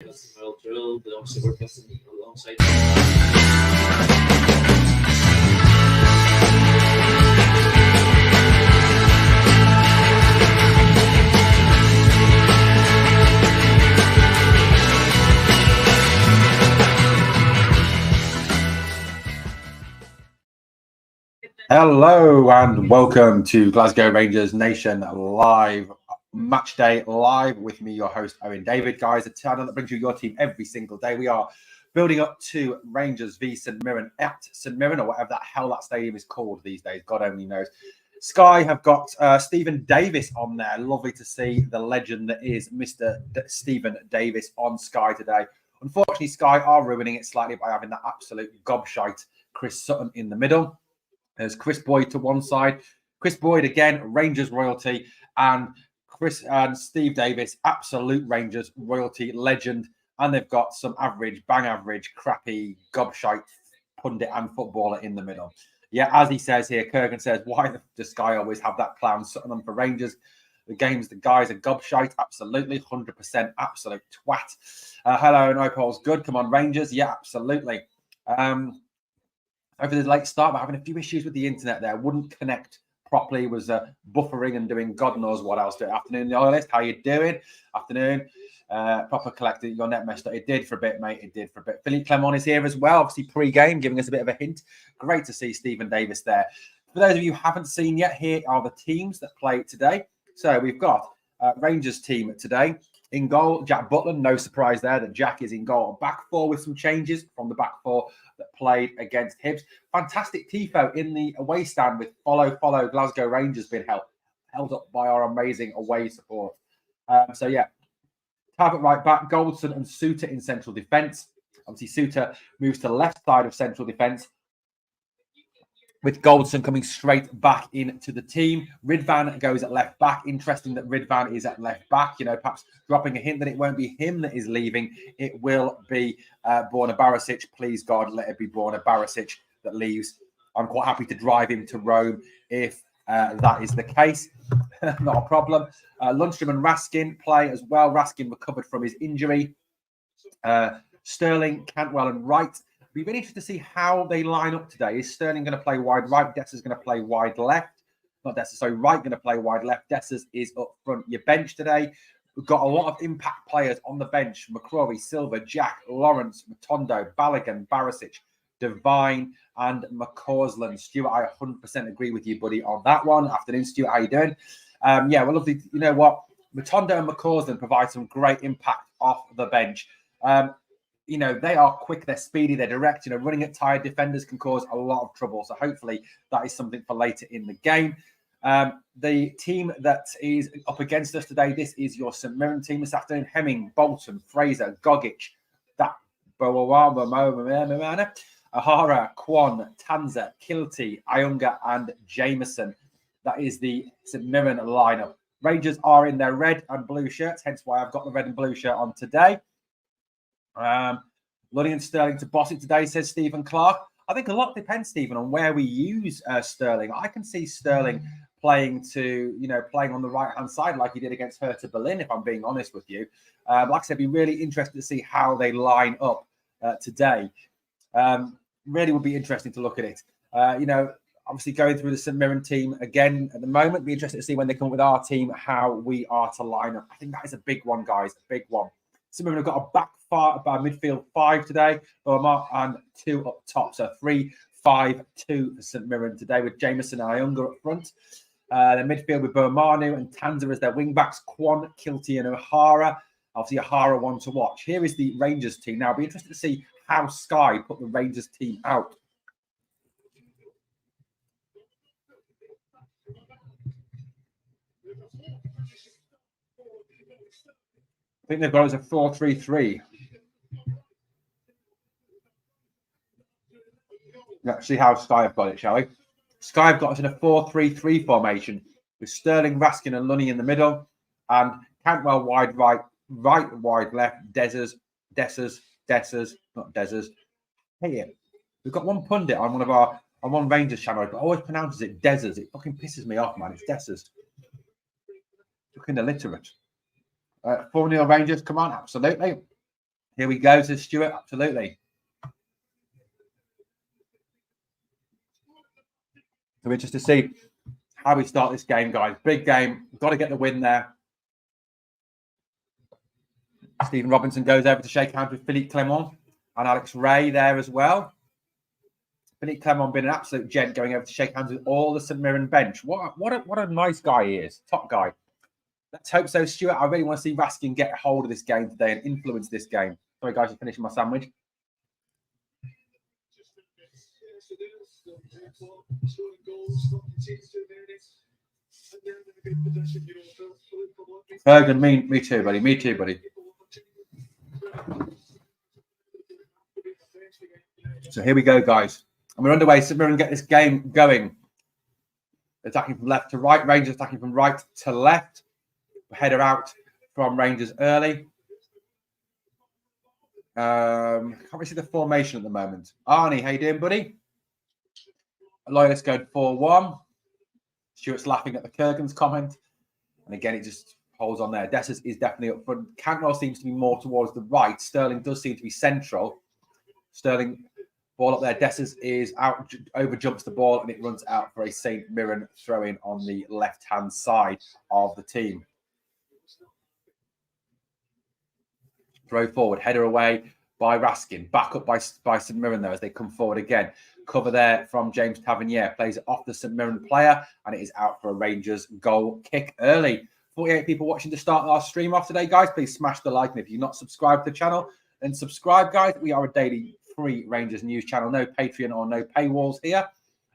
Well drilled, but obviously we're testing alongside. Hello and welcome to Glasgow Rangers Nation live match day live with me, your host Owen David. Guys, a channel that brings you your team every single day. We are building up to Rangers v St Mirren at St Mirren, or whatever that hell that stadium is called these days. God only knows. Sky have got Stephen Davis on there. Lovely to see the legend that is Mr. Stephen Davis on Sky today. Unfortunately, Sky are ruining it slightly by having that absolute gobshite Chris Sutton in the middle. There's Chris Boyd to one side. Chris Boyd, again, Rangers royalty. And Chris and Steve Davis, absolute Rangers royalty legend. And they've got some average, bang average, crappy, gobshite pundit and footballer in the middle. Yeah, as he says here, Kurgan says, why does Sky always have that clown Sutton on for Rangers? The guys are gobshite, absolutely, 100% absolute twat. Hello, no polls, good. Come on, Rangers. Yeah, absolutely. Over the late start, but having a few issues with the internet there. Wouldn't connect properly, was buffering and doing God knows what else. Afternoon, the oilist. How you doing? Afternoon. Proper collected. Your net messed up. It did for a bit, mate. It did for a bit. Philippe Clement is here as well, obviously pre-game, giving us a bit of a hint. Great to see Stephen Davis there. For those of you who haven't seen yet, here are the teams that play today. So we've got Rangers team today. In goal, Jack Butland. No surprise there that Jack is in goal. Back four with some changes from the back four that played against Hibs. Fantastic tifo in the away stand with follow Glasgow Rangers being held up by our amazing away support. Target right back, Goldson and Suter in central defence. Obviously, Suter moves to the left side of central defence, with Goldson coming straight back into the team. Ridvan goes at left back. Interesting that Ridvan is at left back. You know, perhaps dropping a hint that it won't be him that is leaving. It will be Borna Barisic. Please, God, let it be Borna Barisic that leaves. I'm quite happy to drive him to Rome if that is the case. Not a problem. Lundstrom and Raskin play as well. Raskin recovered from his injury. Sterling, Cantwell and Wright. We've been interested to see how they line up today. Is Sterling going to play wide right? Dessers going to play wide left? Not Dessers, sorry, Wright going to play wide left. Dessers is up front. Your bench today, we've got a lot of impact players on the bench. McCrory, Silva, Jack, Lawrence, Matondo, Balogun, Barisic, Devine and McCausland. Stuart, I 100% agree with you, buddy, on that one. Afternoon, Stuart, how you doing? Yeah, well, lovely. You know what? Matondo and McCausland provide some great impact off the bench. You know, they are quick, they're speedy, they're direct. You know, running at tired defenders can cause a lot of trouble. So hopefully that is something for later in the game. The team that is up against us today, this is your St Mirren team this afternoon. Hemming, Bolton, Fraser, Gogic, Ahara, Kwon, Tanza, Kilty, Ayunga and Jameson. That is the St Mirren lineup. Rangers are in their red and blue shirts, hence why I've got the red and blue shirt on today. Lunny and Sterling to boss it today, says Stephen Clark. I think a lot depends, Stephen, on where we use Sterling. I can see Sterling playing on the right-hand side like he did against Hertha Berlin, if I'm being honest with you. Like I said, it'd be really interesting to see how they line up today. Really would be interesting to look at it. Obviously going through the St Mirren team again at the moment. Be interested to see when they come up with our team, how we are to line up. I think that is a big one, guys, a big one. St Mirren have got a back far by midfield 5 today, Boamar and 2 up top. So 3-5-2 for St Mirren today with Jameson and Ayunga up front. Their midfield with Boamanu and Tanza as their wing backs, Kwon, Kilty and O'Hara. Obviously, O'Hara one to watch. Here is the Rangers team. Now, I'll be interested to see how Sky put the Rangers team out. I think they've got it as a 4-3-3. Let's see how Sky have got it, shall we? Sky have got us in a 4-3-3 formation with Sterling, Raskin and Lunny in the middle and Cantwell wide right wide left, Dessers, not Dessers. Hey, we've got one pundit on one Rangers channel, but always pronounces it Dessers. It fucking pisses me off, man. It's Dessers. Fucking illiterate. 4-0 Rangers, come on, absolutely. Here we go to Stuart. Absolutely. So we're just to see how we start this game, guys. Big game. Got to get the win there. Stephen Robinson goes over to shake hands with Philippe Clement and Alex Ray there as well. Philippe Clement been an absolute gent, going over to shake hands with all the St Mirren bench. What a nice guy he is. Top guy. Let's hope so, Stuart. I really want to see Raskin get a hold of this game today and influence this game. Sorry, guys, I'm finishing my sandwich. Bergen, me too, buddy. Me too, buddy. So here we go, guys. And we're underway. St Mirren get this game going. Attacking from left to right. Rangers attacking from right to left. Header out from Rangers early. Can't really see the formation at the moment. Arnie, how you doing, buddy? Loyalist going 4-1. Stuart's laughing at the Kurgan's comment. And again, it just holds on there. Dessers is definitely up front. Cantwell seems to be more towards the right. Sterling does seem to be central. Sterling, ball up there. Dessers is out, over jumps the ball, and it runs out for a St Mirren throw-in on the left-hand side of the team. Throw forward, header away by Raskin. Back up by St Mirren though as they come forward again. Cover there from James Tavernier. Plays it off the St Mirren player, and it is out for a Rangers goal kick early. 48 people watching to start our stream off today, guys. Please smash the like, and if you're not subscribed to the channel, then subscribe, guys. We are a daily free Rangers news channel. No Patreon or no paywalls here.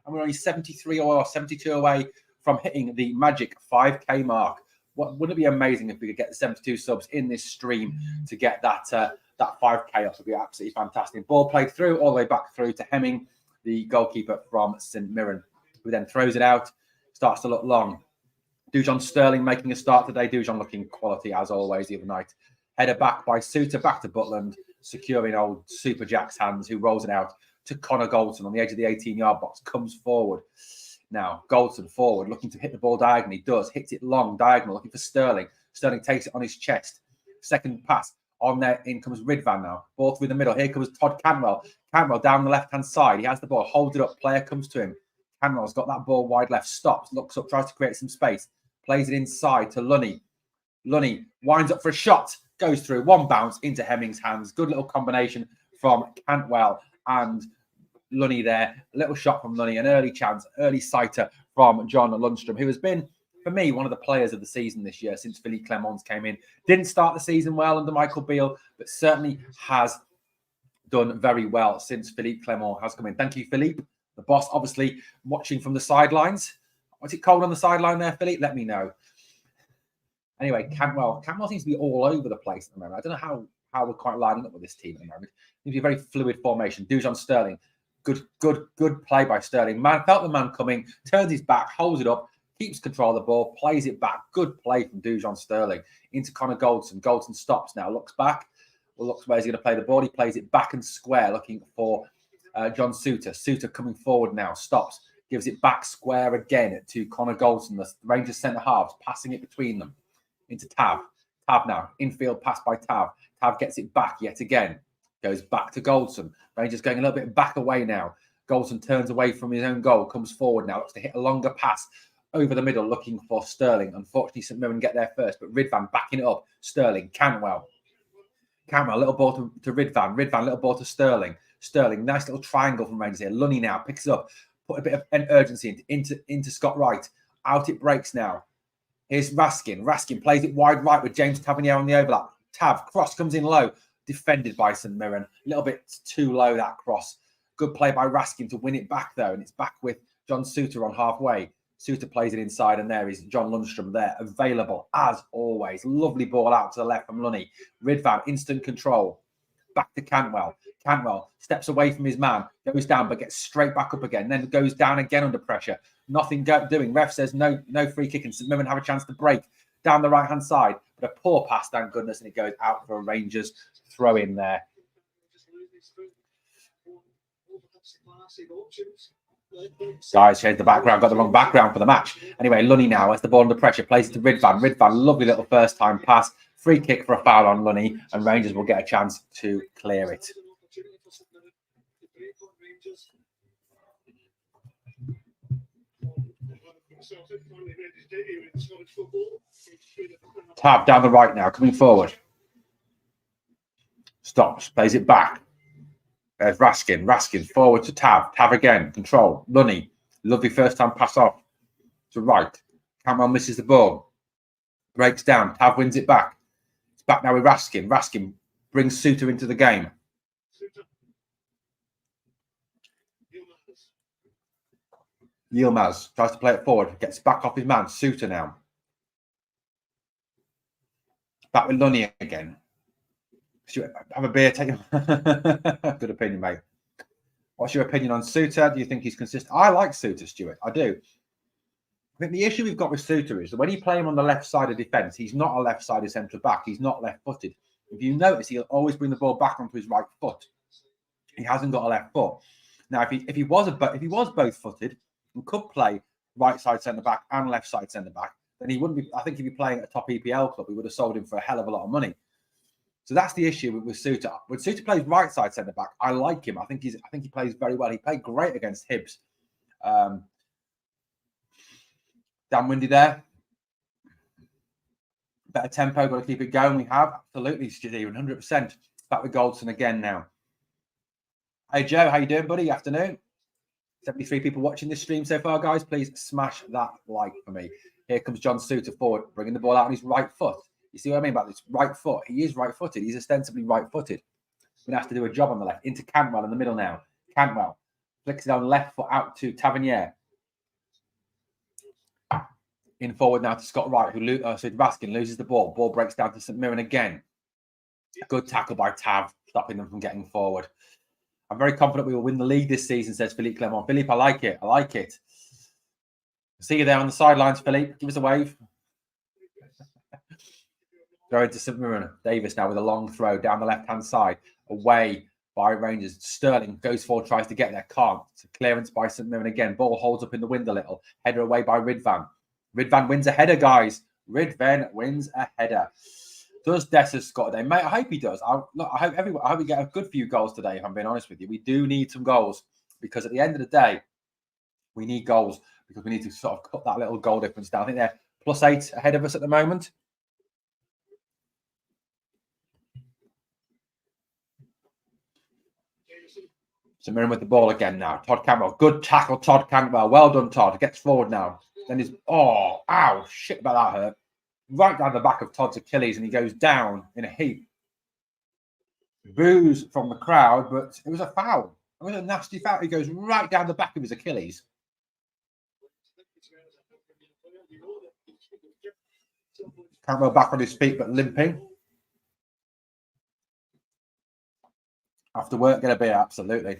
And we're only 73 or 72 away from hitting the magic 5K mark. Wouldn't it be amazing if we could get the 72 subs in this stream to get that 5K off? It would be absolutely fantastic. Ball played through, all the way back through to Hemming, the goalkeeper from St Mirren, who then throws it out, starts to look long. Dujon Sterling making a start today. Dujon looking quality as always the other night. Header back by Suter, back to Butland, securing old Super Jack's hands, who rolls it out to Connor Goldson on the edge of the 18-yard box, comes forward. Now, Goldson forward, looking to hit the ball diagonally, does, hits it long, diagonal, looking for Sterling. Sterling takes it on his chest. Second pass, on there, in comes Ridvan now. Ball through the middle, here comes Todd Cantwell. Cantwell down the left-hand side, he has the ball, holds it up, player comes to him. Cantwell's got that ball wide left, stops, looks up, tries to create some space. Plays it inside to Lunny. Lunny winds up for a shot, goes through, one bounce into Hemming's hands. Good little combination from Cantwell and Lunny there. A little shot from Lunny, an early chance, early sighter from John Lundstrom, who has been, for me, one of the players of the season this year since Philippe Clement came in. Didn't start the season well under Michael Beale, but certainly has done very well since Philippe Clement has come in. Thank you, Philippe. The boss, obviously, watching from the sidelines. Was it cold on the sideline there, Philippe? Let me know. Anyway, Cantwell seems to be all over the place at the moment. I don't know how we're quite lining up with this team at the moment. It seems to be a very fluid formation. Dujon Sterling. Good play by Sterling. Man felt the man coming, turns his back, holds it up, keeps control of the ball, plays it back. Good play from Dujon Sterling into Connor Goldson. Goldson stops now, looks back. Well, looks where he's going to play the ball. He plays it back and square, looking for John Suter. Suter coming forward now, stops, gives it back square again to Connor Goldson, the Rangers centre halves, passing it between them into Tav. Tav now, infield pass by Tav. Tav gets it back yet again. Goes back to Goldson. Rangers going a little bit back away now. Goldson turns away from his own goal, comes forward now, looks to hit a longer pass over the middle, looking for Sterling. Unfortunately, St Mirren get there first, but Ridvan backing it up. Sterling, Cantwell, little ball to Ridvan. Ridvan, little ball to Sterling. Sterling, nice little triangle from Rangers here. Lunny now picks it up, put a bit of an urgency into Scott Wright. Out it breaks now. Here's Raskin. Raskin plays it wide right with James Tavernier on the overlap. Tav, cross comes in low. Defended by St Mirren. A little bit too low, that cross. Good play by Raskin to win it back, though. And it's back with John Suter on halfway. Suter plays it inside, and there is John Lundstrom there, available as always. Lovely ball out to the left from Lunny. Ridvan, instant control. Back to Cantwell. Cantwell steps away from his man, goes down, but gets straight back up again. Then goes down again under pressure. Nothing doing. Ref says no free kick, and St Mirren have a chance to break down the right-hand side. But a poor pass, thank goodness, and it goes out for a Rangers throw in there. Guys, changed the background, got the wrong background for the match. Anyway, Lunny now has the ball under pressure, plays it to Ridvan. Ridvan, lovely little first-time pass, Free kick for a foul on Lunny, and Rangers will get a chance to clear it. Tav down the right now, coming forward. Stops, plays it back. There's Raskin. Raskin forward to Tav. Tav again. Control. Lunny. Lovely first time pass off to right. Cantwell misses the ball. Breaks down. Tav wins it back. It's back now with Raskin. Raskin brings Suter into the game. Yilmaz tries to play it forward. Gets back off his man. Suter now. Back with Lunny again. Have a beer, take him. Good opinion, mate. What's your opinion on Suter? Do you think he's consistent? I like Suter, Stuart. I do. I think the issue we've got with Suter is that when you play him on the left side of defence, he's not a left-sided centre back. He's not left-footed. If you notice, he'll always bring the ball back onto his right foot. He hasn't got a left foot. Now, if he was both-footed and could play right side centre back and left side centre back, then he wouldn't be. I think if he'd be playing at a top EPL club, we would have sold him for a hell of a lot of money. So that's the issue with Suter. When Suter plays right side centre back, I like him. I think he plays very well. He played great against Hibs. Dan Windy there. Better tempo, got to keep it going. We have absolutely, Steven, 100%. Back with Goldson again now. Hey Joe, how you doing, buddy? Afternoon. 73 people watching this stream so far, guys. Please smash that like for me. Here comes John Suter forward, bringing the ball out on his right foot. You see what I mean about this right foot? He is right-footed. He's ostensibly right-footed. Going to have to do a job on the left. Into Cantwell in the middle now. Cantwell flicks it on left foot out to Tavernier. In forward now to Scott Wright, so Raskin loses the ball. Ball breaks down to St Mirren again. Good tackle by Tav, stopping them from getting forward. I'm very confident we will win the league this season, says Philippe Clement. Philippe, I like it. I like it. See you there on the sidelines, Philippe. Give us a wave. Going to St Mirren. Davis now with a long throw down the left-hand side. Away by Rangers. Sterling goes forward, tries to get there. Can't. It's a clearance by St Mirren again. Ball holds up in the wind a little. Header away by Ridvan. Ridvan wins a header, guys. Ridvan wins a header. Does Dessers score today? Mate, I hope he does. I hope we get a good few goals today, if I'm being honest with you. We do need some goals because at the end of the day, we need goals because we need to sort of cut that little goal difference down. I think they're +8 ahead of us at the moment. St Mirren with the ball again now. Todd Cantwell. Good tackle, Todd Cantwell. Well done, Todd. Gets forward now. Then he's, ow, shit, but that hurt. Right down the back of Todd's Achilles, and he goes down in a heap. Boos from the crowd, but it was a foul. It was a nasty foul. He goes right down the back of his Achilles. Cantwell back on his feet, but limping. After work, get a beer, absolutely.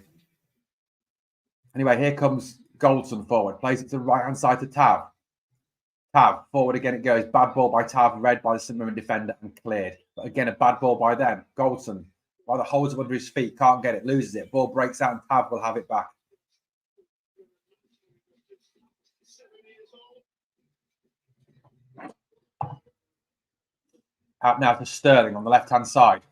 Anyway, here comes Goldson forward. Plays it to the right-hand side to Tav. Tav, forward again it goes. Bad ball by Tav, read by the St Mirren defender and cleared. But again, a bad ball by them. Goldson, by the holds up under his feet, can't get it, loses it. Ball breaks out and Tav will have it back. Out now to Sterling on the left-hand side.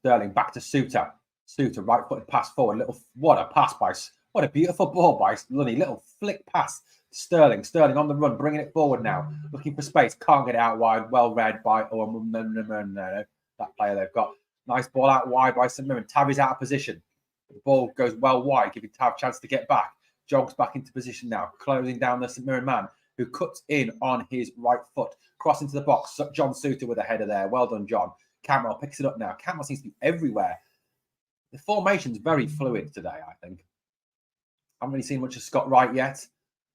Sterling back to Suter. Suter, right-footed pass forward. What a pass by... What a beautiful ball by Lunny. Little flick pass. Sterling on the run, bringing it forward now. Looking for space. Can't get it out wide. Well read by... that player they've got. Nice ball out wide by St Mirren. Tav is out of position. The ball goes well wide, giving Tav a chance to get back. Jogs back into position now. Closing down the St Mirren man, who cuts in on his right foot. Cross into the box. John Suter with a header there. Well done, John. Cantwell picks it up now. Cantwell seems to be everywhere. The formation's very fluid today, I think. I haven't really seen much of Scott Wright yet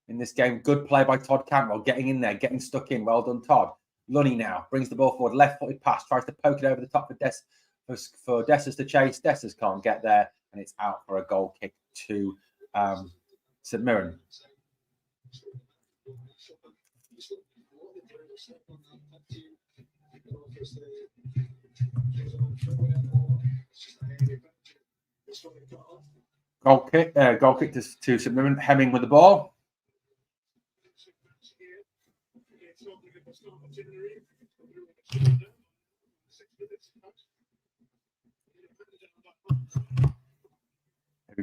in this game. Good play by Todd Cantwell, getting in there, getting stuck in. Well done, Todd. Lunny now brings the ball forward, left-footed pass, tries to poke it over the top for Dessers to chase. Dessers can't get there, and it's out for a goal kick to St Mirren. Goal kick to St Mirren. Hemming with the ball.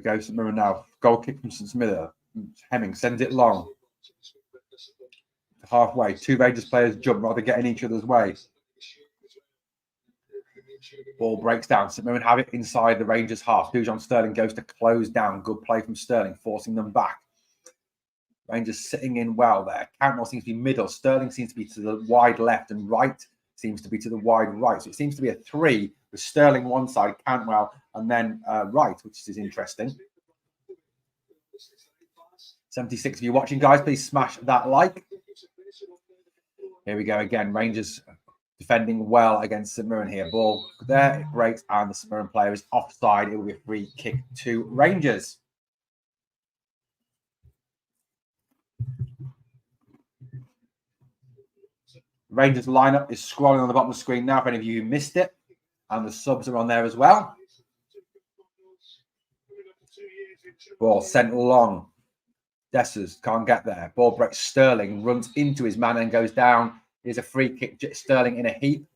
go, St Mirren now. Goal kick from St Smither. Hemming sends it long. Halfway. 2 Rangers players jump rather getting each other's way. Ball breaks down. St Mirren have it inside the Rangers half. Dujon Sterling goes to close down. Good play from Sterling, forcing them back. Rangers sitting in well there. Cantwell seems to be middle. Sterling seems to be to the wide left, and Wright seems to be to the wide right. So it seems to be a 3 with Sterling one side, Cantwell, and then Wright, which is interesting. 76 of you watching, guys. Please smash that like. Here we go again. Rangers defending well against St Mirren here. Ball there, it breaks, and the St Mirren player is offside. It will be a free kick to Rangers. Rangers lineup is scrolling on the bottom of the screen now for any of you who missed it. And the subs are on there as well. Ball sent long. Dessers can't get there. Ball breaks. Sterling runs into his man and goes down. Here's a free kick. Sterling in a heap.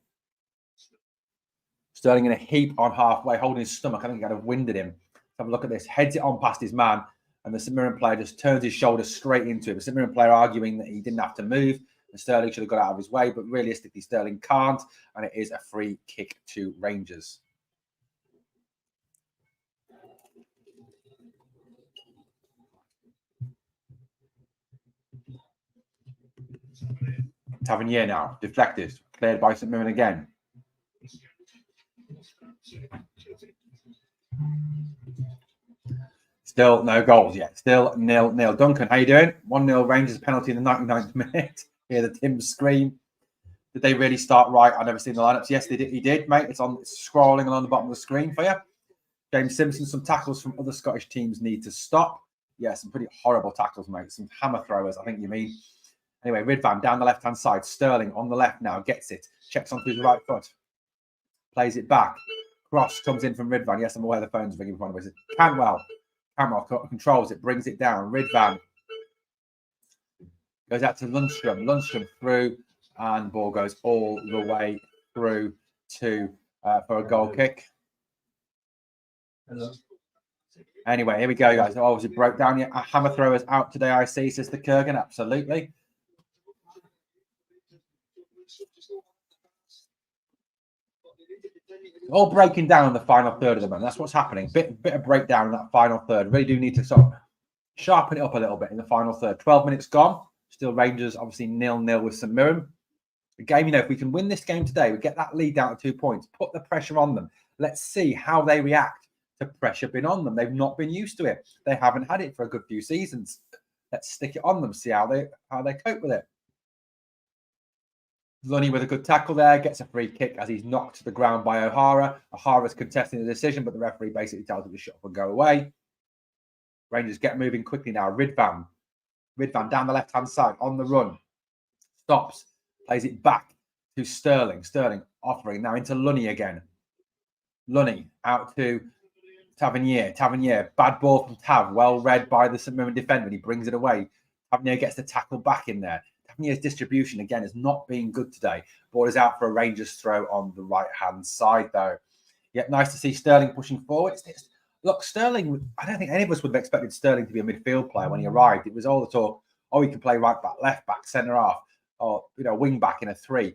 Sterling in a heap on halfway, holding his stomach. I think he kind of winded him. Have a look at this. Heads it on past his man. And the St Mirren player just turns his shoulder straight into it. The St Mirren player arguing that he didn't have to move. And Sterling should have got out of his way. But realistically, Sterling can't. And it is a free kick to Rangers. Tavernier now, deflected, cleared by St Mirren again. Still no goals yet. Still 0-0. Duncan, how you doing? 1-0 Rangers penalty in the 99th minute. Hear the Tim scream. Did they really start right? I've never seen the lineups. Yes, they did. He did, mate. It's scrolling along the bottom of the screen for you. James Simpson, some tackles from other Scottish teams need to stop. Yeah, some pretty horrible tackles, mate. Some hammer throwers, I think you mean. Anyway, Ridvan down the left-hand side. Sterling on the left now. Gets it. Checks onto his right foot. Plays it back. Cross comes in from Ridvan. Yes, I'm aware the phone's ringing from one of us. Cantwell controls it. Brings it down. Ridvan goes out to Lundstrom. Lundstrom through. And ball goes all the way through to for a goal kick. Hello. Anyway, here we go, guys. Obviously broke down. Yeah, hammer throwers out today, I see, says the Kurgan. Absolutely. All breaking down in the final third of the man. That's what's happening. Bit of breakdown in that final third. Really do need to sort of sharpen it up a little bit in the final third. 12 minutes gone. Still Rangers, obviously 0-0 with St Mirren. The game, if we can win this game today, we get that lead down to 2 points. Put the pressure on them. Let's see how they react to pressure being on them. They've not been used to it. They haven't had it for a good few seasons. Let's stick it on them. See how they cope with it. Lunny with a good tackle there, gets a free kick as he's knocked to the ground by O'Hara. O'Hara's contesting the decision, but the referee basically tells him to shut up and go away. Rangers get moving quickly now. Ridvan down the left-hand side on the run. Stops, plays it back to Sterling. Sterling offering now into Lunny again. Lunny out to Tavernier. Tavernier, bad ball from Tav, well read by the St Mirren defender. He brings it away. Tavernier gets the tackle back in there. Tavernier's distribution again has not been good today. Ball is out for a Rangers throw on the right-hand side, though. Yet nice to see Sterling pushing forward. Look, Sterling, I don't think any of us would have expected Sterling to be a midfield player when he arrived. It was all the talk, he can play right back, left back, centre half, or wing back in a 3.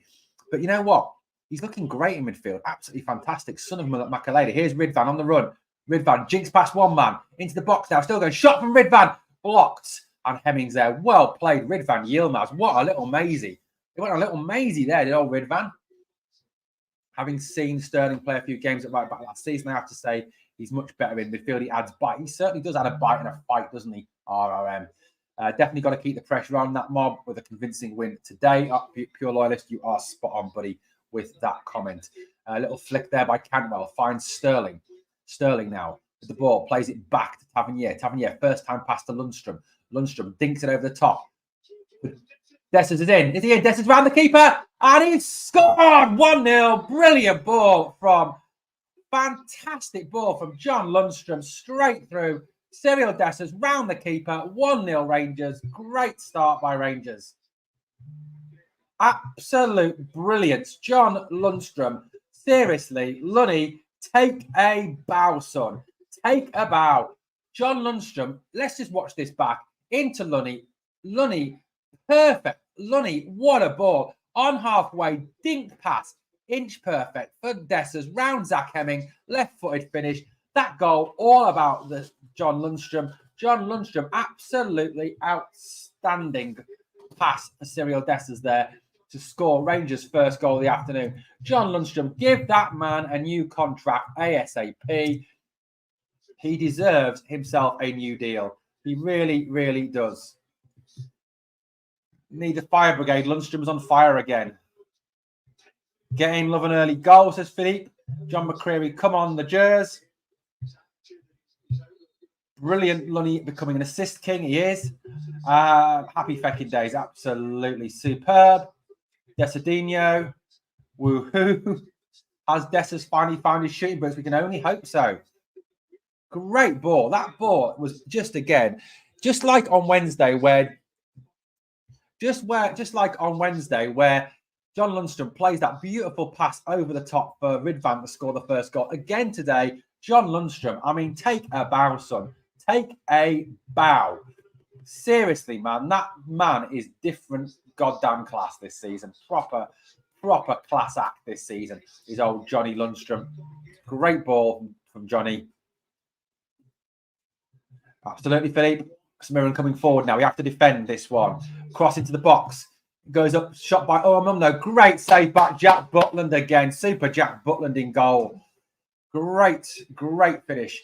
But you know what? He's looking great in midfield. Absolutely fantastic. Son of Makaleda. Here's Ridvan on the run. Ridvan jinks past one man into the box now. Still going. Shot from Ridvan. Blocked. And Hemmings there. Well played. Ridvan Yilmaz. What a little mazy. He went a little mazy there, did old Ridvan. Having seen Sterling play a few games at right back last season, I have to say he's much better in midfield. He adds bite. He certainly does add a bite and a fight, doesn't he? RRM. Definitely got to keep the pressure on that mob with a convincing win today. Pure Loyalist, you are spot on, buddy, with that comment. A little flick there by Cantwell. Finds Sterling. Sterling now with the ball. Plays it back to Tavernier. Tavernier, first time pass to Lundstrom. Lundstrom dinks it over the top. Dessers is in. Is he in? Dessers round the keeper. And he's scored. 1-0. Brilliant ball from... Fantastic ball from John Lundstrom. Straight through. Cyril Dessers round the keeper. 1-0 Rangers. Great start by Rangers. Absolute brilliance. John Lundstrom. Seriously, Lunny, take a bow, son. Take a bow. John Lundstrom, let's just watch this back. Into Lunny. Lunny, perfect. Lunny, what a ball. On halfway, dink pass. Inch perfect for Dessers. Round Zach Hemming. Left-footed finish. That goal, all about the John Lundstrom. John Lundstrom, absolutely outstanding pass for Cyril Dessers there to score Rangers' first goal of the afternoon. John Lundstrom, give that man a new contract ASAP. He deserves himself a new deal. He really, really does. Need a fire brigade. Lundstrom's on fire again. Getting love an early goal, says Philippe. John McCreary, come on, the Jers. Brilliant Lunny becoming an assist king. He is. Happy fecking days. Absolutely superb. Desadinho. Woohoo. Has Dessers finally found his shooting boots? We can only hope so. Great ball. That ball was just like on Wednesday where John Lundstrom plays that beautiful pass over the top for Ridvan to score the first goal. Again today, John Lundstrom. I mean, take a bow, son. Take a bow. Seriously, man. That man is different goddamn class this season. Proper class act this season is old Johnny Lundstrom. Great ball from Johnny. Absolutely, Philippe. Mirren coming forward now. We have to defend this one. Cross into the box. Goes up, shot by Mumno. Great save back. Jack Butland again. Super Jack Butland in goal. Great finish.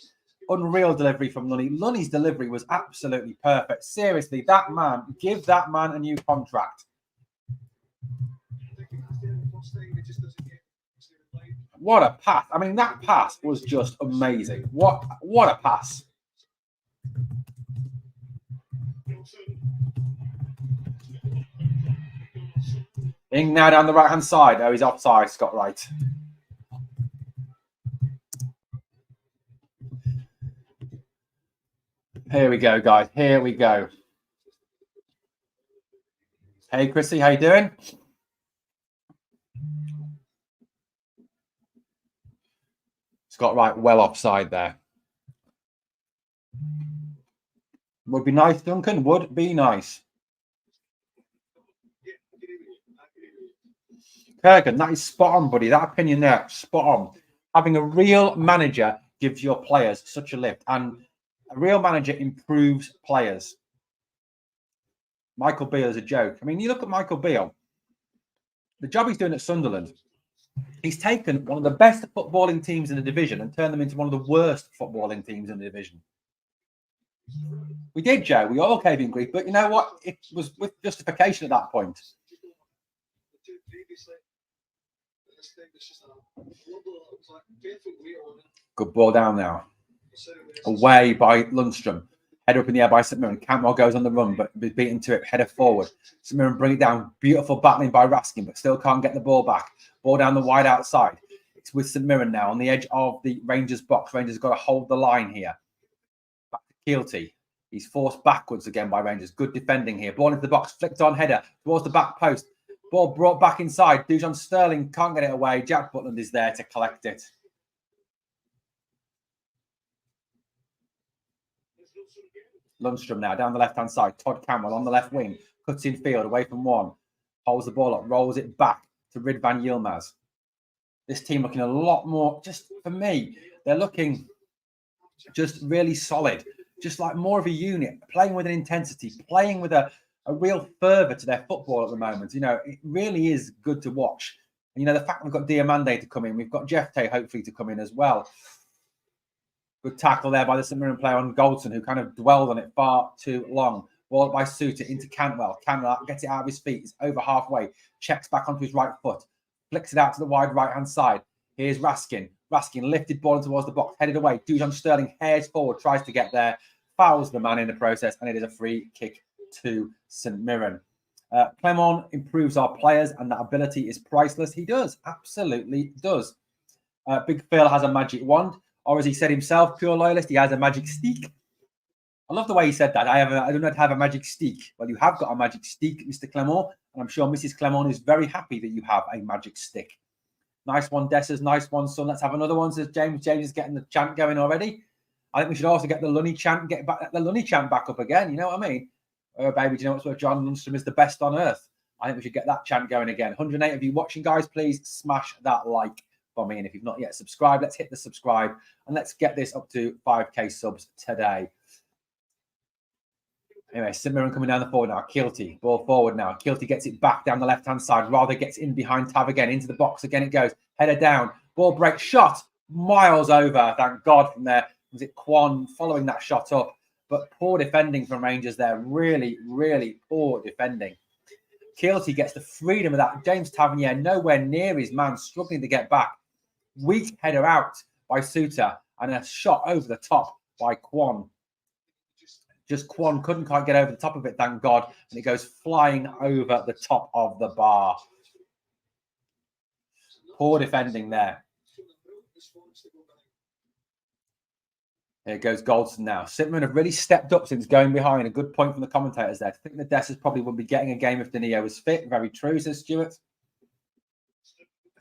Unreal delivery from Lunny. Lunny's delivery was absolutely perfect. Seriously, give that man a new contract. What a pass. I mean, that pass was just amazing. What a pass. Ing now down the right-hand side. Oh, he's offside, Scott Wright. Here we go, guys. Here we go. Hey, Chrissy, how you doing? Scott Wright, well offside there. Would be nice, Duncan. Would be nice. Kurgan, that is spot on, buddy. That opinion there, spot on. Having a real manager gives your players such a lift, and a real manager improves players. Michael Beale is a joke. I mean, you look at Michael Beale, the job he's doing at Sunderland. He's taken one of the best footballing teams in the division and turned them into one of the worst footballing teams in the division. We did, Joe. We all came in grief, but you know what? It was with justification at that point. Good ball down now. Away by Lundstrom. Header up in the air by St Mirren. Cantwell goes on the run, but beaten to it. Header forward. St Mirren bring it down. Beautiful battling by Raskin, but still can't get the ball back. Ball down the wide outside. It's with St Mirren now on the edge of the Rangers box. Rangers got to hold the line here. Back to Keelty. He's forced backwards again by Rangers. Good defending here. Ball into the box. Flicked on header towards the back post. Ball brought back inside. Dujon Sterling can't get it away. Jack Butland is there to collect it. Lundstrom now down the left-hand side. Todd Campbell on the left wing. Cuts in field away from one. Holds the ball up. Rolls it back to Ridvan Yilmaz. This team looking a lot more, just for me, they're looking just really solid. Just like more of a unit. Playing with an intensity. Playing with a real fervour to their football at the moment. You know, it really is good to watch. And, you know, the fact we've got Diamande to come in. We've got Jeff Tay hopefully to come in as well. Good tackle there by the St Mirren player on Goldson, who kind of dwelled on it far too long. Ball by Suter into Cantwell. Cantwell gets it out of his feet. It's over halfway. Checks back onto his right foot. Flicks it out to the wide right-hand side. Here's Raskin. Raskin lifted ball towards the box. Headed away. Dujon Sterling hairs forward. Tries to get there. Fouls the man in the process. And it is a free kick to St Mirren. Clement improves our players, and that ability is priceless. He does. Absolutely does. Big Phil has a magic wand. Or as he said himself, pure loyalist, he has a magic stick. I love the way he said that. I do not have a magic stick. Well, you have got a magic stick, Mr. Clement. And I'm sure Mrs. Clement is very happy that you have a magic stick. Nice one, Dessers. Nice one, son. Let's have another one, says James. James is getting the chant going already. I think we should also get the Lunny chant, back up again. You know what I mean? Oh, baby, do you know what's worth? John Lundstrom is the best on earth. I think we should get that chant going again. 108 of you watching, guys, please smash that like for me. And if you've not yet subscribed, let's hit the subscribe and let's get this up to 5k subs today. Anyway, St Mirren coming down the forward now. Kilty, ball forward now. Kilty gets it back down the left-hand side. Rather gets in behind Tav again. Into the box again it goes. Header down. Ball break. Shot. Miles over. Thank God from there. Was it Kwon following that shot up? But poor defending from Rangers there. Really, really poor defending. Kilty gets the freedom of that. James Tavernier nowhere near his man. Struggling to get back. Weak header out by Suter. And a shot over the top by Kwon. Just Kwon couldn't quite get over the top of it, thank God. And it goes flying over the top of the bar. Poor defending there. Here goes Goldson now. St Mirren have really stepped up since going behind. A good point from the commentators there. I think the Dessers probably would be getting a game if Danilo was fit. Very true, says Stuart.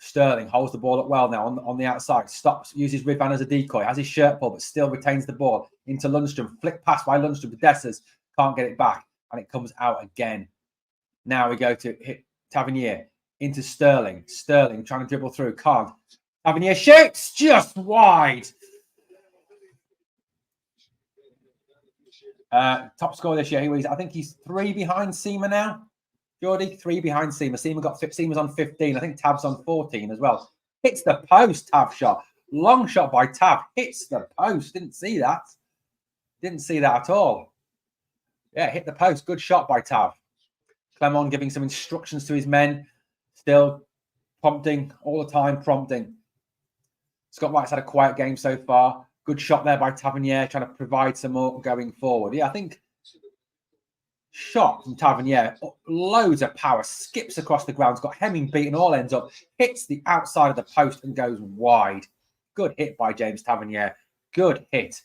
Sterling holds the ball up well now on the outside. Stops, uses Ridvan as a decoy. Has his shirt pulled, but still retains the ball. Into Lundstrom. Flick pass by Lundstrom to Dessers. Can't get it back. And it comes out again. Now we go to hit Tavernier. Into Sterling. Sterling trying to dribble through. Can't. Tavernier shoots just wide. Top scorer this year. I think he's 3 behind Seema now. Geordie, 3 behind Seema. Seema's on 15. I think Tav's on 14 as well. Hits the post, Tav shot. Long shot by Tav. Hits the post. Didn't see that. Didn't see that at all. Yeah, hit the post. Good shot by Tav. Clement giving some instructions to his men. Still prompting all the time, prompting. Scott Wright's had a quiet game so far. Good shot there by Tavernier, trying to provide some more going forward. Yeah, I think shot from Tavernier, loads of power, skips across the ground, got Hemming beaten, all ends up, hits the outside of the post and goes wide. Good hit by James Tavernier. Good hit.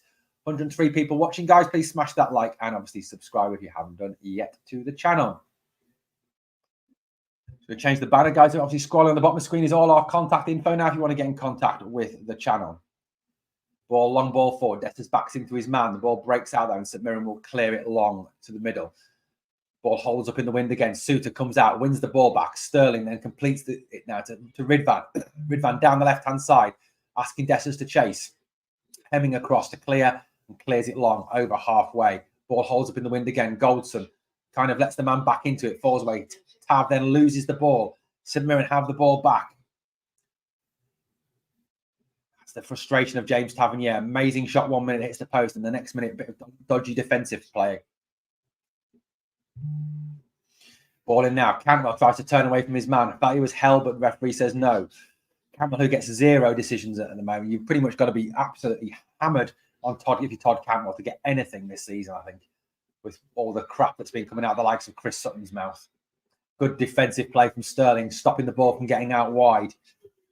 103 people watching, guys. Please smash that like and obviously subscribe if you haven't done yet to the channel. So we change the banner, guys. Obviously, scrolling on the bottom of the screen is all our contact info now if you want to get in contact with the channel. Ball, long ball forward. Dessers backs into his man. The ball breaks out there and St Mirren will clear it long to the middle. Ball holds up in the wind again. Suter comes out, wins the ball back. Sterling then completes it now to Ridvan. Ridvan down the left-hand side, asking Dessers to chase. Hemming across to clear and clears it long over halfway. Ball holds up in the wind again. Goldson kind of lets the man back into it, falls away. Tav then loses the ball. St Mirren have the ball back. That's the frustration of James Tavernier. Amazing shot 1 minute, hits the post, and the next minute, a bit of dodgy defensive play. Ball in now. Cantwell tries to turn away from his man. I thought he was held, but the referee says no. Cantwell, who gets 0 decisions at the moment. You've pretty much got to be absolutely hammered on Todd if you're Todd Cantwell to get anything this season, I think, with all the crap that's been coming out of the likes of Chris Sutton's mouth. Good defensive play from Sterling, stopping the ball from getting out wide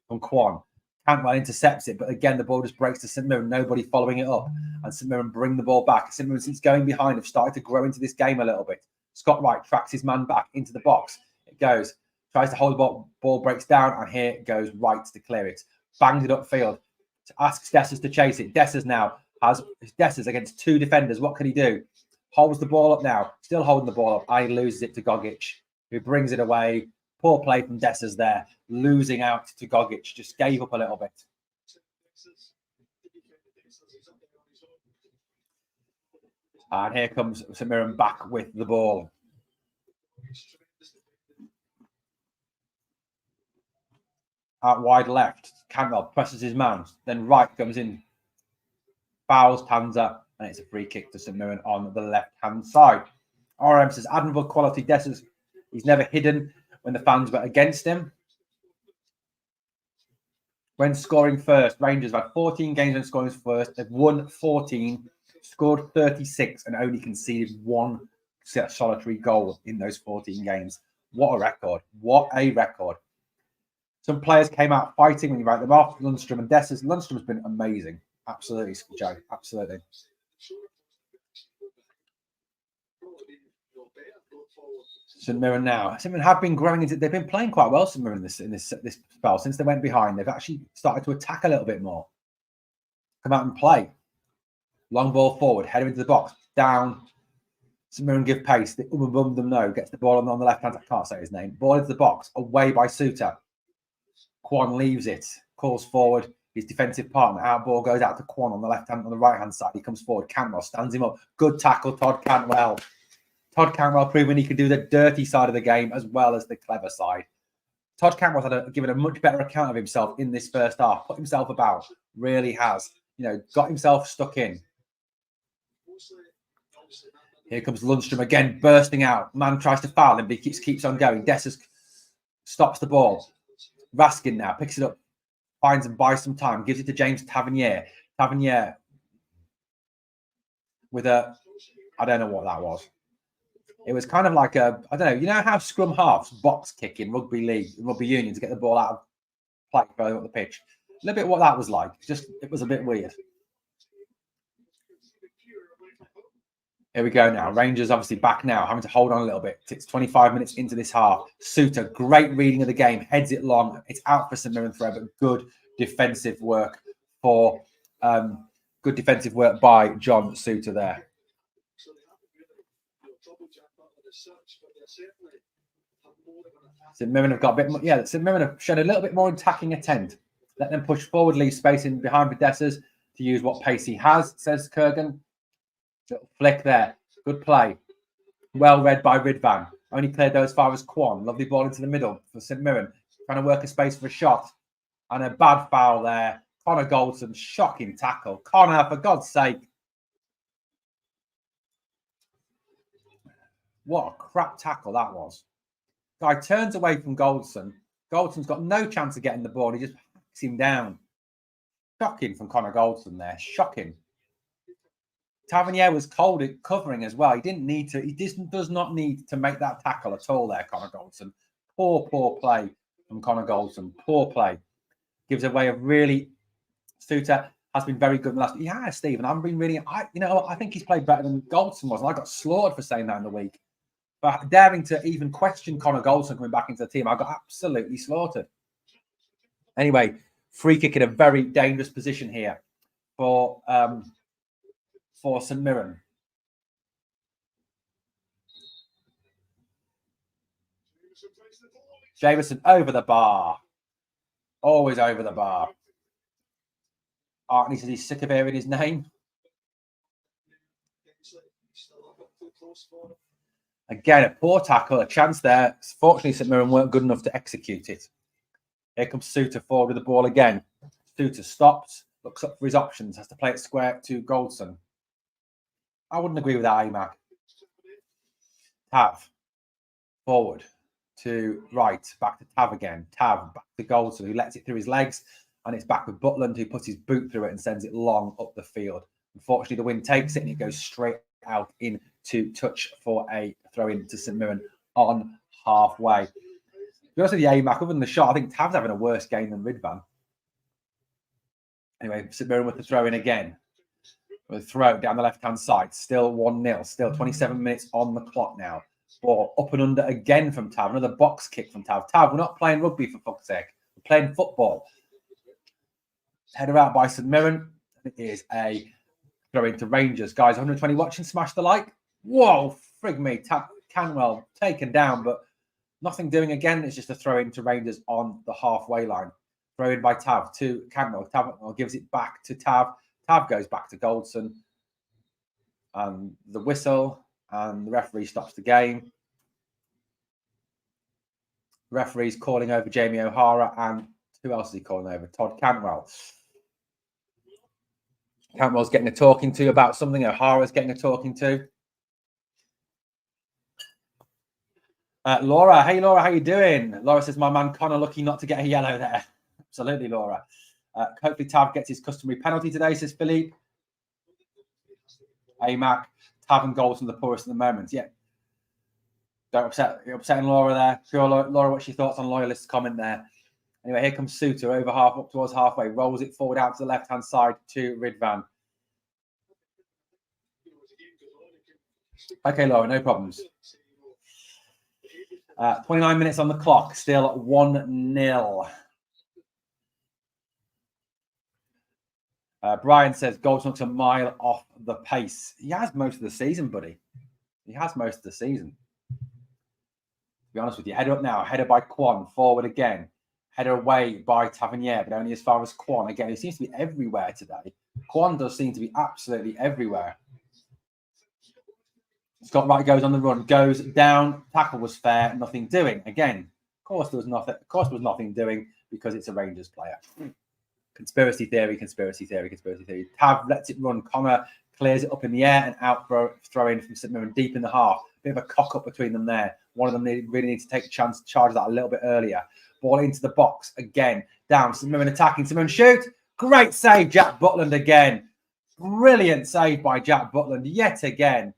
from Kwon. Cantwell intercepts it, but again, the ball just breaks to St Mirren, nobody following it up. And St Mirren bring the ball back. St Mirren, since going behind, have started to grow into this game a little bit. Scott Wright tracks his man back into the box. It goes, tries to hold the ball breaks down, and here it goes Wright to clear it. Bangs it upfield. Asks Dessers to chase it. Dessers now has Dessers against 2 defenders. What can he do? Holds the ball up now. Still holding the ball up. And he loses it to Gogic, who brings it away. Poor play from Dessers there. Losing out to Gogic. Just gave up a little bit. And here comes St Mirren back with the ball. Out wide left. Cantwell presses his man. Then Wright comes in. Fouls Panzer. And it's a free kick to St Mirren on the left-hand side. RM says, admirable quality. Dessers, he's never hidden when the fans were against him. When scoring first, Rangers have had 14 games when scoring first. They've won 14, scored 36, and only conceded 1 solitary goal in those 14 games. What a record. What a record. Some players came out fighting when you write them off. Lundstrom and Dessers. Lundstrom's been amazing. Absolutely, Joe. Absolutely. St Mirren now. St Mirren have been growing into. They've been playing quite well. St Mirren in this spell since they went behind. They've actually started to attack a little bit more. Come out and play. Long ball forward, header into the box, down. St Mirren give pace. The them no gets the ball on the left hand. I can't say his name. Ball into the box, away by Suter. Kwon leaves it, calls forward. His defensive partner, out ball goes out to Kwon on the left hand, on the right hand side. He comes forward. Cantwell stands him up. Good tackle, Todd Cantwell. Todd Cantwell proving he can do the dirty side of the game as well as the clever side. Todd Cantwell's given a much better account of himself in this first half. Put himself about, really has. Got himself stuck in. Here comes Lundstrom again, bursting out. Man tries to foul him, but he keeps on going. Dessers stops the ball. Raskin now picks it up, finds and buys some time, gives it to James Tavernier. Tavernier with a, I don't know what that was. It was kind of like I don't know, you know how scrum halves box kick in rugby union to get the ball out of play further up the pitch? A little bit what that was like. It was a bit weird. Here we go now. Rangers obviously back now, having to hold on a little bit. It's 25 minutes into this half. Suter, great reading of the game, heads it long. It's out for St Mirren throw, but good defensive work by John Suter there. St Mirren have got a bit more, St Mirren have shown a little bit more attacking intent. Let them push forward, leave space in behind with Dessers to use what pace he has, says Kurgan. Little flick there. Good play. Well read by Ridvan. Only cleared those far as Kwon. Lovely ball into the middle for St Mirren. Trying to work a space for a shot. And a bad foul there. Connor Goldson, shocking tackle. Connor, for God's sake. What a crap tackle that was. Guy turns away from Goldson. Goldson's got no chance of getting the ball. He just hacks him down. Shocking from Connor Goldson there. Shocking. Tavernier was cold at covering as well. He didn't need to. He does not need to make that tackle at all there, Connor Goldson. Poor play from Connor Goldson. Poor play. Gives away a really... Suter has been very good in the last... Yeah, Stephen, I've been really... I think he's played better than Goldson was. And I got slaughtered for saying that in the week. But daring to even question Connor Goldson coming back into the team, I got absolutely slaughtered. Anyway, free kick in a very dangerous position here for St Mirren. Jameson over the bar. Always over the bar. Artney says he's sick of hearing his name. Again, a poor tackle, a chance there. Fortunately, St Mirren weren't good enough to execute it. Here comes Suter forward with the ball again. Suter stops, looks up for his options, has to play it square to Goldson. I wouldn't agree with that, AMAC. Tav, forward to right, back to Tav again. Tav, back to Goldson, who lets it through his legs, and it's back with Butland, who puts his boot through it and sends it long up the field. Unfortunately, the wind takes it, and it goes straight out into touch for a throw-in to St Mirren on halfway. To be honest with you, AMAC, other than the shot, I think Tav's having a worse game than Ridvan. Anyway, St Mirren with the throw-in again. With a throw down the left-hand side. Still 1-0. Still 27 minutes on the clock now. Ball up and under again from Tav. Another box kick from Tav. Tav, we're not playing rugby for fuck's sake. We're playing football. Header out by St Mirren. It is a throw-in to Rangers. Guys, 120 watching. Smash the like. Whoa, frig me. Canwell taken down, but nothing doing again. It's just a throw-in to Rangers on the halfway line. Throw-in by Tav to Canwell. Tav gives it back to Tav. Tav goes back to Goldson. And the whistle. And the referee stops the game. The referee's calling over Jamie O'Hara. And who else is he calling over? Todd Cantwell. Cantwell's getting a talking to about something. O'Hara's getting a talking to. Laura, hey Laura, how you doing? Laura says, my man Connor lucky not to get a yellow there. Absolutely, Laura. Hopefully Tav gets his customary penalty today, says Philippe. AMAC, Tav and Goldson the poorest at the moment. Yeah. Don't upset. You're upsetting Laura there. Sure, Laura, what's your thoughts on Loyalist's comment there? Anyway, here comes Suter over half, up towards halfway. Rolls it forward out to the left-hand side to Ridvan. Okay, Laura, no problems. 29 minutes on the clock, still 1-0. Brian says Goldson's a mile off the pace. He has most of the season, buddy. He has most of the season. To be honest with you, header up now, header by Kwon, forward again. Header away by Tavernier, but only as far as Kwon. Again, he seems to be everywhere today. Kwon does seem to be absolutely everywhere. Scott Wright goes on the run, goes down. Tackle was fair, nothing doing. Again, of course there was nothing. Of course there was nothing doing because it's a Rangers player. Conspiracy theory, conspiracy theory, conspiracy theory. Tav lets it run. Connor clears it up in the air and out throw in from St Mirren deep in the half. Bit of a cock up between them there. One of them really needs to take a chance to charge that a little bit earlier. Ball into the box again. Down. St Mirren attacking. St Mirren shoot. Great save, Jack Butland again. Brilliant save by Jack Butland yet again.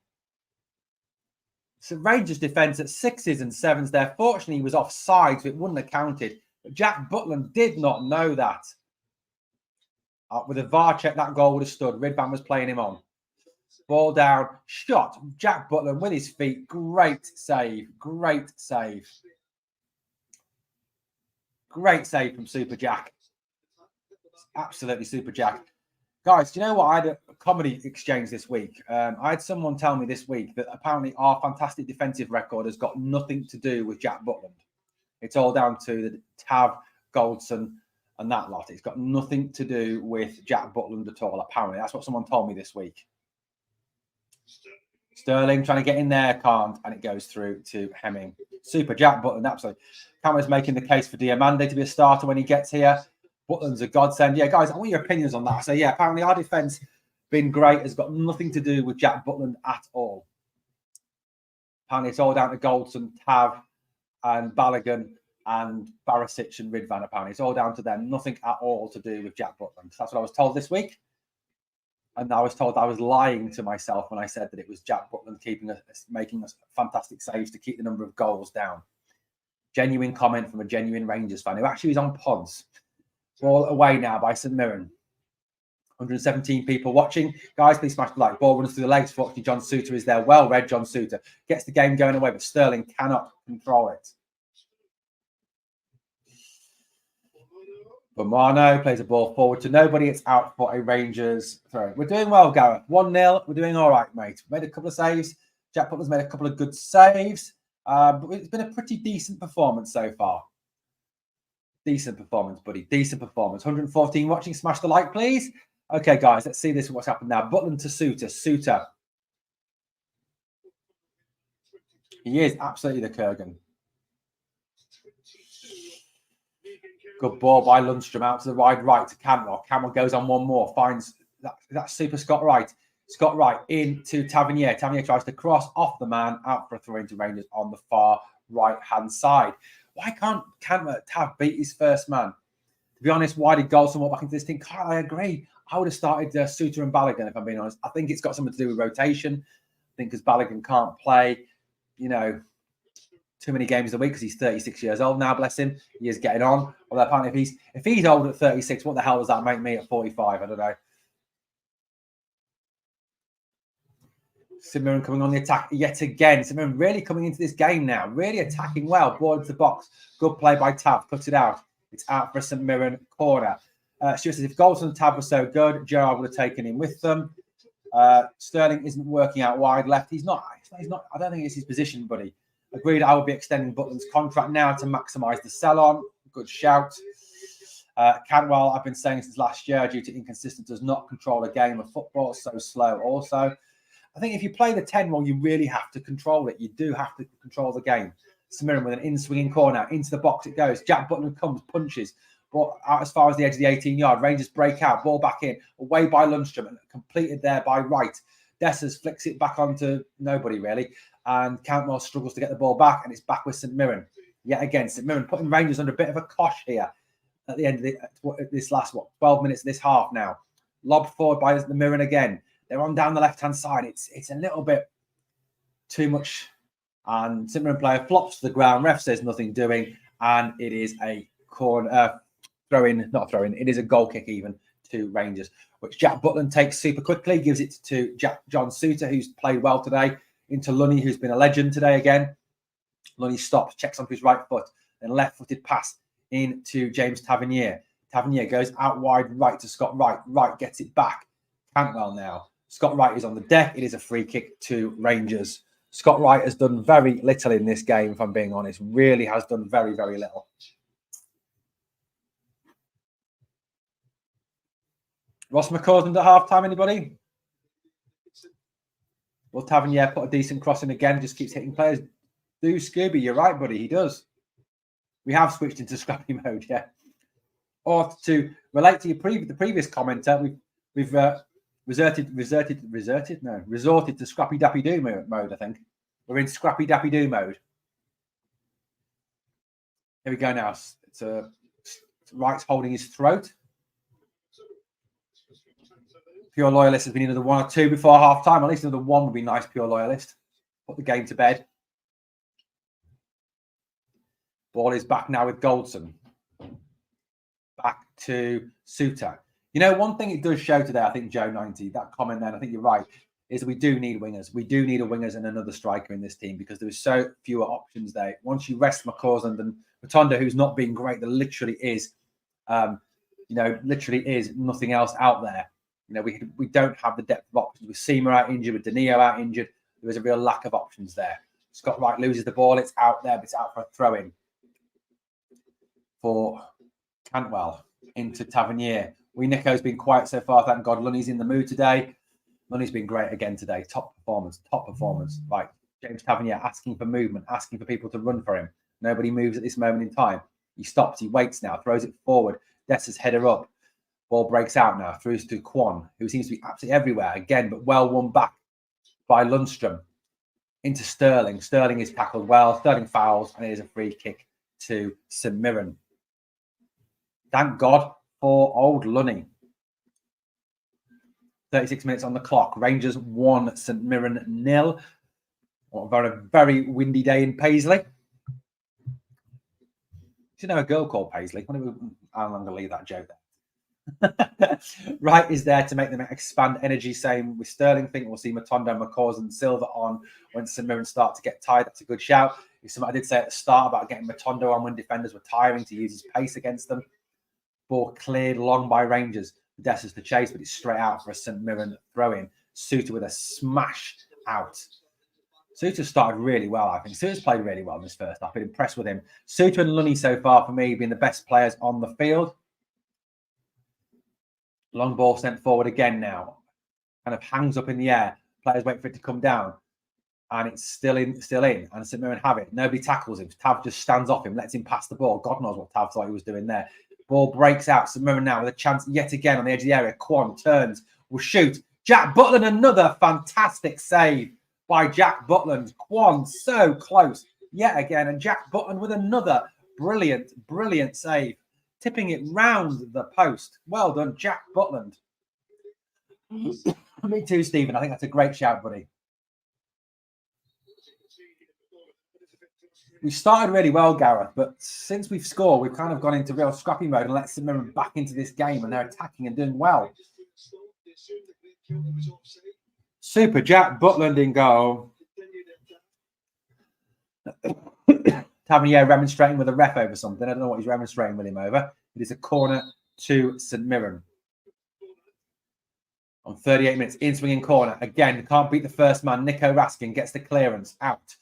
So Rangers defence at 6s and 7s there. Fortunately, he was offside, so it wouldn't have counted. But Jack Butland did not know that. With a VAR check, that goal would have stood. Ridvan was playing him on. Ball down, shot. Jack Butland with his feet. Great save. Great save. Great save from Super Jack. Absolutely Super Jack. Guys, do you know what? I had a comedy exchange this week. I had someone tell me this week that apparently our fantastic defensive record has got nothing to do with Jack Butland. It's all down to the Tav, Goldson, and that lot. It's got nothing to do with Jack Butland at all, apparently. That's what someone told me this week. Sterling trying to get in there, can't, and it goes through to Hemming. Super Jack Butland, absolutely. Cameron's making the case for Diamande to be a starter when he gets here. Butland's a godsend. Yeah, guys, I want your opinions on that. So, yeah, apparently our defence been great. Has got nothing to do with Jack Butland at all. Apparently it's all down to Goldson, Tav, and Balogun, and Barisic and Ridvan, apparently. It's all down to them. Nothing at all to do with Jack Butland. That's what I was told this week. And I was told I was lying to myself when I said that it was Jack Butland making us fantastic saves to keep the number of goals down. Genuine comment from a genuine Rangers fan who actually was on pods. Ball away now by St Mirren. 117 people watching. Guys, please smash the like. Ball runs through the legs. Fortunately, John Suter is there. Well read, John Suter. Gets the game going away, but Sterling cannot control it. Bomano plays a ball forward to nobody. It's out for a Rangers throw. We're doing well, Gareth. 1-0. We're doing all right, mate. Made a couple of saves. Jack Butler's made a couple of good saves. But it's been a pretty decent performance so far. Decent performance, buddy. Decent performance. 114 watching. Smash the like, please. Okay, guys, let's see this. What's happened now. Butland to Suter. Suter. He is absolutely the Kurgan. Good ball by Lundstrom out to the wide right to Cantwell. Cantwell goes on one more. Finds that Super Scott Wright. Scott Wright into Tavernier. Tavernier tries to cross off the man out for a throw into Rangers on the far right-hand side. Why can't Tav beat his first man? To be honest, why did Goldson walk back into this thing? Carl, I agree. I would have started Suter and Balogun, if I'm being honest. I think it's got something to do with rotation. I think because Balogun can't play, too many games a week because he's 36 years old now, bless him. He is getting on. Although apparently if he's old at 36, what the hell does that make me at 45? I don't know. St Mirren coming on the attack yet again. St Mirren really coming into this game now. Really attacking well. Ball into the box. Good play by Tav. Cuts it out. It's out for a St Mirren corner. Stuart says, if Goldson and Tav were so good, Gerrard would have taken him with them. Sterling isn't working out wide left. He's not. I don't think it's his position, buddy. Agreed, I would be extending Butland's contract now to maximise the sell-on. Good shout. Cantwell, I've been saying since last year, due to inconsistent, does not control a game of football. So slow also. I think if you play the 10 role, you really have to control it. You do have to control the game. St Mirren with an in-swinging corner. Into the box it goes. Jack Butland comes, punches. Ball out as far as the edge of the 18-yard. Rangers break out. Ball back in. Away by Lundstrom. And completed there by Wright. Dessers flicks it back onto nobody, really. And Cantwell struggles to get the ball back. And it's back with St Mirren. Yet again, St Mirren putting Rangers under a bit of a cosh here. At the end of this last, 12 minutes of this half now. Lob forward by the Mirren again. They're on down the left-hand side. It's a little bit too much. And St Mirren player flops to the ground. Ref says nothing doing. And it is a corner, not throw-in. It is a goal kick even to Rangers, which Jack Butland takes super quickly. Gives it to John Suter, who's played well today. Into Lunny, who's been a legend today again. Lunny stops, checks onto his right foot. Then left-footed pass into James Tavernier. Tavernier goes out wide right to Scott Wright. Wright gets it back. Cantwell now. Scott Wright is on the deck. It is a free kick to Rangers. Scott Wright has done very little in this game, if I'm being honest. Really has done very, very little. Ross McCausland at half-time, anybody? Will Tavernier put a decent cross in again? Just keeps hitting players. Do Scooby, you're right, buddy. He does. We have switched into scrappy mode, yeah. Or to relate to the previous commenter, we've resorted to Scrappy Dappy Doo mode, I think. We're in Scrappy Dappy Doo mode. Here we go now. It's Wright's holding his throat. Pure Loyalist has been another 1 or 2 before half-time. At least another 1 would be nice, Pure Loyalist. Put the game to bed. Ball is back now with Goldson. Back to Suter. You know, one thing it does show today, I think, Joe 90, that comment then, I think you're right, is we do need wingers. We do need a wingers and another striker in this team because there was so fewer options there. Once you rest McCausland and Rotondo, who's not been great, there literally is, literally is nothing else out there. You know, we don't have the depth of options. With Seamer out injured, with Danilo out injured, there is a real lack of options there. Scott Wright loses the ball. It's out there, but it's out for a throw-in for Cantwell into Tavernier. Nico's been quiet so far, thank God. Lunny's in the mood today. Lunny's been great again today. Top performance. Right. James Tavernier asking for movement, asking for people to run for him. Nobody moves at this moment in time. He stops, he waits now, throws it forward. Dessa's header up. Ball breaks out now, through to Kwon, who seems to be absolutely everywhere again, but well won back by Lundstrom. Into Sterling. Sterling is tackled well. Sterling fouls, and it is a free kick to St Mirren. Thank God for old Lunny. 36 minutes on the clock. Rangers 1, St Mirren 0. What a very, very windy day in Paisley. Do you know a girl called Paisley? I'm going to leave that joke there. Wright is there to make them expand energy. Same with Sterling. Think we'll see Matondo, McCausland, and Silva on when St Mirren start to get tired. That's a good shout. It's something I did say at the start about getting Matondo on when defenders were tiring to use his pace against them. Ball cleared long by Rangers. Dessa's to chase, but it's straight out for a St Mirren throw-in. Suter with a smash out. Suter started really well, I think. Suter's played really well in this first half. I've been impressed with him. Suter and Lunny so far, for me, being the best players on the field. Long ball sent forward again now. Kind of hangs up in the air. Players wait for it to come down. And it's still in. And St Mirren have it. Nobody tackles him. Tav just stands off him, lets him pass the ball. God knows what Tav thought he was doing there. Ball breaks out. St Mirren now with a chance yet again on the edge of the area. Kwon turns, will shoot. Jack Butland, another fantastic save by Jack Butland. Kwon so close yet again. And Jack Butland with another brilliant save. Tipping it round the post. Well done, Jack Butland. Me too, Stephen. I think that's a great shout, buddy. We started really well, Gareth, but since we've scored, we've kind of gone into real scrappy mode and let St Mirren back into this game, and they're attacking and doing well. Super Jack Butland in goal. Tavernier remonstrating with a ref over something. I don't know what he's remonstrating with him over. It is a corner to St Mirren. On 38 minutes, in-swinging corner. Again, can't beat the first man. Nico Raskin gets the clearance out.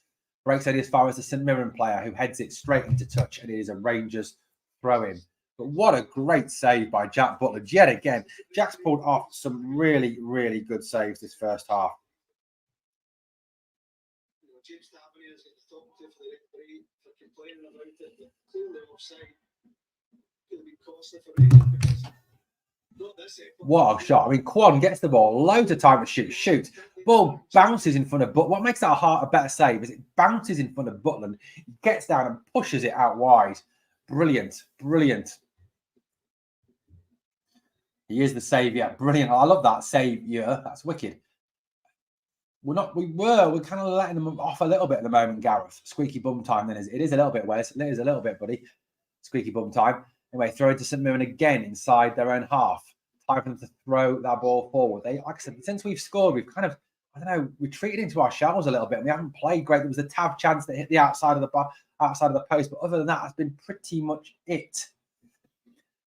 Breaks it as far as the St Mirren player who heads it straight into touch, and it is a Rangers throw-in. But what a great save by Jack Butland yet again. Jack's pulled off some really good saves this first half. What a shot. I mean, Kwon gets the ball, loads of time to shoot. Ball bounces in front of Butland. What makes that a better save is it bounces in front of Butland, gets down and pushes it out wide. Brilliant. He is the saviour. Brilliant. I love that saviour. That's wicked. We're kind of letting them off a little bit at the moment, Gareth. Squeaky bum time then. It is a little bit, Wes. It is a little bit, buddy. Squeaky bum time. Anyway, throw it to St Mirren again inside their own half. Time for them to throw that ball forward. Like I said, since we've scored, we've kind of, retreated into our shells a little bit. And we haven't played great. There was a Tav chance that hit the outside of the post, but other than that, that's been pretty much it.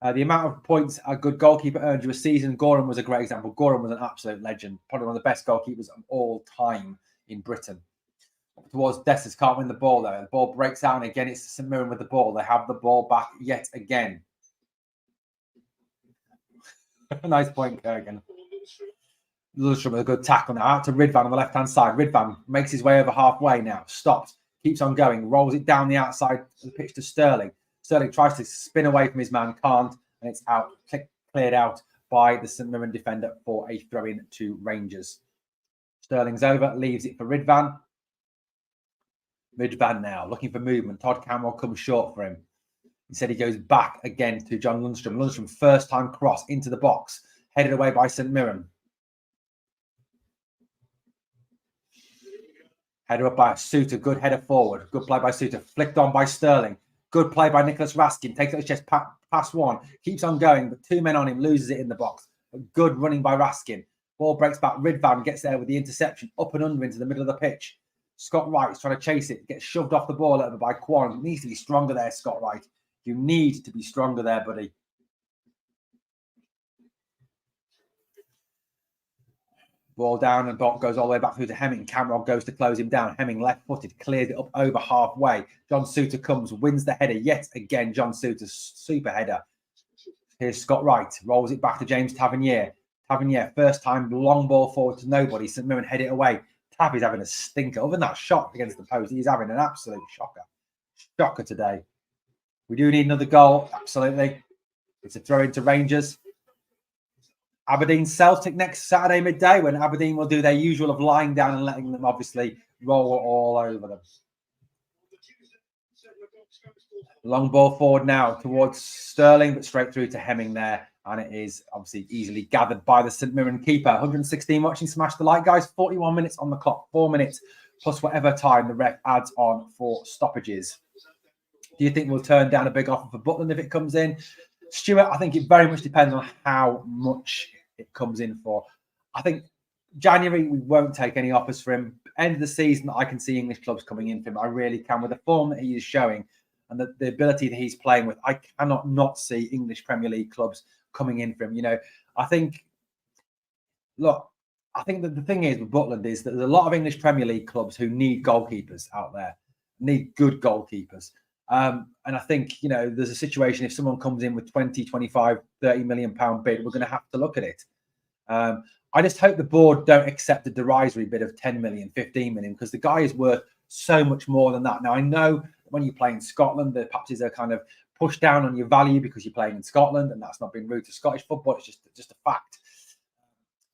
The amount of points a good goalkeeper earned you a season, Goran was a great example. Goran was an absolute legend, probably one of the best goalkeepers of all time in Britain. Towards Dessers, can't win the ball there. The ball breaks out, and again, it's St Mirren with the ball. They have the ball back yet again. Nice point, Kurgan. Lundstrom with a good tackle now. Out to Ridvan on the left-hand side. Ridvan makes his way over halfway now. Stops. Keeps on going. Rolls it down the outside of the pitch to Sterling. Sterling tries to spin away from his man. Can't. And it's out. Cleared out by the St Mirren defender for a throw-in to Rangers. Sterling's over. Leaves it for Ridvan. Ridvan now. Looking for movement. Todd Campbell comes short for him. Instead, he goes back again to John Lundstrom. Lundstrom, first time cross into the box. Headed away by St Mirren. Header up by Suter. Good header forward. Good play by Suter. Flicked on by Sterling. Good play by Nicholas Raskin. Takes it to chest past one. Keeps on going, but two men on him. Loses it in the box. But good running by Raskin. Ball breaks back. Ridvan gets there with the interception. Up and under into the middle of the pitch. Scott Wright's trying to chase it. Gets shoved off the ball over by Quan. Needs to be stronger there, Scott Wright. You need to be stronger there, buddy. Ball down and ball goes all the way back through to Hemming. Camrod goes to close him down. Hemming left-footed, clears it up over halfway. John Suter comes, wins the header yet again. John Suter's super header. Here's Scott Wright. Rolls it back to James Tavernier. Tavernier, first time, long ball forward to nobody. St Mirren head it away. Tav is having a stinker. Other than that shot against the post, he's having an absolute shocker. Shocker today. We do need another goal, absolutely. It's a throw into Rangers. Aberdeen Celtic next Saturday midday, when Aberdeen will do their usual of lying down and letting them obviously roll all over them. Long ball forward now towards Sterling, but straight through to Hemming there. And it is obviously easily gathered by the St Mirren keeper. 116 watching Smash the Light, guys. 41 minutes on the clock. 4 minutes plus whatever time the ref adds on for stoppages. Do you think we'll turn down a big offer for Butland if it comes in? Stuart, I think it very much depends on how much it comes in for. I think January, we won't take any offers for him. End of the season, I can see English clubs coming in for him. I really can. With the form that he is showing and the ability that he's playing with, I cannot not see English Premier League clubs coming in for him. You know, I think that the thing is with Butland is that there's a lot of English Premier League clubs who need goalkeepers out there, need good goalkeepers. And I think, you know, there's a situation if someone comes in with 20, 25, 30 million pound bid, we're going to have to look at it. I just hope the board don't accept the derisory bid of 10 million, 15 million, because the guy is worth so much more than that. Now, I know when you play in Scotland, the patches are kind of pushed down on your value because you're playing in Scotland, and that's not been rude to Scottish football. It's just a fact.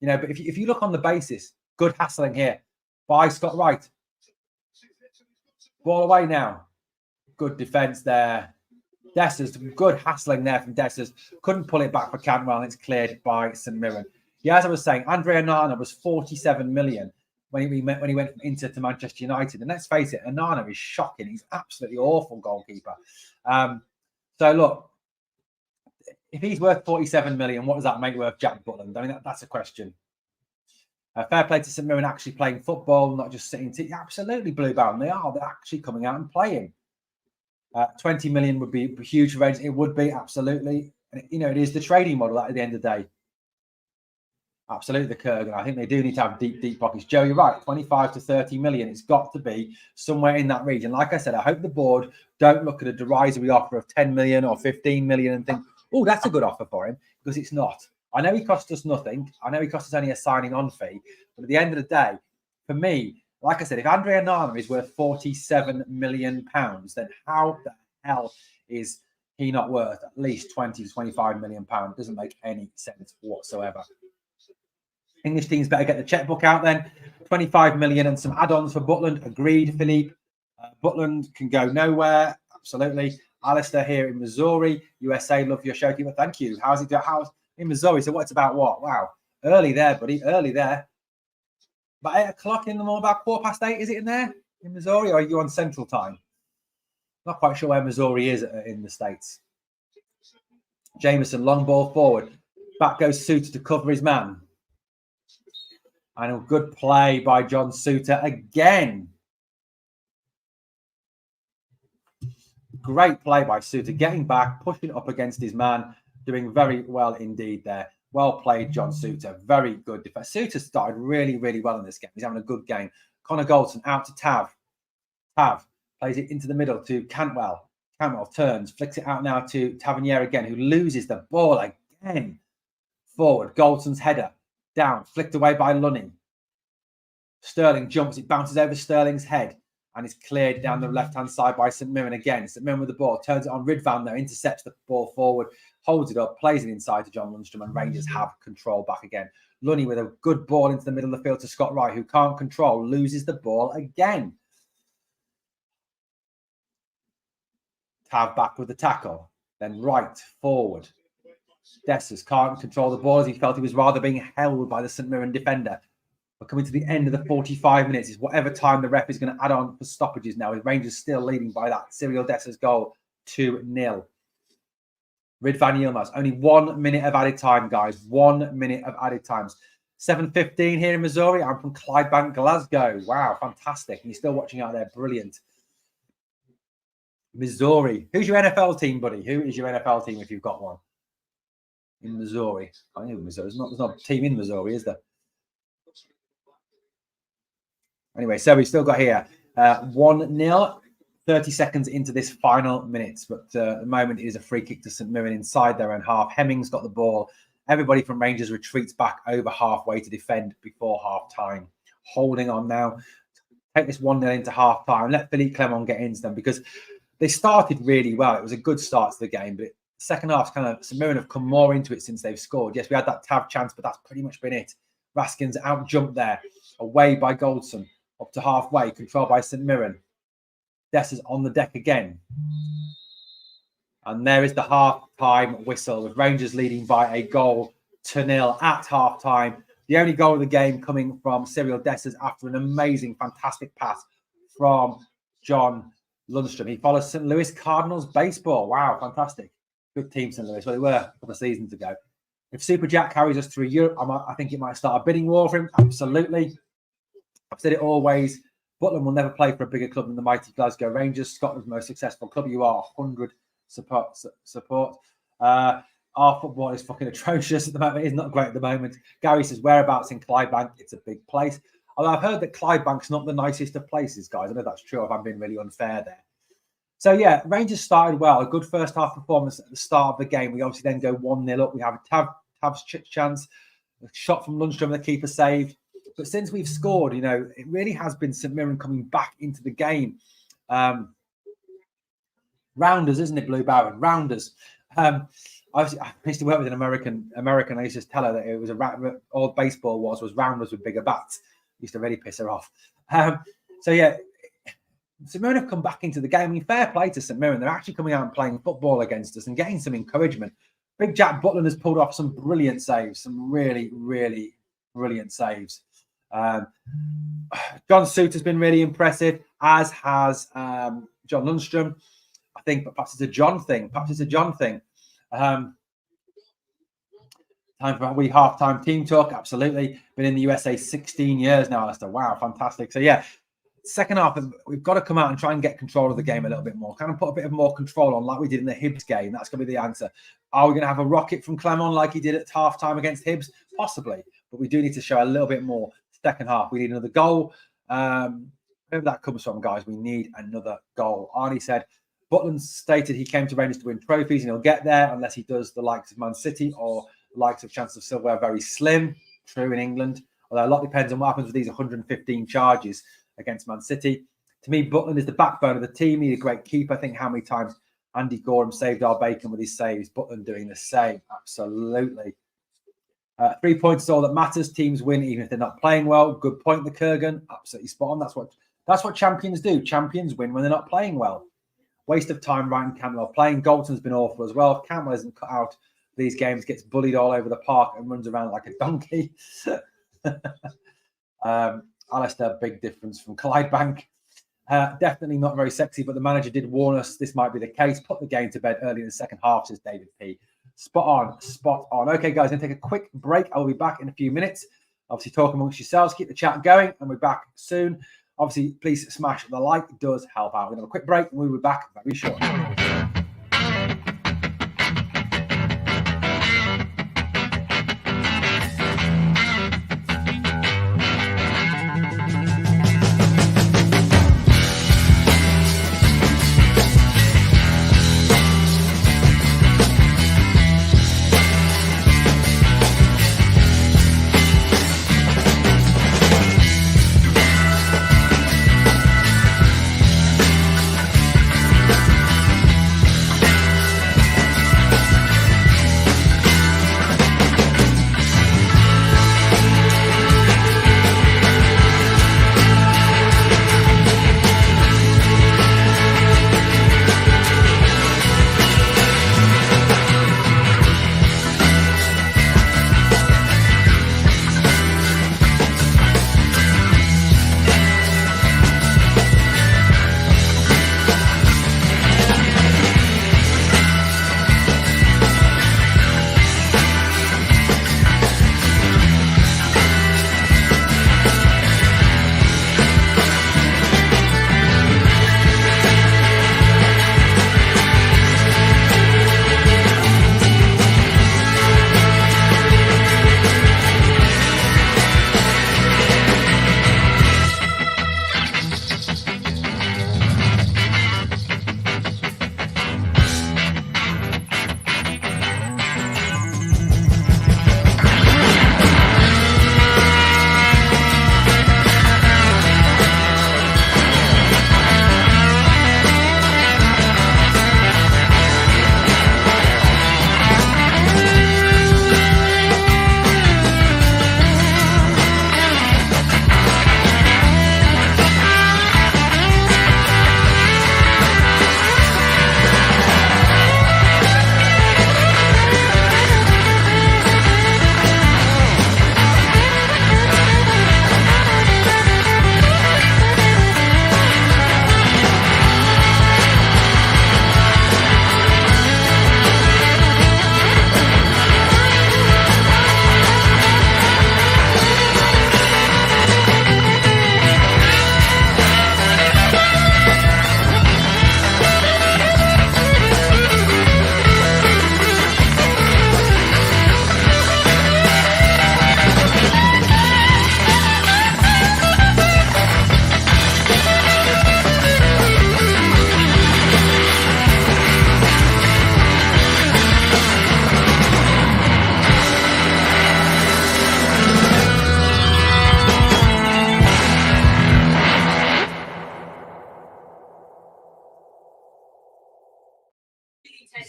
You know, but if you look on the basis, good hassling here by Scott Wright. Ball away now. Good defence there. Dessers, good hassling there from Dessers. Couldn't pull it back for Cantwell, and it's cleared by St Mirren. Yeah, as I was saying, Andre Onana was 47 million when he went from Inter to Manchester United. And let's face it, Onana is shocking. He's absolutely awful goalkeeper. So look, if he's worth 47 million, what does that make worth Jack Butland? I mean, that's a question. Fair play to St Mirren actually playing football, not just sitting. Absolutely blue-bound. They're actually coming out and playing. 20 million would be huge for Rangers. It would be, absolutely. You know, it is the trading model at the end of the day. Absolutely, the Kurgan. I think they do need to have deep pockets. Joe, you're right. 25 to 30 million. It's got to be somewhere in that region. Like I said, I hope the board don't look at a derisory offer of 10 million or 15 million and think, oh, that's a good offer for him, because it's not. I know he cost us nothing. I know he cost us only a signing on fee. But at the end of the day, for me, like I said, if Andre Onana is worth 47 million pounds, then how the hell is he not worth at least 20 to 25 million pounds? It doesn't make any sense whatsoever. English teams better get the checkbook out then. 25 million and some add-ons for Butland. Agreed, Philippe. Butland can go nowhere. Absolutely. Alistair here in Missouri, USA. Love your show, keeper. Thank you. How's he doing? How's in Missouri? So what's about what? Wow. Early there, buddy. Early there. About 8 o'clock in the morning, about 8:15, is it in there? In Missouri, or are you on Central Time? Not quite sure where Missouri is in the States. Jameson, long ball forward. Back goes Suter to cover his man. And a good play by John Suter again. Great play by Suter, getting back, pushing up against his man. doing very well indeed there. Well played, John Suter. Very good defense. Suter started really, really well in this game. He's having a good game. Connor Goldson out to Tav. Tav plays it into the middle to Cantwell. Cantwell turns, flicks it out now to Tavernier again, who loses the ball again. Forward, Goldson's header. Down, flicked away by Lunny. Sterling jumps, it bounces over Sterling's head and is cleared down the left-hand side by St Mirren again. St Mirren with the ball, turns it on Ridvan though, intercepts the ball forward, holds it up, plays it inside to John Lundstrom, and Rangers have control back again. Lunny with a good ball into the middle of the field to Scott Wright, who can't control, loses the ball again. Tav back with the tackle, then Wright forward. Dessers can't control the ball as he felt he was rather being held by the St Mirren defender. We're coming to the end of the 45 minutes. It's whatever time the ref is going to add on for stoppages now, with Rangers still leading by that Cyril Dessers goal 2-0. Ridvan Yilmaz, only 1 minute of added time, guys. 1 minute of added times. 7:15 here in Missouri. I'm from Clydebank, Glasgow. Wow, fantastic. And you're still watching out there. Brilliant. Missouri. Who's your NFL team, buddy? Who is your NFL team if you've got one? In Missouri. I know Missouri. There's not a team in Missouri, is there? Anyway, so we've still got here 1-0, 30 seconds into this final minutes. But at the moment, it is a free kick to St Mirren inside their own half. Hemming's got the ball. Everybody from Rangers retreats back over halfway to defend before half time. Holding on now. Take this 1-0 into half time. Let Philippe Clement get into them because they started really well. It was a good start to the game, but the second half's kind of St Mirren have come more into it since they've scored. Yes, we had that Tav chance, but that's pretty much been it. Raskins out jumped there, away by Goldson, up to halfway, controlled by St Mirren. Dessers on the deck again. And there is the half-time whistle, with Rangers leading by a goal to 0 at half-time. The only goal of the game coming from Cyril Dessers after an amazing, fantastic pass from John Lundstrom. He follows St. Louis Cardinals baseball. Wow, fantastic. Good team, St. Louis. Well, they were a couple of seasons ago. If Super Jack carries us through Europe, I think it might start a bidding war for him. Absolutely. I've said it always. Butland will never play for a bigger club than the mighty Glasgow Rangers, Scotland's most successful club. You are 100 support. Our football is fucking atrocious at the moment. It's not great at the moment. Gary says, whereabouts in Clydebank? It's a big place. Although I've heard that Clydebank's not the nicest of places, guys. I know that's true if I'm being really unfair there. So, yeah, Rangers started well. A good first half performance at the start of the game. We obviously then go 1-0 up. We have a Tav's chance. A shot from Lundstrom, the keeper saved. But since we've scored, you know, it really has been St Mirren coming back into the game. Rounders, isn't it, Blue Baron? Rounders. I used to work with an American. I used to tell her that it was all baseball was rounders with bigger bats. Used to really piss her off. So yeah, St Mirren have come back into the game. I mean, fair play to St Mirren. They're actually coming out and playing football against us and getting some encouragement. Big Jack Butland has pulled off some brilliant saves, some really, really brilliant saves. John Suter's been really impressive, as has John Lundstrom. I think, but perhaps it's a John thing. Time for a wee half-time team talk. Absolutely. Been in the USA 16 years now, Alistair. Wow, fantastic. So, yeah, second half, we've got to come out and try and get control of the game a little bit more. Kind of put a bit of more control on like we did in the Hibs game. That's going to be the answer. Are we going to have a rocket from Clement like he did at half-time against Hibs? Possibly. But we do need to show a little bit more second half. We need another goal. Wherever that comes from, guys, we need another goal. Arnie said, Butland stated he came to Rangers to win trophies and he'll get there unless he does the likes of Man City or the likes of Chance of Silverware very slim. True in England. Although a lot depends on what happens with these 115 charges against Man City. To me, Butland is the backbone of the team. Need a great keeper. I think how many times Andy Gorham saved our bacon with his saves. Butland doing the same. Absolutely. 3 points is all that matters. Teams win even if they're not playing well. Good point, the Kurgan. Absolutely spot on. That's what champions do. Champions win when they're not playing well. Waste of time, Ryan Cantwell playing. Goldson's been awful as well. Cantwell isn't cut out these games, gets bullied all over the park and runs around like a donkey. Alistair, big difference from Clydebank. Definitely not very sexy, but the manager did warn us this might be the case. Put the game to bed early in the second half, says David P. Spot on. Okay, guys, I'm going to take a quick break. I'll be back in a few minutes. Obviously, talk amongst yourselves. Keep the chat going, and we're back soon. Obviously, please smash the like. It does help out. We're going to have a quick break, and we'll be back very shortly.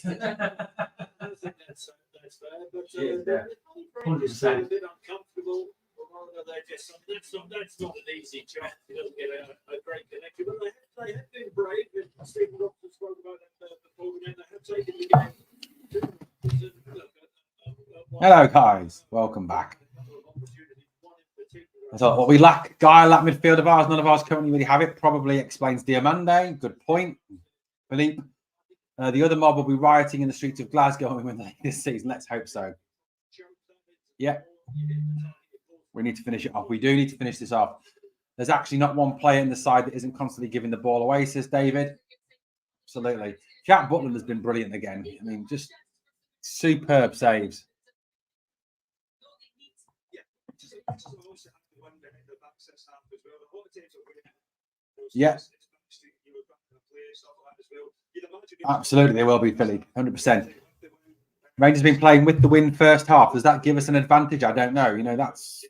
think that's fair, but Yeah. Rangers seem a bit uncomfortable. That's not an easy job. You don't get a great connection, but they have been brave. Stephen Robson spoke about that before, and they have taken the game. Hello, guys. Welcome back. I thought what we lack, Guy, lack midfield of ours. None of ours currently really have it. Probably explains Diamande. Good point, Philippe. The other mob will be rioting in the streets of Glasgow when we win the league this season. Let's hope so. Yeah. We need to finish it off. We do need to finish this off. There's actually not one player in the side that isn't constantly giving the ball away, says David. Absolutely. Jack Butland has been brilliant again. I mean, just superb saves. Yeah. Absolutely, they will be, Philly. 100%. Rangers been playing with the wind first half. Does that give us an advantage? I don't know. You know, that's...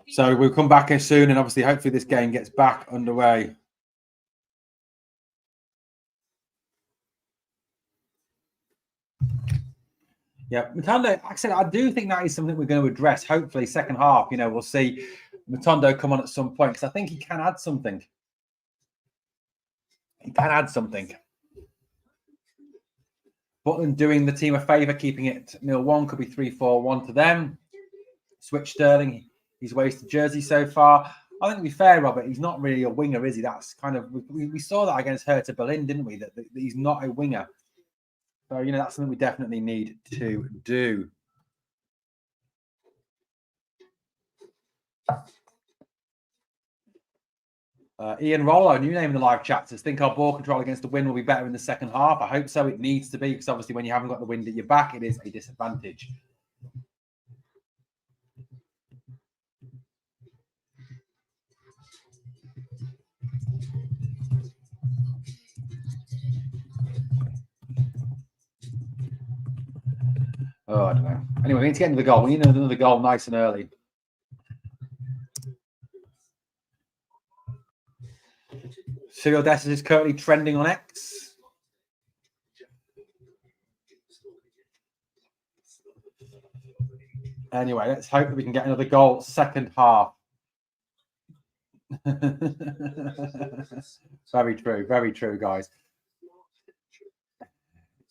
So we'll come back here soon, and obviously, hopefully, this game gets back underway. Yeah, Matondo, like I said, I do think that is something we're going to address. Hopefully, second half, you know, we'll see Matondo come on at some point because I think he can add something. He can add something. Butland doing the team a favour, keeping it 0-1, could be 3-4-1 to them. Switch Sterling, he's wasted jersey so far. I think to be fair, Robert, he's not really a winger, is he? That's kind of, we saw that against Hertha Berlin, didn't we? That he's not a winger. So, you know, that's something we definitely need to do. Ian Rollo, new name in the live chat, says, think our ball control against the wind will be better in the second half. I hope so. It needs to be, because obviously when you haven't got the wind at your back, it is a disadvantage. Oh, I don't know. Anyway, we need to get into the goal. We need another goal nice and early. Cyril Dessers is currently trending on X. Anyway, let's hope that we can get another goal second half. Very true, guys.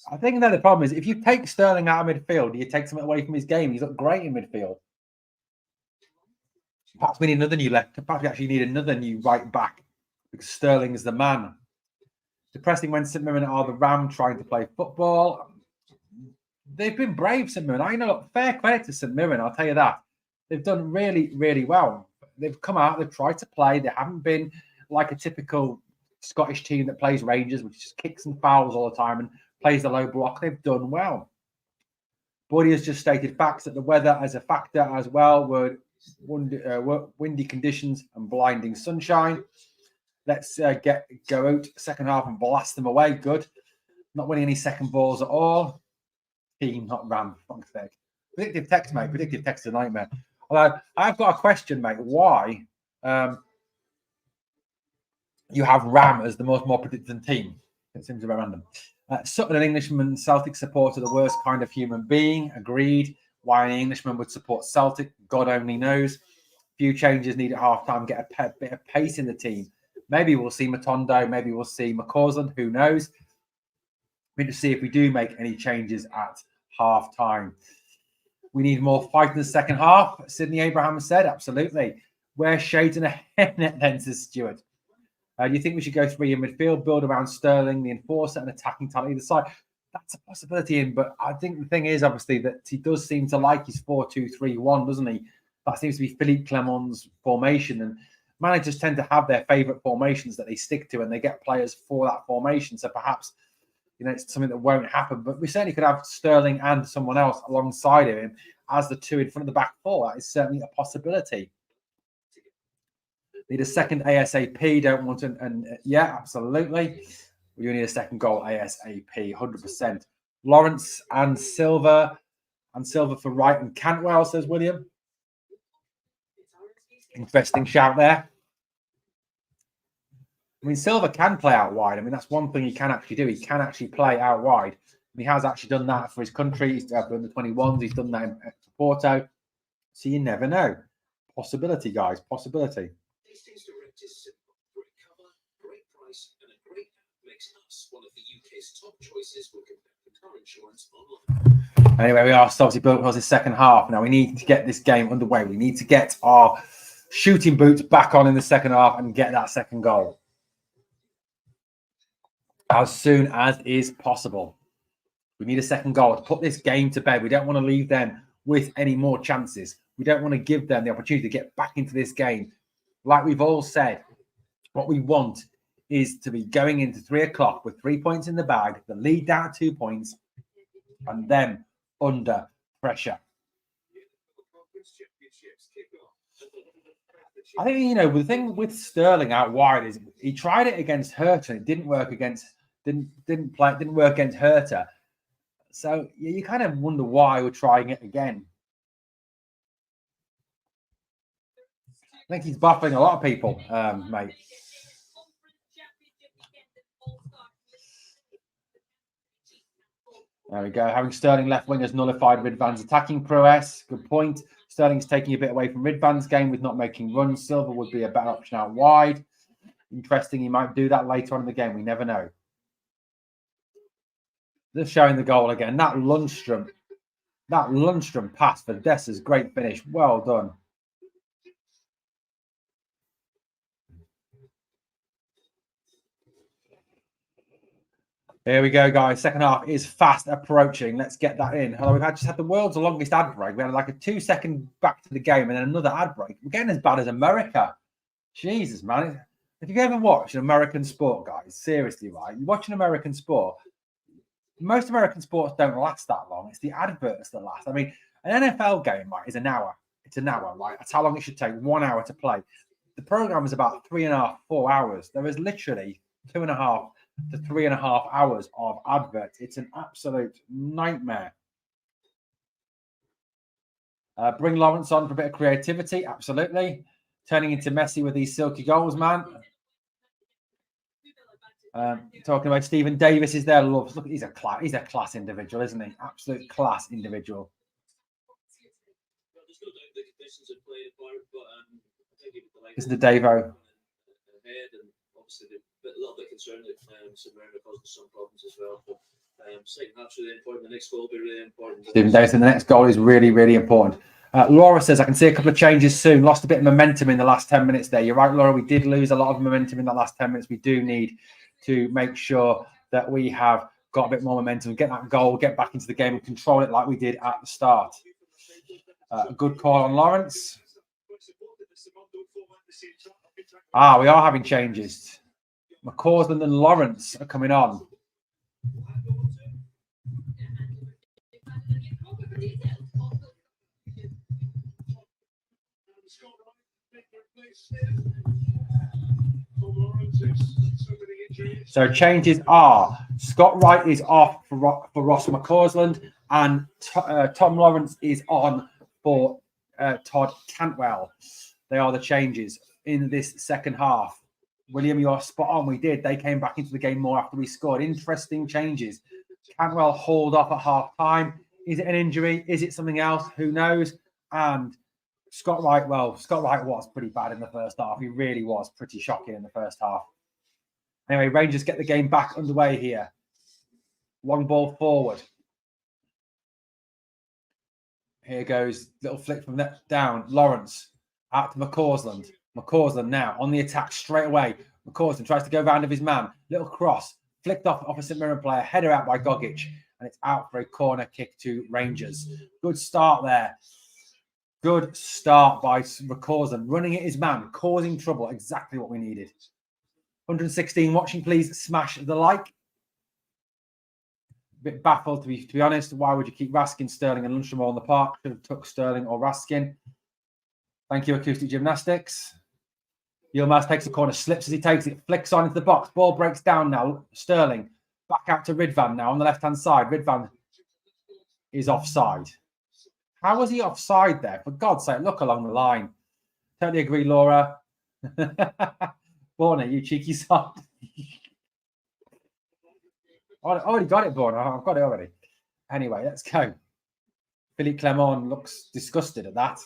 I think that the problem is if you take Sterling out of midfield, you take something away from his game. He's looked great in midfield. Perhaps we need another new left. Perhaps we actually need another new right back because Sterling is the man. Depressing when St Mirren are the Ram trying to play football. They've been brave, St Mirren. I know, fair credit to St Mirren, I'll tell you that. They've done really, really well. They've come out, they've tried to play. They haven't been like a typical Scottish team that plays Rangers, which just kicks and fouls all the time and plays the low block. They've done well. Buddy has just stated facts that the weather as a factor as well were windy conditions and blinding sunshine. Let's go out second half and blast them away. Good. Not winning any second balls at all. Team, not Ram. Fuck's sake. Predictive text, mate. Predictive text is a nightmare. Although I've got a question, mate. Why you have Ram as the more predictive team? It seems a bit random. Sutton, an Englishman, Celtic supporter, the worst kind of human being. Agreed. Why an Englishman would support Celtic, God only knows. Few changes needed at half-time. Get a bit of pace in the team. Maybe we'll see Matondo. Maybe we'll see McCausland. Who knows? We need to see if we do make any changes at half-time. We need more fight in the second half. Sidney Abraham said, absolutely. Wear shades and a hairnet then, says Stuart. Do you think we should go three in midfield, build around Sterling, the enforcer, and attacking talent either side? That's a possibility, but I think the thing is, obviously, that he does seem to like his 4-2-3-1, doesn't he? That seems to be Philippe Clement's formation, and managers tend to have their favourite formations that they stick to, and they get players for that formation. So perhaps, you know, it's something that won't happen, but we certainly could have Sterling and someone else alongside of him as the two in front of the back four. That is certainly a possibility. Need a second ASAP. Don't want to, and yeah, absolutely. We do need a second goal ASAP, 100%. Lawrence and Silva for Wright and Cantwell, says William. Interesting shout there. I mean, Silva can play out wide. I mean, that's one thing he can actually do. He can actually play out wide. And he has actually done that for his country. He's done the 21s. He's done that in Porto. So you never know. Possibility, guys. Possibility. Hastings Direct is simple. Great cover, great price, and a great app makes us one of the UK's top choices for car insurance online. Anyway, we are obviously built towards the second half. Now we need to get this game underway. We need to get our shooting boots back on in the second half and get that second goal as soon as is possible. We need a second goal to put this game to bed. We don't want to leave them with any more chances. We don't want to give them the opportunity to get back into this game. Like we've all said, what we want is to be going into 3 o'clock with 3 points in the bag, the lead down 2 points, and them under pressure. I think, you know, the thing with Sterling out wide is he tried it against Hertha. It didn't work against, didn't work against Hertha. So you kind of wonder why we're trying it again. I think he's buffing a lot of people, mate. There we go. Having Sterling left wing has nullified Ridvan's attacking prowess. Good point. Sterling's taking a bit away from Ridvan's game with not making runs. Silva would be a better option out wide. Interesting. He might do that later on in the game. We never know. Just showing the goal again. That Lundstrom pass for Dessa's great finish. Well done. Here we go, guys. Second half is fast approaching. Let's get that in. Hello, we've just had the world's longest ad break. We had like a 2-second back to the game and then another ad break. We're getting as bad as America. Jesus, man. If you've ever watched an American sport, guys, seriously, right? You watch an American sport, most American sports don't last that long. It's the adverts that last. I mean, an NFL game, right, is an hour. It's an hour, right? That's how long it should take, 1 hour to play. The program is about 3.5, 4 hours. There is literally 2.5 to 3.5 hours of adverts. It's an absolute nightmare. Bring Lawrence on for a bit of creativity. Absolutely. Turning into Messi with these silky goals, man. Talking about Stephen Davis is there. Look, he's a class individual, isn't he? Absolute class individual. Isn't the Davo? A little bit concerned that Mirren caused some problems as well. But second half's really important. The next goal will be really important. Stephen Davis, the next goal is really, really important. Laura says, I can see a couple of changes soon. Lost a bit of momentum in the last 10 minutes there. You're right, Laura. We did lose a lot of momentum in the last 10 minutes. We do need to make sure that we have got a bit more momentum, get that goal, get back into the game and control it like we did at the start. A good call on Lawrence. We are having changes. McCausland and Lawrence are coming on. So changes are Scott Wright is off for Ross McCausland and Tom Lawrence is on for Todd Cantwell. They are the changes in this second half. William, you're spot on. We did. They came back into the game more after we scored. Interesting changes. Cantwell hauled off at half time. Is it an injury? Is it something else? Who knows? And Scott Wright was pretty bad in the first half. He really was pretty shocking in the first half. Anyway, Rangers get the game back underway here. Long ball forward. Here goes little flick from that down. Lawrence out to McCausland. McCausland now on the attack straight away. McCausland tries to go round of his man. Little cross. Flicked off opposite Mirren player. Header out by Gogic. And it's out for a corner kick to Rangers. Good start there. Good start by McCausland. Running at his man. Causing trouble. Exactly what we needed. 116 watching. Please smash the like. A bit baffled to be honest. Why would you keep Raskin, Sterling and Lundstrom all in the park? Should have took Sterling or Raskin. Thank you, Acoustic Gymnastics. Yilmaz takes a corner, slips as he takes it, flicks on into the box. Ball breaks down now. Sterling back out to Ridvan now on the left-hand side. Ridvan is offside. How was he offside there? For God's sake, look along the line. Totally agree, Laura. Borna, you cheeky son. I already got it, Borna. I've got it already. Anyway, let's go. Philippe Clement looks disgusted at that.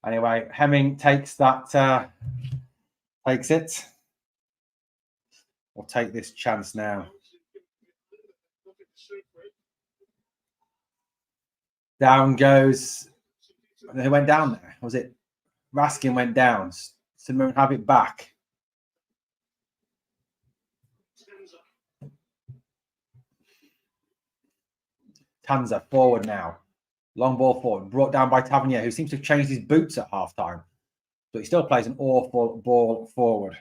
Anyway, Hemming takes that, takes it. We'll take this chance now. Down goes. Who went down there? Was it Raskin went down? St Mirren have it back. Tanza forward now. Long ball forward. Brought down by Tavernier, who seems to have changed his boots at half time. But he still plays an awful ball forward.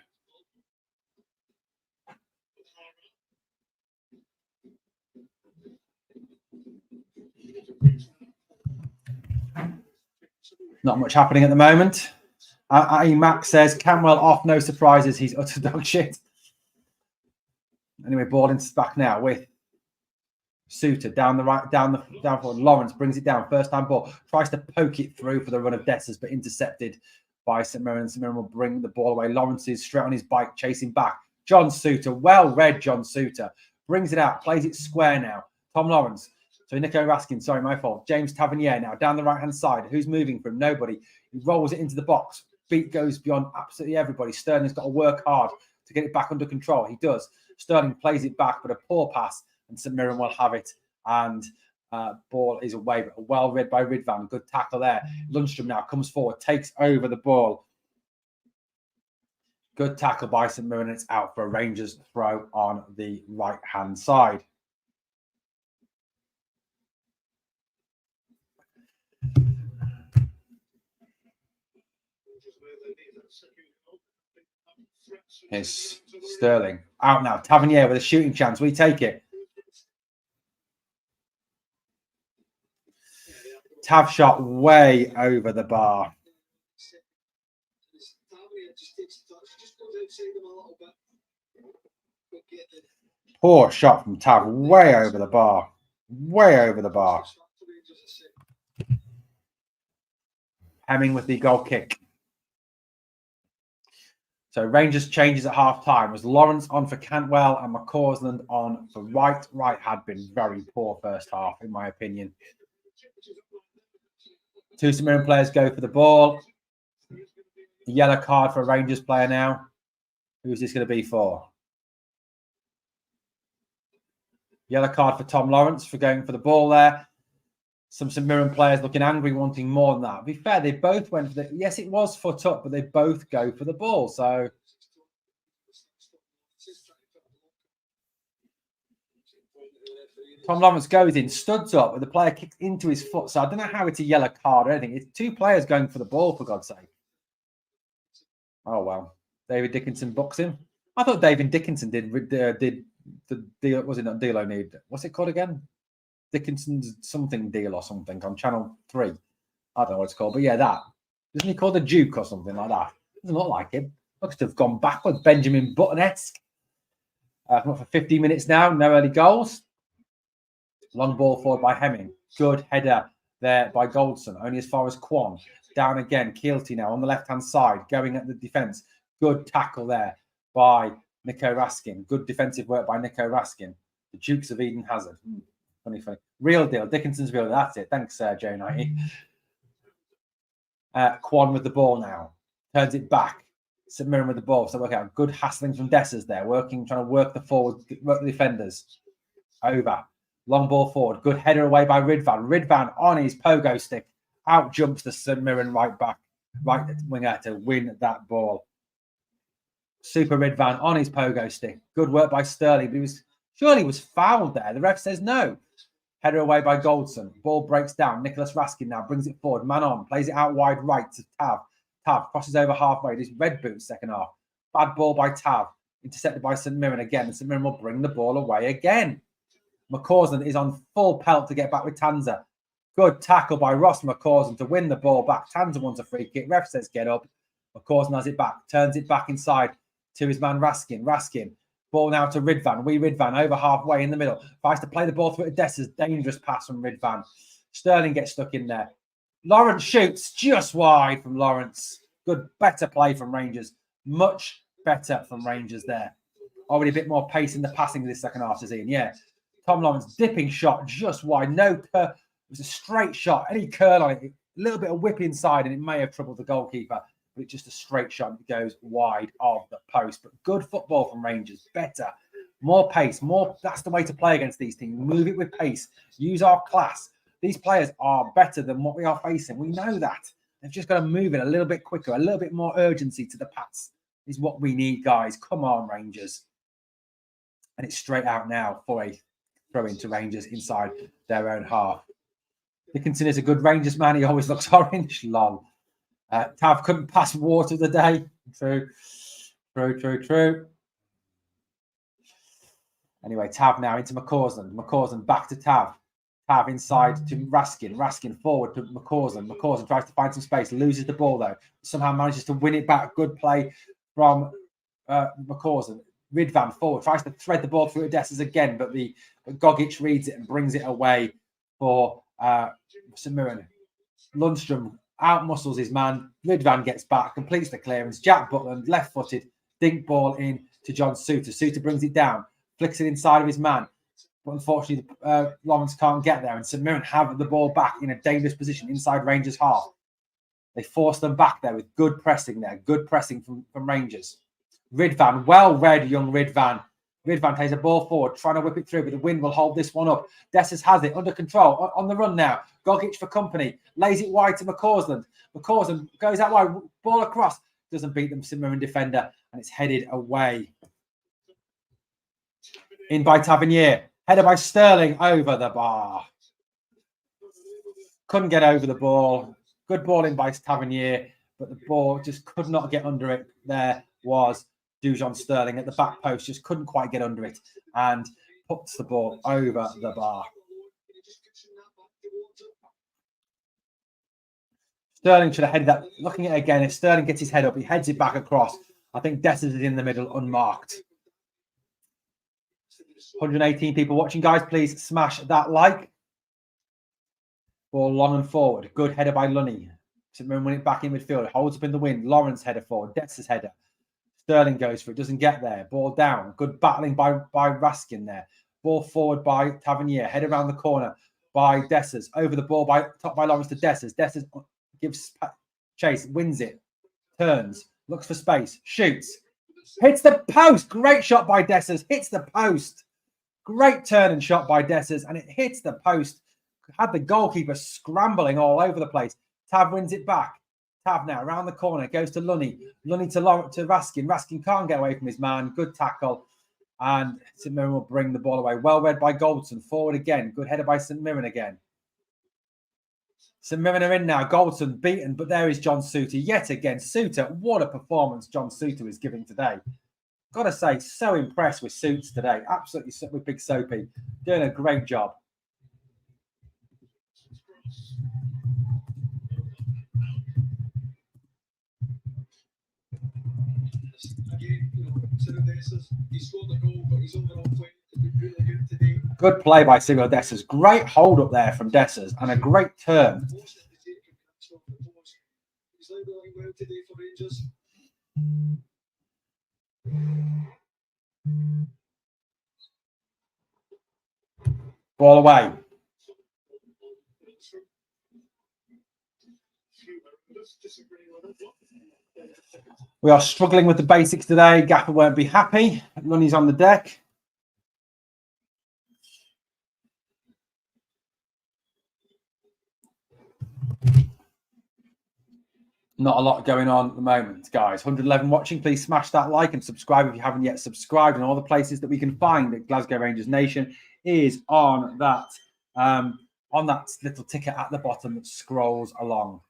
Not much happening at the moment. Max says, Camwell off, no surprises. He's utter dog shit. Anyway, ball into back now with Suter down the right, down forward. Lawrence brings it down. First time ball. Tries to poke it through for the run of Dessers, but intercepted by St Mirren. St Mirren will bring the ball away. Lawrence is straight on his bike, chasing back. John Suter, well read John Suter. Brings it out, plays it square now. Tom Lawrence. So Nico Raskin, sorry, my fault. James Tavernier now down the right-hand side. Who's moving from? Nobody. He rolls it into the box. Beat goes beyond absolutely everybody. Sterling's got to work hard to get it back under control. He does. Sterling plays it back, but a poor pass, and St Mirren will have it. And ball is away, but well read by Ridvan. Good tackle there. Lundstrom now comes forward, takes over the ball. Good tackle by St Mirren. It's out for a Rangers throw on the right-hand side. It's Sterling out now. Tavernier with a shooting chance. We take it. Tav shot way over the bar. Poor shot from Tav, way over the bar. Way over the bar. Hemming with the goal kick. So Rangers changes at half time. Was Lawrence on for Cantwell and McCausland on for Wright. Wright had been very poor first half, in my opinion. Two St Mirren players go for the ball. A yellow card for a Rangers player now. Who's this going to be for? Yellow card for Tom Lawrence for going for the ball there. Some St Mirren players looking angry, wanting more than that. To be fair, they both went for the... Yes, it was foot up, but they both go for the ball. So... Tom Lawrence goes in, studs up, but the player kicks into his foot. So I don't know how it's a yellow card or anything. It's two players going for the ball, for God's sake. Oh, well. David Dickinson books him. I thought David Dickinson did the deal. Was it not deal I need? What's it called again? Dickinson's something deal or something on Channel 3. I don't know what it's called, but yeah, that. Isn't he called the Duke or something like that? Doesn't look like him. Looks to have gone backwards. Benjamin Button-esque. Come up for 50 minutes now. No early goals. Long ball forward by Hemming. Good header there by Goldson. Only as far as Kwan. Down again. Keelty now on the left-hand side. Going at the defence. Good tackle there by Nico Raskin. Good defensive work by Nico Raskin. The Dukes of Eden Hazard. Funny. Real deal. Dickinson's real deal. That's it. Thanks, Joe 90. Kwan with the ball now. Turns it back. St Mirren with the ball. So work out. Good hassling from Dessers there. Trying to work the forward, work the defenders. Over. Long ball forward. Good header away by Ridvan. Ridvan on his pogo stick. Out jumps the St Mirren right winger to win that ball. Super Ridvan on his pogo stick. Good work by Sterling. But he was fouled there. The ref says no. Header away by Goldson. Ball breaks down. Nicholas Raskin now brings it forward. Man on. Plays it out wide right to Tav. Tav crosses over halfway. This red boot second half. Bad ball by Tav. Intercepted by St Mirren again. And St Mirren will bring the ball away again. McCausland is on full pelt to get back with Tanza. Good tackle by Ross McCausland to win the ball back. Tanza wants a free kick. Ref says get up. McCausland has it back. Turns it back inside to his man Raskin. Raskin. Ball now to Ridvan. Ridvan over halfway in the middle. Tries to play the ball through to Dessers. Dangerous pass from Ridvan. Sterling gets stuck in there. Lawrence shoots just wide from Lawrence. Good, better play from Rangers. Much better from Rangers there. Already a bit more pace in the passing this second half, Ian. Yeah. Tom Lawrence dipping shot just wide. No, it was a straight shot. Any curl on it, a little bit of whip inside, and it may have troubled the goalkeeper. But it's just a straight shot that goes wide of the post. But good football from Rangers. Better. More pace. More. That's the way to play against these teams. Move it with pace. Use our class. These players are better than what we are facing. We know that. They've just got to move it a little bit quicker, a little bit more urgency to the pass is what we need, guys. Come on, Rangers. And it's straight out now for a throw into Rangers inside their own half. Dickinson is a good Rangers man. He always looks orange. Lol. Tav couldn't pass water the day. True. Anyway, Tav now into McCausland. McCausland back to Tav. Tav inside to Raskin. Raskin forward to McCausland. McCausland tries to find some space. Loses the ball, though. Somehow manages to win it back. Good play from McCausland. Ridvan forward. Tries to thread the ball through Odessa's again, but Gogic reads it and brings it away for St Mirren. Lundstrom out-muscles his man. Ridvan gets back. Completes the clearance. Jack Butland, left-footed. Dink ball in to John Suter. Suter brings it down. Flicks it inside of his man. But unfortunately, Lawrence can't get there. And St Mirren have the ball back in a dangerous position inside Rangers' half. They force them back there with good pressing there. Good pressing from Rangers. Ridvan, well read, young Ridvan. Ridvan takes a ball forward, trying to whip it through, but the wind will hold this one up. Dessers has it under control, on the run now. Gogic for company, lays it wide to McCausland. McCausland goes out wide, ball across. Doesn't beat them, St Mirren defender, and it's headed away. In by Tavernier. Headed by Sterling over the bar. Couldn't get over the ball. Good ball in by Tavernier, but the ball just could not get under it. There was Dujon Sterling at the back post, just couldn't quite get under it and puts the ball over the bar. Sterling should have headed that. Looking at it again, if Sterling gets his head up, he heads it back across. I think Dessers is in the middle, unmarked. 118 people watching, guys. Please smash that like. Ball long and forward. Good header by Lunny. St Mirren win it back in midfield. Holds up in the wind. Lawrence header forward. Dessers header. Sterling goes for it. Doesn't get there. Ball down. Good battling by Raskin there. Ball forward by Tavernier. Head around the corner by Dessers. Over the ball top by Lawrence to Dessers. Dessers gives chase. Wins it. Turns. Looks for space. Shoots. Hits the post. Great shot by Dessers. Hits the post. Great turn and shot by Dessers, and it hits the post. Had the goalkeeper scrambling all over the place. Tav wins it back. Tav now around the corner, goes to Lunny. Lunny to Raskin. Raskin can't get away from his man. Good tackle. And St Mirren will bring the ball away. Well read by Goldson. Forward again. Good header by St Mirren again. St Mirren are in now. Goldson beaten, but there is John Suter. Yet again, Suter. What a performance John Suter is giving today. Got to say, so impressed with Suits today. Absolutely with Big Soapy. Doing a great job. Good play by Cyril Dessers. Great hold up there from Dessers and a great turn. Ball away. We are struggling with the basics today. Gaffer won't be happy. Lunny's on the deck. Not a lot going on at the moment, guys. 111 watching. Please smash that like and subscribe if you haven't yet subscribed. And all the places that we can find at Glasgow Rangers Nation is on that little ticker at the bottom that scrolls along.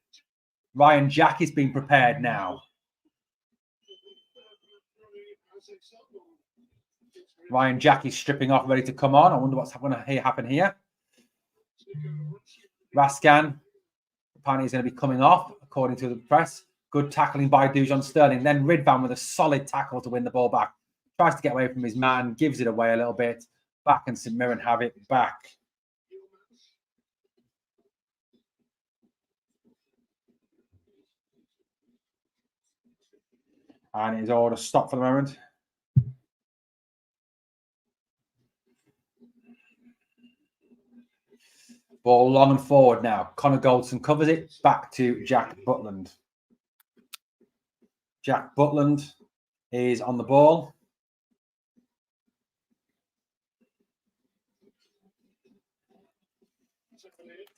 Ryan Jack is being prepared now. Ryan Jack is stripping off, ready to come on. I wonder what's going to happen here. Raskan apparently is going to be coming off, according to the press. Good tackling by Dujon Sterling. Then Ridvan with a solid tackle to win the ball back. Tries to get away from his man, gives it away a little bit. Back and St Mirren have it back. And it is all to stop for the moment. Ball long and forward now. Connor Goldson covers it. Back to Jack Butland. Jack Butland is on the ball.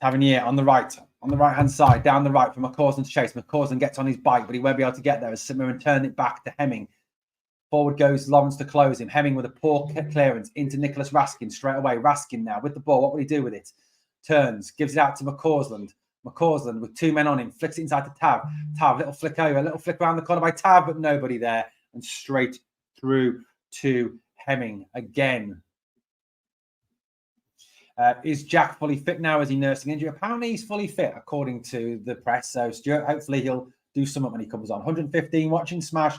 Tavernier on the right-hand side, down the right for McCausland to chase. McCausland gets on his bike, but he won't be able to get there as St Mirren turn it back to Hemming. Forward goes Lawrence to close him. Hemming with a poor clearance into Nicholas Raskin straight away. Raskin now with the ball. What will he do with it? Turns, gives it out to McCausland. McCausland with 2 men on him, flicks it inside to Tav. Tav, little flick over, little flick around the corner by Tav, but nobody there. And straight through to Hemming again. Is Jack fully fit now? Is he nursing injury? Apparently he's fully fit, according to the press. So Stuart, hopefully he'll do something when he comes on. 115 watching Smash.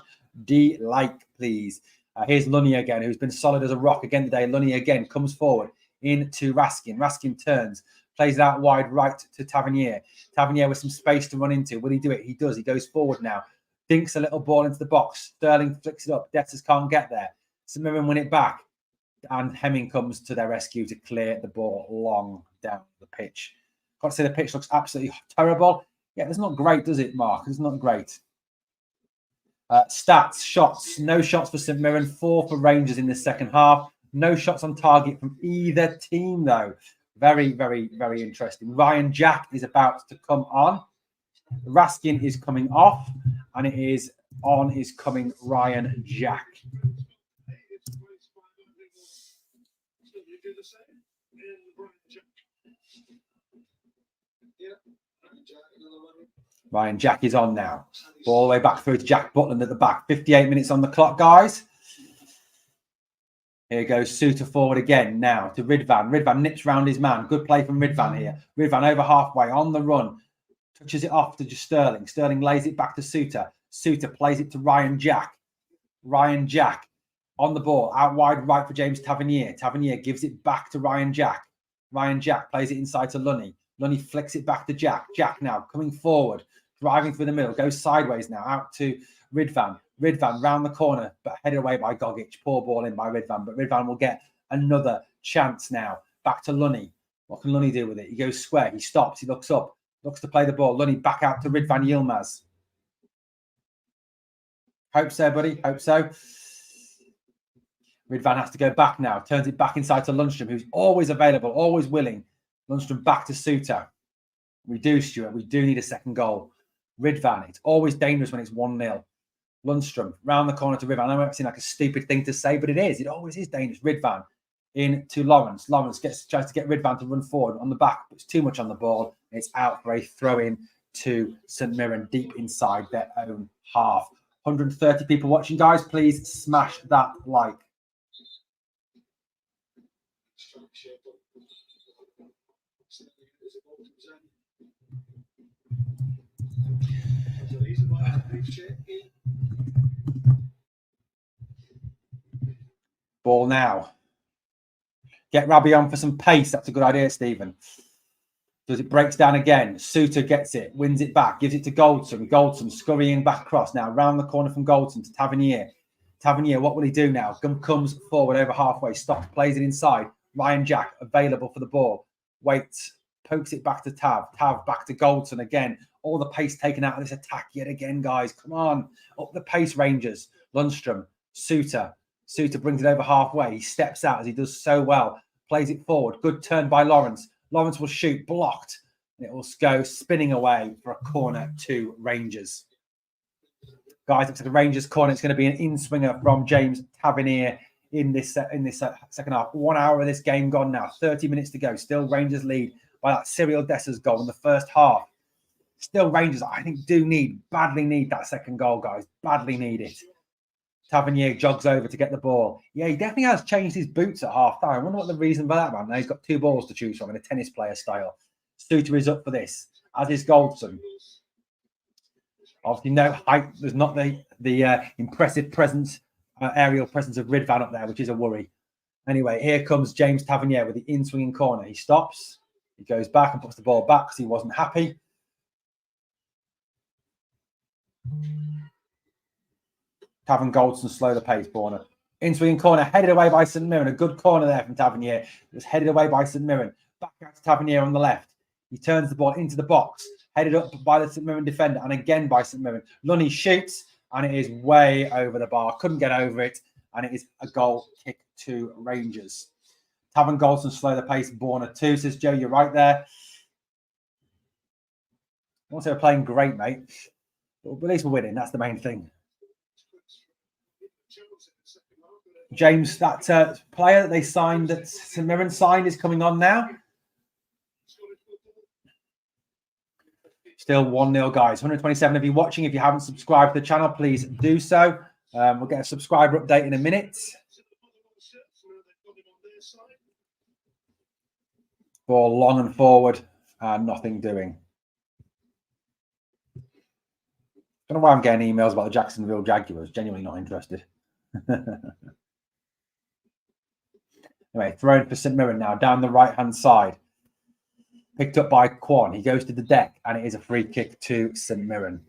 Like, please. Here's Lunny again, who's been solid as a rock again today. Lunny again comes forward into Raskin. Raskin turns, plays it out wide right to Tavernier. Tavernier with some space to run into. Will he do it? He does. He goes forward now. Dinks a little ball into the box. Sterling flicks it up. Debtors can't get there. St Mirren win it back. And Hemming comes to their rescue to clear the ball long down the pitch. Got to say the pitch looks absolutely terrible. Yeah, it's not great, does it, Mark? It's not great. Stats, shots. No shots for St Mirren. 4 for Rangers in the second half. No shots on target from either team, though. Very, very, very interesting. Ryan Jack is about to come on. Raskin is coming off. And it is on is coming Ryan Jack. Ryan Jack is on now. Ball all the way back through to Jack Butland at the back. 58 minutes on the clock, guys. Here goes Suter forward again now to Ridvan. Ridvan nips round his man. Good play from Ridvan here. Ridvan over halfway on the run. Touches it off to Sterling. Sterling lays it back to Suter. Suter plays it to Ryan Jack. Ryan Jack on the ball. Out wide right for James Tavernier. Tavernier gives it back to Ryan Jack. Ryan Jack plays it inside to Lunny. Lunny flicks it back to Jack. Jack now coming forward. Driving through the middle. Goes sideways now. Out to Ridvan. Ridvan round the corner, but headed away by Gogic. Poor ball in by Ridvan, but Ridvan will get another chance now. Back to Lunny. What can Lunny do with it? He goes square. He stops. He looks up. Looks to play the ball. Lunny back out to Ridvan Yilmaz. Hope so, buddy. Hope so. Ridvan has to go back now. Turns it back inside to Lundstrom, who's always available, always willing. Lundstrom back to Suter. We do, Stuart. We do need a second goal. Ridvan. It's always dangerous when it's 1-0. Lundstrom round the corner to Ridvan. I know it seems like a stupid thing to say, but it is. It always is dangerous. Ridvan in to Lawrence. Lawrence tries to get Ridvan to run forward on the back, but it's too much on the ball. It's out for a throw-in to St Mirren deep inside their own half. 130 people watching, guys. Please smash that like. Ball now. Get Rabbi on for some pace. That's a good idea, Stephen. Does it breaks down again? Suter gets it, wins it back, gives it to Goldson. Goldson scurrying back across now, round the corner from Goldson to Tavernier. Tavernier, what will he do now? Comes forward over halfway, stops, plays it inside. Ryan Jack available for the ball. Waits, pokes it back to Tav. Tav back to Goldson again. All the pace taken out of this attack yet again, guys. Come on, up the pace, Rangers. Lundstrom, Suter. Suter brings it over halfway. He steps out as he does so well. Plays it forward. Good turn by Lawrence. Lawrence will shoot. Blocked. It will go spinning away for a corner to Rangers. Guys, looks like a Rangers corner. It's going to be an in-swinger from James Tavernier in this second half. 1 hour of this game gone now. 30 minutes to go. Still Rangers lead by that Cyril Dessers goal in the first half. Still Rangers, I think, badly need that second goal, guys. Badly need it. Tavernier jogs over to get the ball. Yeah, he definitely has changed his boots at half time. I wonder what the reason for that, man. Now he's got 2 balls to choose from in a tennis player style. Suter is up for this, as is Goldson. Obviously, no height. There's not the impressive presence, aerial presence of Ridvan up there, which is a worry. Anyway, here comes James Tavernier with the in-swinging corner. He stops. He goes back and puts the ball back because he wasn't happy. Tavan Goldson slow the pace, Borna. In-swinging corner, headed away by St Mirren. A good corner there from Tavernier. It was headed away by St Mirren. Back out to Tavernier on the left. He turns the ball into the box, headed up by the St Mirren defender, and again by St Mirren. Lunny shoots, and it is way over the bar. Couldn't get over it, and it is a goal kick to Rangers. Tavan Goldson slow the pace, Borna 2, says Joe. You're right there. I won't say we're playing great, mate. But at least we're winning. That's the main thing. James, that player that they signed, that St Mirren signed, is coming on now. Still 1-0, guys. 127 of you watching. If you haven't subscribed to the channel, please do so. We'll get a subscriber update in a minute. Ball long and forward and nothing doing. Don't know why I'm getting emails about the Jacksonville Jaguars. Genuinely not interested. Anyway, thrown for St Mirren now down the right-hand side. Picked up by Quan. He goes to the deck, and it is a free kick to St Mirren.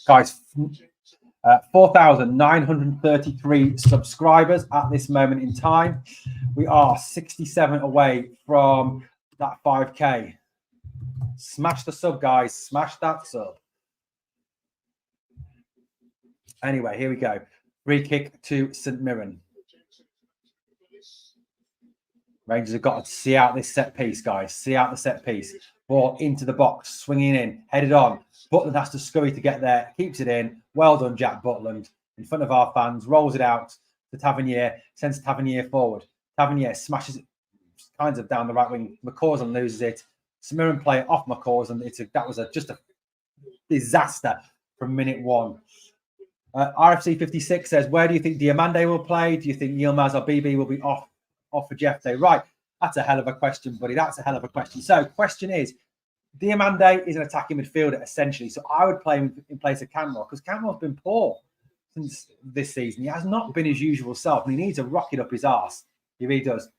Guys, 4,933 subscribers at this moment in time. We are 67 away from that 5K. Smash the sub, guys. Smash that sub. Anyway, here we go. Free kick to St Mirren. Rangers have got to see out this set piece, guys. See out the set piece. Ball into the box, swinging in, headed on. Butland has to scurry to get there. Keeps it in. Well done, Jack Butland. In front of our fans. Rolls it out to Tavernier. Sends Tavernier forward. Tavernier smashes it kind of down the right wing. McCausland loses it. St Mirren play it off McCausland. That was just a disaster from minute one. RFC 56 says, where do you think Diamande will play? Do you think Yilmaz or BB will be off for Jeff Day? Right, that's a hell of a question, buddy. That's a hell of a question. So, question is, Diamande is an attacking midfielder, essentially. So, I would play him in place of Canmore, because Canmore's been poor since this season. He has not been his usual self, and he needs a rocket up his arse. He really does.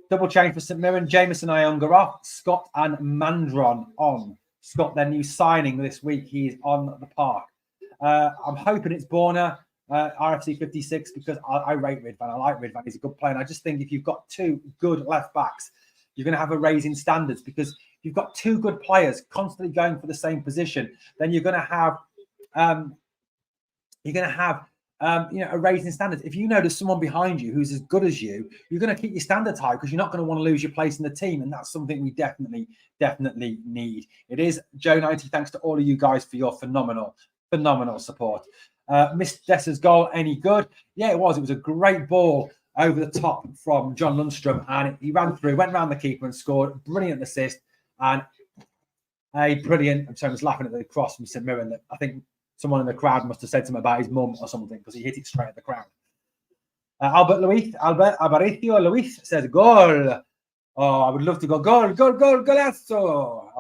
Double change for St Mirren. Jameson Ionga off. Scott and Mandron on. Scott, their new signing this week. He is on the park. I'm hoping it's Borna, RFC 56, because I rate Ridvan. I like Ridvan. He's a good player. And I just think if you've got two good left backs, you're going to have a raise in standards, because if you've got two good players constantly going for the same position, then you're going to have a raise in standards. If you know there's someone behind you who's as good as you, you're going to keep your standards high, because you're not going to want to lose your place in the team. And that's something we definitely need. It is Joe 90. Thanks to all of you guys for your phenomenal support. Missed Dessa's goal any good? Yeah, it was. It was a great ball over the top from John Lundstrom, and he ran through, went around the keeper and scored. Brilliant assist, and a brilliant. I'm sorry, I was laughing at the cross from St Mirren. That I think someone in the crowd must have said something about his mum or something, because he hit it straight at the crowd. Alberto Luis says goal. Oh, I would love to go golazo.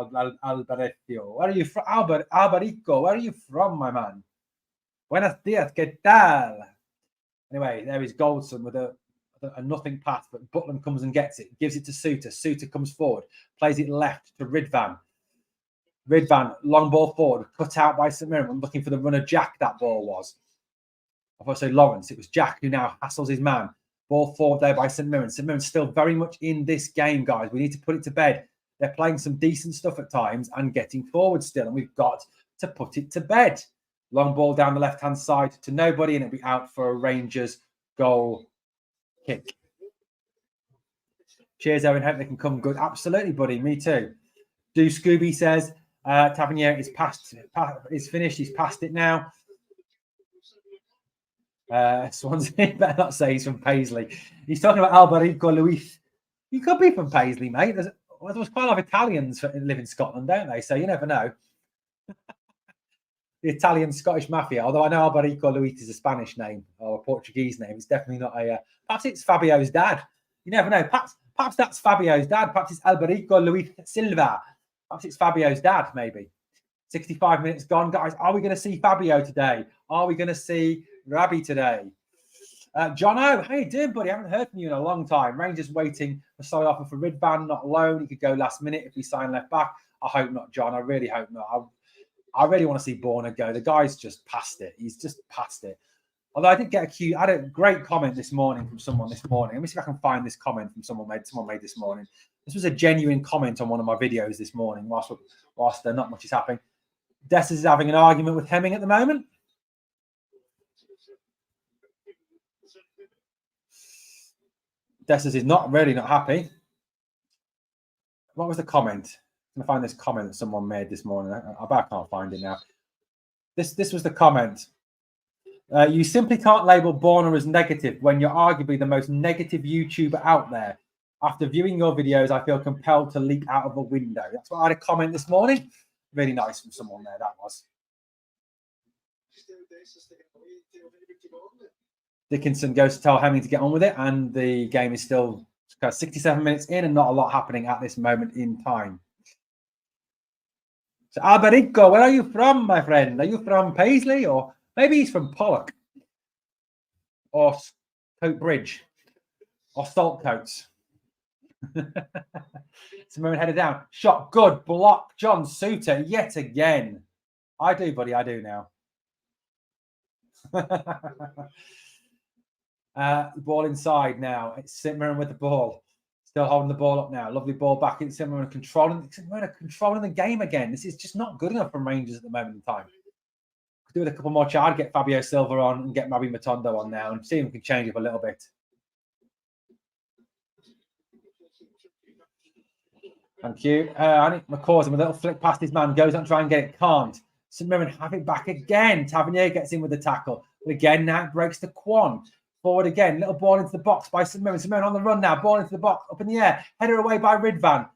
Alberto, where are you from? Alberico, where are you from, my man? Buenos dias, ¿qué tal? Anyway, there is Goldson with a nothing pass, but Butland comes and gets it, gives it to Suter. Suter comes forward, plays it left to Ridvan. Ridvan, long ball forward, cut out by St Mirren. I'm looking for the runner Jack, that ball was. I thought I said Lawrence. It was Jack who now hassles his man. Ball forward there by St Mirren. St Mirren's still very much in this game, guys. We need to put it to bed. They're playing some decent stuff at times and getting forward still, and we've got to put it to bed. Long ball down the left-hand side to nobody, and it'll be out for a Rangers goal kick. Cheers, Owen. Hope they can come good. Absolutely, buddy. Me too. Do Scooby says Tavernier is finished. He's past it now. Swansea better not say he's from Paisley. He's talking about Alberico Luis. He could be from Paisley, mate. There's quite a lot of Italians that live in Scotland, don't they? So you never know. The Italian-Scottish mafia. Although I know Alberico Luis is a Spanish name or a Portuguese name. It's definitely not a. Perhaps it's Fabio's dad. You never know. Perhaps that's Fabio's dad. Perhaps it's Alberico Luis Silva. Perhaps it's Fabio's dad, maybe. 65 minutes gone, guys. Are we going to see Fabio today? Are we going to see Rabbi today? John O, how you doing, buddy? I haven't heard from you in a long time. Rangers waiting for side offer for Ridvan, not loan. He could go last minute if we sign left back. I hope not, John. I really hope not. I really want to see Borna go. The guy's just past it. He's just past it. Although I did get I had a great comment this morning from someone this morning. Let me see if I can find this comment from someone made this morning. This was a genuine comment on one of my videos this morning whilst not much is happening. Dessers is having an argument with Hemming at the moment. Dessers is not happy. What was the comment? I'm going to find this comment that someone made this morning. I can't find it now. This was the comment. You simply can't label Borna as negative when you're arguably the most negative YouTuber out there. After viewing your videos, I feel compelled to leap out of a window. That's what I had a comment this morning. Really nice from someone there, that was. Dickinson goes to tell Hemming to get on with it, and the game is still 67 minutes in and not a lot happening at this moment in time. So Alberico, where are you from, my friend? Are you from Paisley, or maybe he's from Pollock or Coat Bridge or Saltcoats? Simone headed down. Shot good. Block. John Suter yet again. I do, buddy. I do now. The ball inside now. It's Simone with the ball. Still holding the ball up now. Lovely ball back in Simone controlling the game again. This is just not good enough from Rangers at the moment in time. Could do with a couple more charge, get Fabio Silva on and get Mabi Matondo on now and see if we can change it a little bit. Thank you. I think McCausey, a little flick past his man, goes on to try and get it. Can't. St Mirren have it back again. Tavernier gets in with the tackle. But again, now it breaks to Quan. Forward again. Little ball into the box by St Mirren. St Mirren on the run now. Ball into the box. Up in the air. Header away by Ridvan.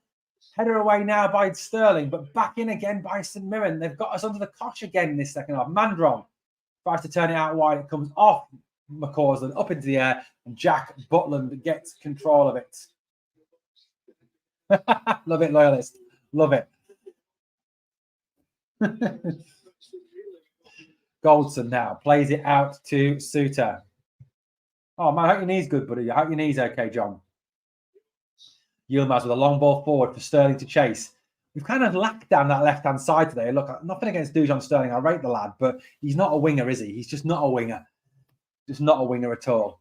Header away now by Sterling. But back in again by St Mirren. They've got us under the cosh again in this second half. Mandron tries to turn it out wide. It comes off McCausland up into the air. And Jack Butland gets control of it. Love it, loyalist. Love it. Goldson now plays it out to Suter. Oh, man, I hope your knee's good, buddy. I hope your knee's okay, John. Yilmaz with a long ball forward for Sterling to chase. We've kind of lacked down that left-hand side today. Look, nothing against Dujon Sterling. I rate the lad, but he's not a winger, is he? He's just not a winger. Just not a winger at all.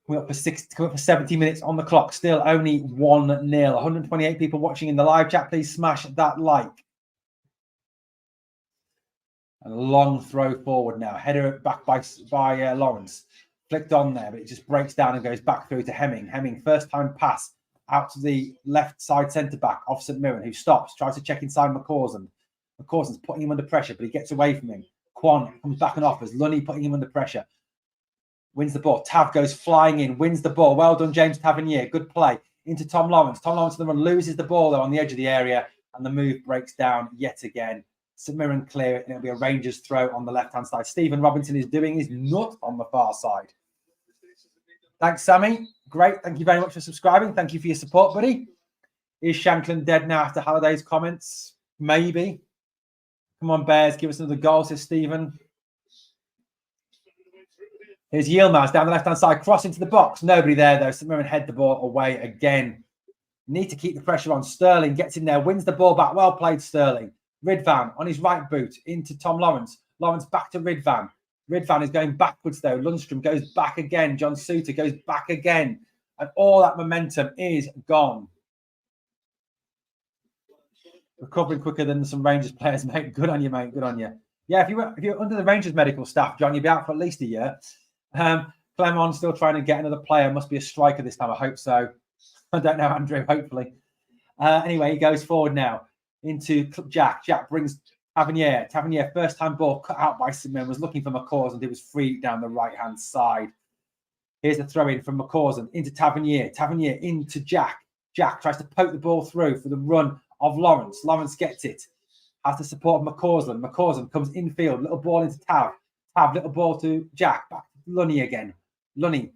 Coming up for 70 minutes on the clock. Still only 1-0. 128 people watching in the live chat. Please smash that like. And a long throw forward now. Header back by Lawrence. Flicked on there, but it just breaks down and goes back through to Hemming. Hemming, first time pass out to the left side centre-back off St Mirren, who stops, tries to check inside McCausland. McCausland's putting him under pressure, but he gets away from him. Quan comes back and offers. Lunny putting him under pressure. Wins the ball. Tav goes flying in, wins the ball. Well done, James Tavernier. Good play into Tom Lawrence. Tom Lawrence on the run, loses the ball though on the edge of the area, and the move breaks down yet again. St Mirren clear it, and it'll be a Rangers throw on the left-hand side. Stephen Robinson is doing his nut on the far side. Thanks, Sammy. Great. Thank you very much for subscribing. Thank you for your support, buddy. Is Shanklin dead now after Halliday's comments? Maybe. Come on, Bears. Give us another goal, says Stephen. Here's Yilmaz down the left-hand side, cross into the box. Nobody there, though. St Mirren head the ball away again. Need to keep the pressure on. Sterling gets in there, wins the ball back. Well played, Sterling. Ridvan on his right boot into Tom Lawrence. Lawrence back to Ridvan. Ridvan is going backwards, though. Lundstrom goes back again. John Suter goes back again. And all that momentum is gone. Recovering quicker than some Rangers players, mate. Good on you, mate. Good on you. Yeah, if you're under the Rangers medical staff, John, you'd be out for at least a year. Clemon still trying to get another player. Must be a striker this time. I hope so. I don't know, Andrew. Hopefully. Anyway, he goes forward now into Jack. Jack brings Tavernier. Tavernier, first time ball cut out by Simon, was looking for McCausland. It was free down the right-hand side. Here's the throw in from McCausland into Tavernier. Tavernier into Jack. Jack tries to poke the ball through for the run of Lawrence. Lawrence gets it. Has the support of McCausland. McCausland comes infield. Little ball into Tav. Tav, little ball to Jack. Back to Lunny again. Lunny.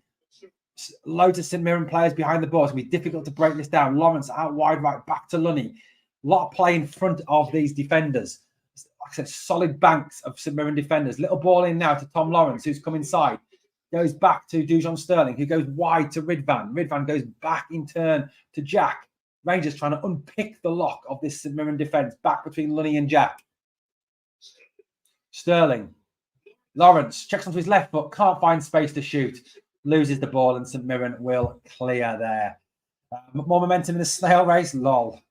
Loads of St Mirren players behind the ball. It's going to be difficult to break this down. Lawrence out wide right. Back to Lunny. A lot of play in front of these defenders. Like I said, solid banks of St Mirren defenders. Little ball in now to Tom Lawrence, who's come inside. Goes back to Dujon Sterling, who goes wide to Ridvan. Ridvan goes back in turn to Jack. Rangers trying to unpick the lock of this St Mirren defence back between Lunny and Jack. Sterling. Lawrence checks onto his left foot, can't find space to shoot, loses the ball, and St Mirren will clear there. More momentum in the snail race, lol.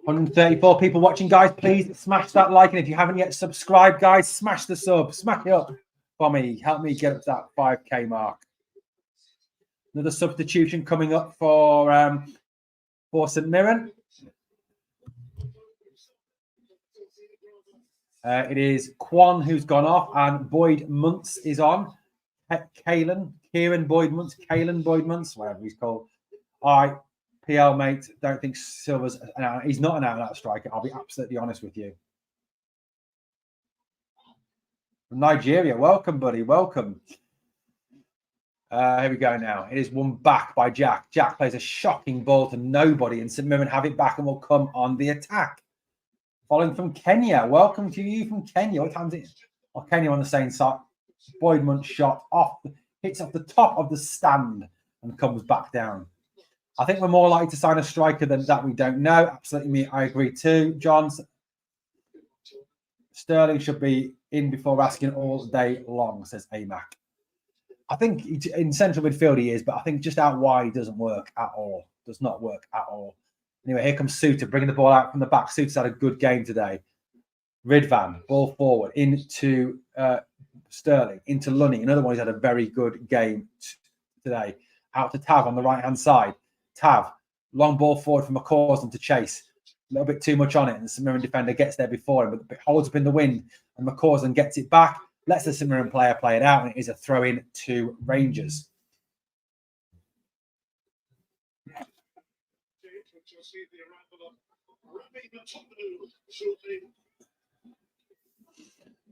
134 people watching, guys. Please smash that like, and if you haven't yet subscribed, guys, smash the sub, smash it up for me. Help me get up to that 5k mark. Another substitution coming up for St Mirren. It is Quan who's gone off, and Boyd Muntz is on. Kieran Boyd Muntz, whatever he's called. PL, mate, don't think Silva's he's not an out-and-out striker. I'll be absolutely honest with you. From Nigeria, welcome, buddy, welcome. Here we go now. It is won back by Jack. Jack plays a shocking ball to nobody, and St Mirren have it back and will come on the attack. Following from Kenya. Welcome to you from Kenya. What time is it? Oh, Kenya on the same side. Boyd Muntz shot hits off the top of the stand and comes back down. I think we're more likely to sign a striker than that we don't know. Absolutely, me, I agree too. John, Sterling should be in before asking all day long, says AMAC. I think in central midfield he is, but I think just out wide he doesn't work at all. Does not work at all. Anyway, here comes Suter, bringing the ball out from the back. Suter's had a good game today. Ridvan, ball forward, into Sterling, into Lunny. Another one who's had a very good game today. Out to Tav on the right-hand side. Tav, long ball forward from McCausland to chase. A little bit too much on it, and the St Mirren defender gets there before him, but it holds up in the wind, and McCausland gets it back, lets the St Mirren player play it out, and it is a throw-in to Rangers.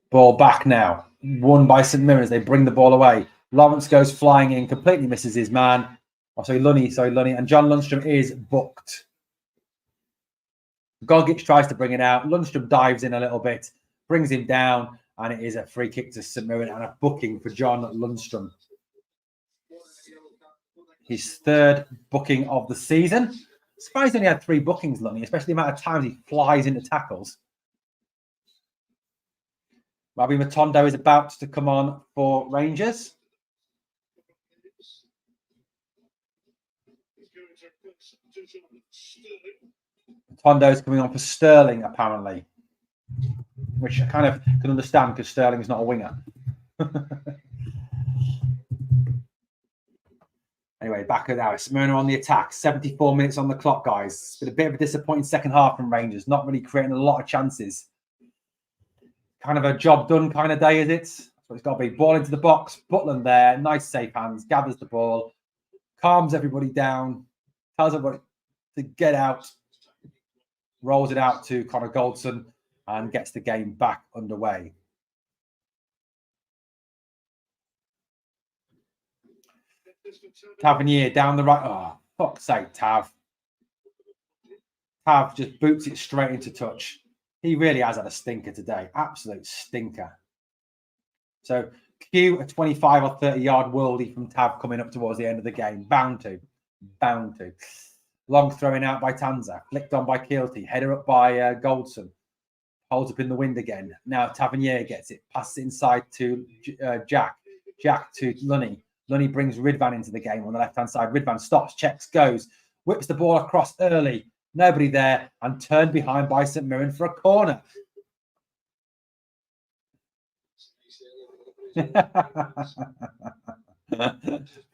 Ball back now. Won by St Mirren as they bring the ball away. Lawrence goes flying in, completely misses his man. Lunny. And John Lundstrom is booked. Gogic tries to bring it out. Lundstrom dives in a little bit, brings him down, and it is a free kick to St Mirren and a booking for John Lundstrom. His third booking of the season. Surprised he only had 3 bookings, Lunny, especially the amount of times he flies into tackles. Robbie Matondo is about to come on for Rangers. Matondo's coming on for Sterling, apparently. Which I kind of can understand because Sterling's not a winger. Anyway, back at that. Smyrna on the attack. 74 minutes on the clock, guys. It's been a bit of a disappointing second half from Rangers. Not really creating a lot of chances. Kind of a job done kind of day, is it? That's what it's got to be. Ball into the box. Butland there. Nice safe hands. Gathers the ball. Calms everybody down. Tells everybody to get out. Rolls it out to Connor Goldson and gets the game back underway. Tavernier down the right. Oh, fuck's sake, Tav. Tav just boots it straight into touch. He really has had a stinker today. Absolute stinker. So, cue a 25 or 30 yard worldie from Tav coming up towards the end of the game. Bound to. Long throwing out by Tanza. Flicked on by Keelty. Header up by Goldson. Holds up in the wind again. Now Tavernier gets it. Passes it inside to Jack. Jack to Lunny. Lunny brings Ridvan into the game on the left-hand side. Ridvan stops, checks, goes. Whips the ball across early. Nobody there. And turned behind by St Mirren for a corner.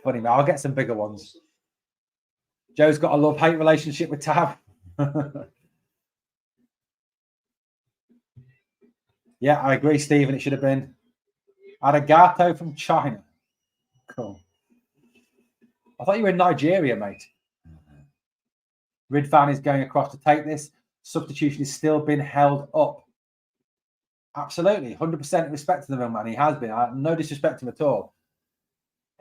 Funny, man. I'll get some bigger ones. Joe's got a love-hate relationship with Tav. Yeah, I agree, Stephen. It should have been Arigato from China. Cool. I thought you were in Nigeria, mate. Ridvan is going across to take this. Substitution is still being held up. Absolutely. 100% respect to the man. He has been. No disrespect to him at all.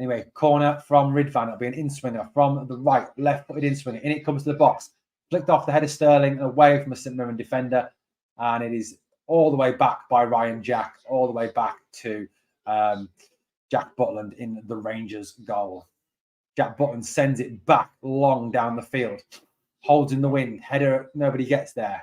Anyway, corner from Ridvan. It'll be an in-swinger from the right, left-footed in-swinger. In it comes to the box. Flicked off the head of Sterling, away from a St Mirren defender. And it is all the way back by Ryan Jack, all the way back to Jack Butland in the Rangers goal. Jack Butland sends it back long down the field. Holds in the wind. Header, nobody gets there.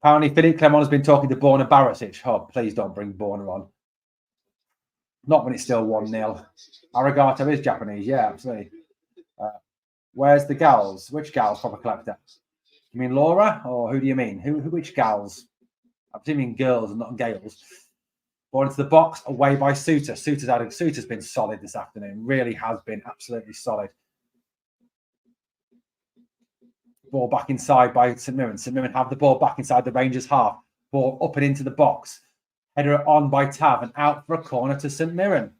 Apparently, Philippe Clement has been talking to Borna Barisic. Oh, please don't bring Borna on. Not when it's still 1-0. Arigato is Japanese. Yeah, absolutely. Where's the gals? Which gals, proper collector? You mean Laura? Or who do you mean? Which gals? I'm assuming girls and not gales. Ball into the box, away by Suter. Suter's been solid this afternoon. Really has been absolutely solid. Ball back inside by St Mirren. St Mirren have the ball back inside the Rangers half. Ball up and into the box. Header on by Tav and out for a corner to St Mirren.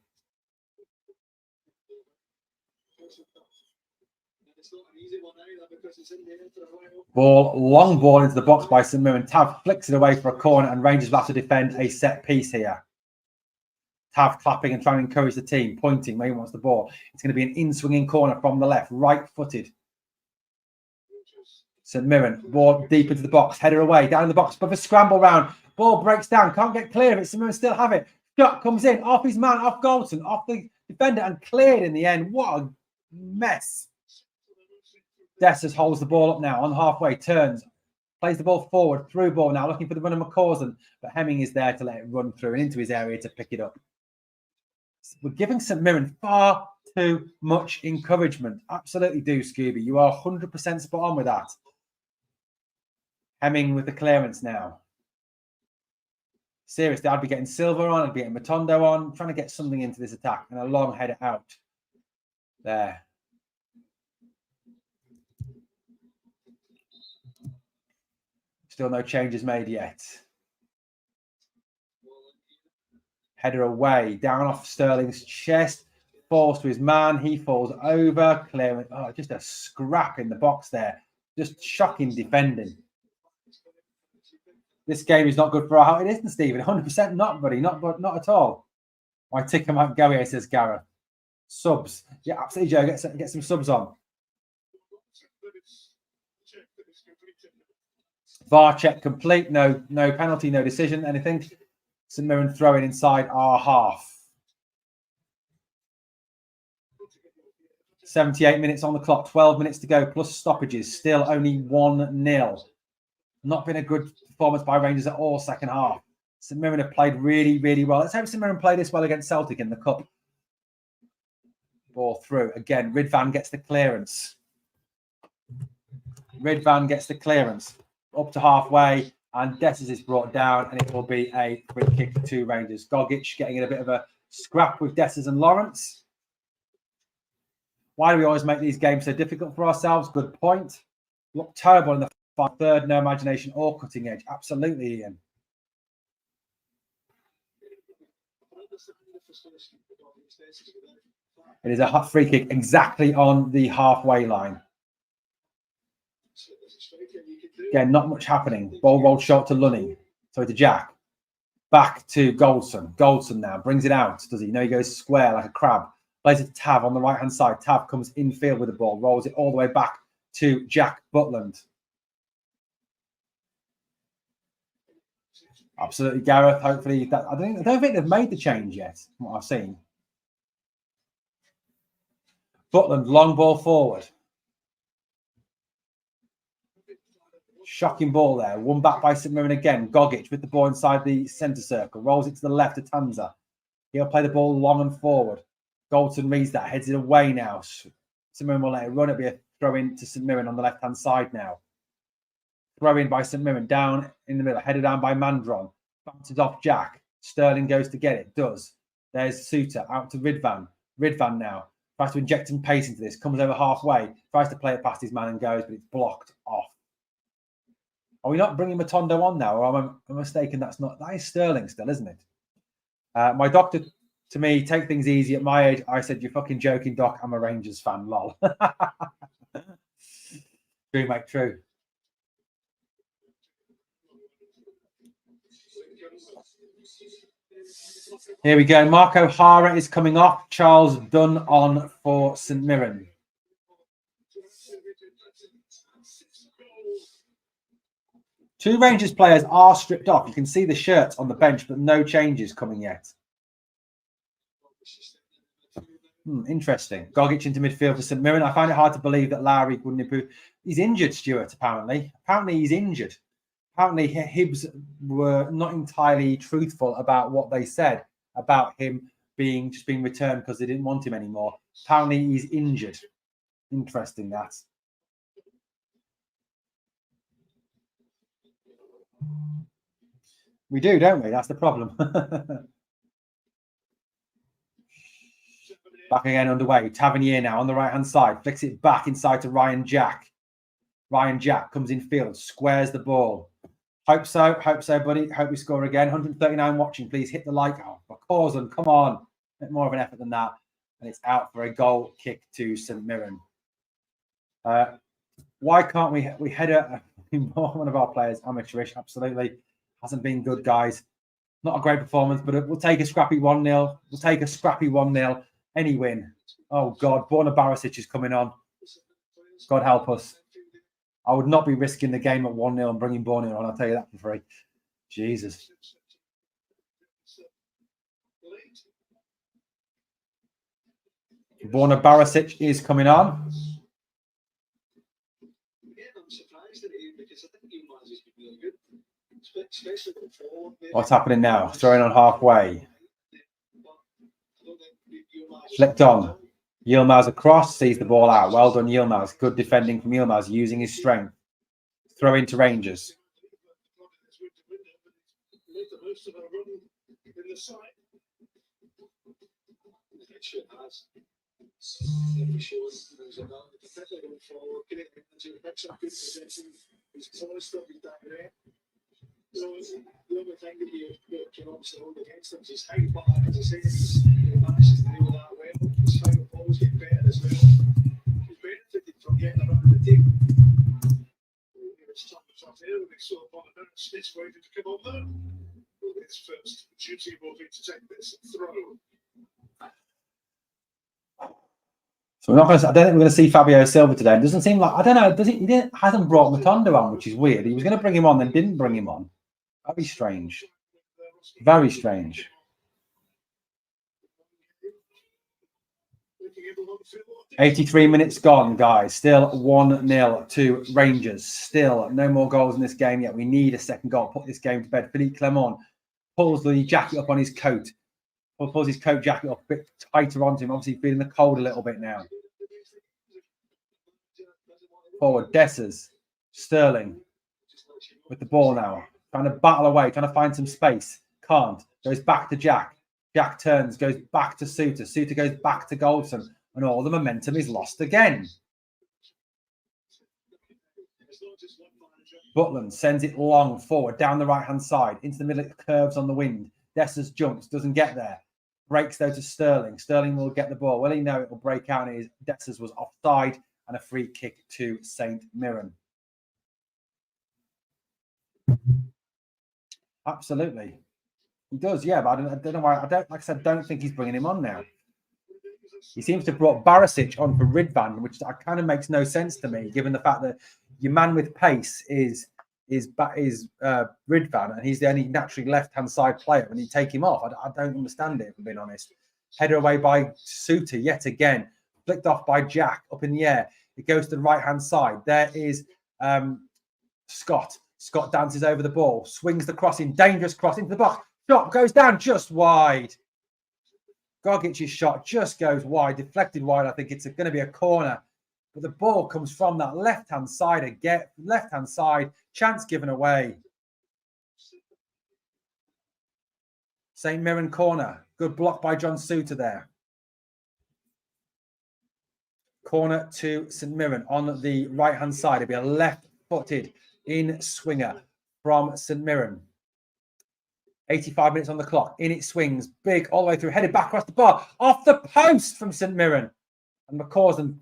Long ball into the box by St Mirren. Tav flicks it away for a corner and Rangers will have to defend a set piece here. Tav clapping and trying to encourage the team, pointing where he wants the ball. It's going to be an in-swinging corner from the left, right-footed. St Mirren, ball deep into the box, header away, down in the box, but a scramble round. Ball breaks down, can't get clear of it. St Mirren still have it. Shot comes in, off his man, off Goldson, off the defender, and cleared in the end. What a mess. Dessers holds the ball up now on halfway, turns, plays the ball forward, through ball now, looking for the run of McCausland, but Hemming is there to let it run through and into his area to pick it up. We're giving St Mirren far too much encouragement. Absolutely do, Scooby. You are 100% spot on with that. Hemming with the clearance now. Seriously, I'd be getting Silva on, I'd be getting Matondo on, trying to get something into this attack, and a long header out. There. Still no changes made yet. Header away, down off Sterling's chest, falls to his man, he falls over, clearing. Oh, just a scrap in the box there. Just shocking defending. This game is not good for our heart. It isn't, Stephen. 100% not, buddy. Not at all. Why tick him out, go here, says Gareth. Subs. Yeah, absolutely, Joe. Get some subs on. VAR check complete. No penalty, no decision, anything. St Mirren throwing inside our half. 78 minutes on the clock. 12 minutes to go, plus stoppages. Still only 1-0. Not been a good performance by Rangers at all second half. St Mirren have played really, really well. Let's hope St Mirren play this well against Celtic in the Cup. Ball through. Again, Ridvan gets the clearance. Ridvan gets the clearance. Up to halfway, and Dessers is brought down, and it will be a free kick to Rangers. Gogic getting in a bit of a scrap with Dessers and Lawrence. Why do we always make these games so difficult for ourselves? Good point. Look terrible in the third, no imagination or cutting edge. Absolutely, Ian. It is a hot free kick exactly on the halfway line. Again, not much happening. Ball rolled short to Lunny. Sorry, to Jack. Back to Goldson. Goldson now brings it out. Does he? No, he goes square like a crab. Plays it to Tav on the right-hand side. Tav comes infield with the ball. Rolls it all the way back to Jack Butland. Absolutely, Gareth. Hopefully, that I don't think they've made the change yet, from what I've seen. Butland, long ball forward. Shocking ball there. One back by St Mirren again. Gogic with the ball inside the centre circle. Rolls it to the left to Tanza. He'll play the ball long and forward. Goldson reads that. Heads it away now. St Mirren will let it run. It'll be a throw in to St Mirren on the left-hand side now. Throw in by St Mirren. Down in the middle. Headed down by Mandron. Bounces off Jack. Sterling goes to get it. Does. There's Suter. Out to Ridvan. Ridvan now. Tries to inject some pace into this. Comes over halfway. Tries to play it past his man and goes, but it's blocked off. Are we not bringing Matondo on now? Or am I mistaken? That is Sterling still, isn't it? My doctor, to me, take things easy. At my age, I said, you're fucking joking, Doc. I'm a Rangers fan, lol. True, mate, true. Here we go. Mark O'Hara is coming off. Charles Dunn on for St Mirren. Two Rangers players are stripped off. You can see the shirts on the bench, but no changes coming yet. Interesting. Gogic into midfield for St Mirren. I find it hard to believe that Lowry wouldn't improve. He's injured, Stuart, apparently. Apparently he's injured. Apparently Hibs were not entirely truthful about what they said about him being returned because they didn't want him anymore. Apparently he's injured. Interesting, that. We do, don't we? That's the problem. Back again underway. Tavernier now on the right-hand side. Flicks it back inside to Ryan Jack. Ryan Jack comes in field. Squares the ball. Hope so, buddy. Hope we score again. 139 watching. Please hit the like. Oh, Corson, come on. Bit more of an effort than that. And it's out for a goal kick to St Mirren. Why can't we header one of our players? Amateurish, absolutely. Hasn't been good, guys. Not a great performance, but we'll take a scrappy 1-0. We'll take a scrappy 1-0. Any win. Oh, God. Borna Barisic is coming on. God help us. I would not be risking the game at 1-0 and bringing Borna on. I'll tell you that for free. Jesus. Borna Barisic is coming on. What's happening now? Throwing on halfway. Flicked on. Yilmaz across, sees the ball out. Well done, Yilmaz. Good defending from Yilmaz, using his strength. Throw into Rangers. The other thing that you can obviously hold against them is how far, as I say, he manages to deal with that well. His final balls get better as well. He's benefited from getting around the team. It's tough here. We saw upon a minute, Smith's waiting to come on there. His first duty will be to take this throw. So we're not going to. I don't think we're going to see Fabio Silva today. It doesn't seem like. I don't know. Hasn't brought Matondo on, which is weird. He was going to bring him on, then didn't bring him on. Very strange. Very strange. 83 minutes gone, guys. Still 1-0 to Rangers. Still no more goals in this game yet. We need a second goal. Put this game to bed. Philippe Clement pulls the jacket up on his coat. Pulls his coat jacket up a bit tighter onto him. Obviously feeling the cold a little bit now. Forward, Dessers. Sterling with the ball now. Trying to battle away, trying to find some space. Can't. Goes back to Jack. Jack turns, goes back to Suter. Suter goes back to Goldson. And all the momentum is lost again. Butland sends it long forward, down the right-hand side, into the middle, it curves on the wind. Dessers jumps, doesn't get there. Breaks though to Sterling. Sterling will get the ball. Well, he know it will break out. And Dessers was offside and a free kick to St Mirren. Absolutely, he does. Yeah, but I don't know why. Like I said, don't think he's bringing him on now. He seems to have brought Barisic on for Ridvan, which kind of makes no sense to me, given the fact that your man with pace is Ridvan, and he's the only naturally left-hand side player. When you take him off, I don't understand it. If I'm being honest. Header away by Suter yet again, flicked off by Jack up in the air. It goes to the right-hand side. There is Scott. Scott dances over the ball, swings the crossing, dangerous cross into the box. Shot goes down just wide. Gogic's shot just goes wide, deflected wide. I think it's going to be a corner. But the ball comes from that left-hand side again. Left-hand side, chance given away. St Mirren corner. Good block by John Suter there. Corner to St Mirren on the right-hand side. It'll be a left-footed in swinger from St Mirren. 85 minutes on the clock. In it swings. Big all the way through. Headed back across the bar. Off the post from St Mirren. And McCausland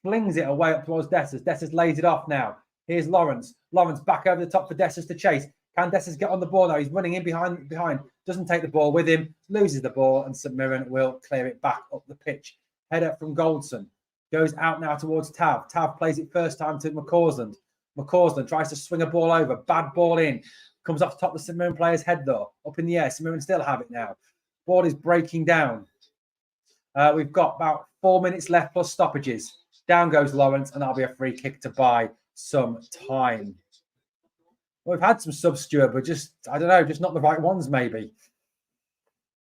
flings it away up towards Dessers. Dessers lays it off now. Here's Lawrence. Lawrence back over the top for Dessers to chase. Can Dessers get on the ball now? He's running in behind. Doesn't take the ball with him. Loses the ball. And St Mirren will clear it back up the pitch. Header from Goldson. Goes out now towards Tav. Tav plays it first time to McCausland. McCausland tries to swing a ball over. Bad ball in. Comes off the top of the St Mirren player's head, though. Up in the air. St Mirren still have it now. Ball is breaking down. We've got about 4 minutes left plus stoppages. Down goes Lawrence, and that'll be a free kick to buy some time. Well, we've had some subs, Stuart, but just, I don't know, just not the right ones, maybe.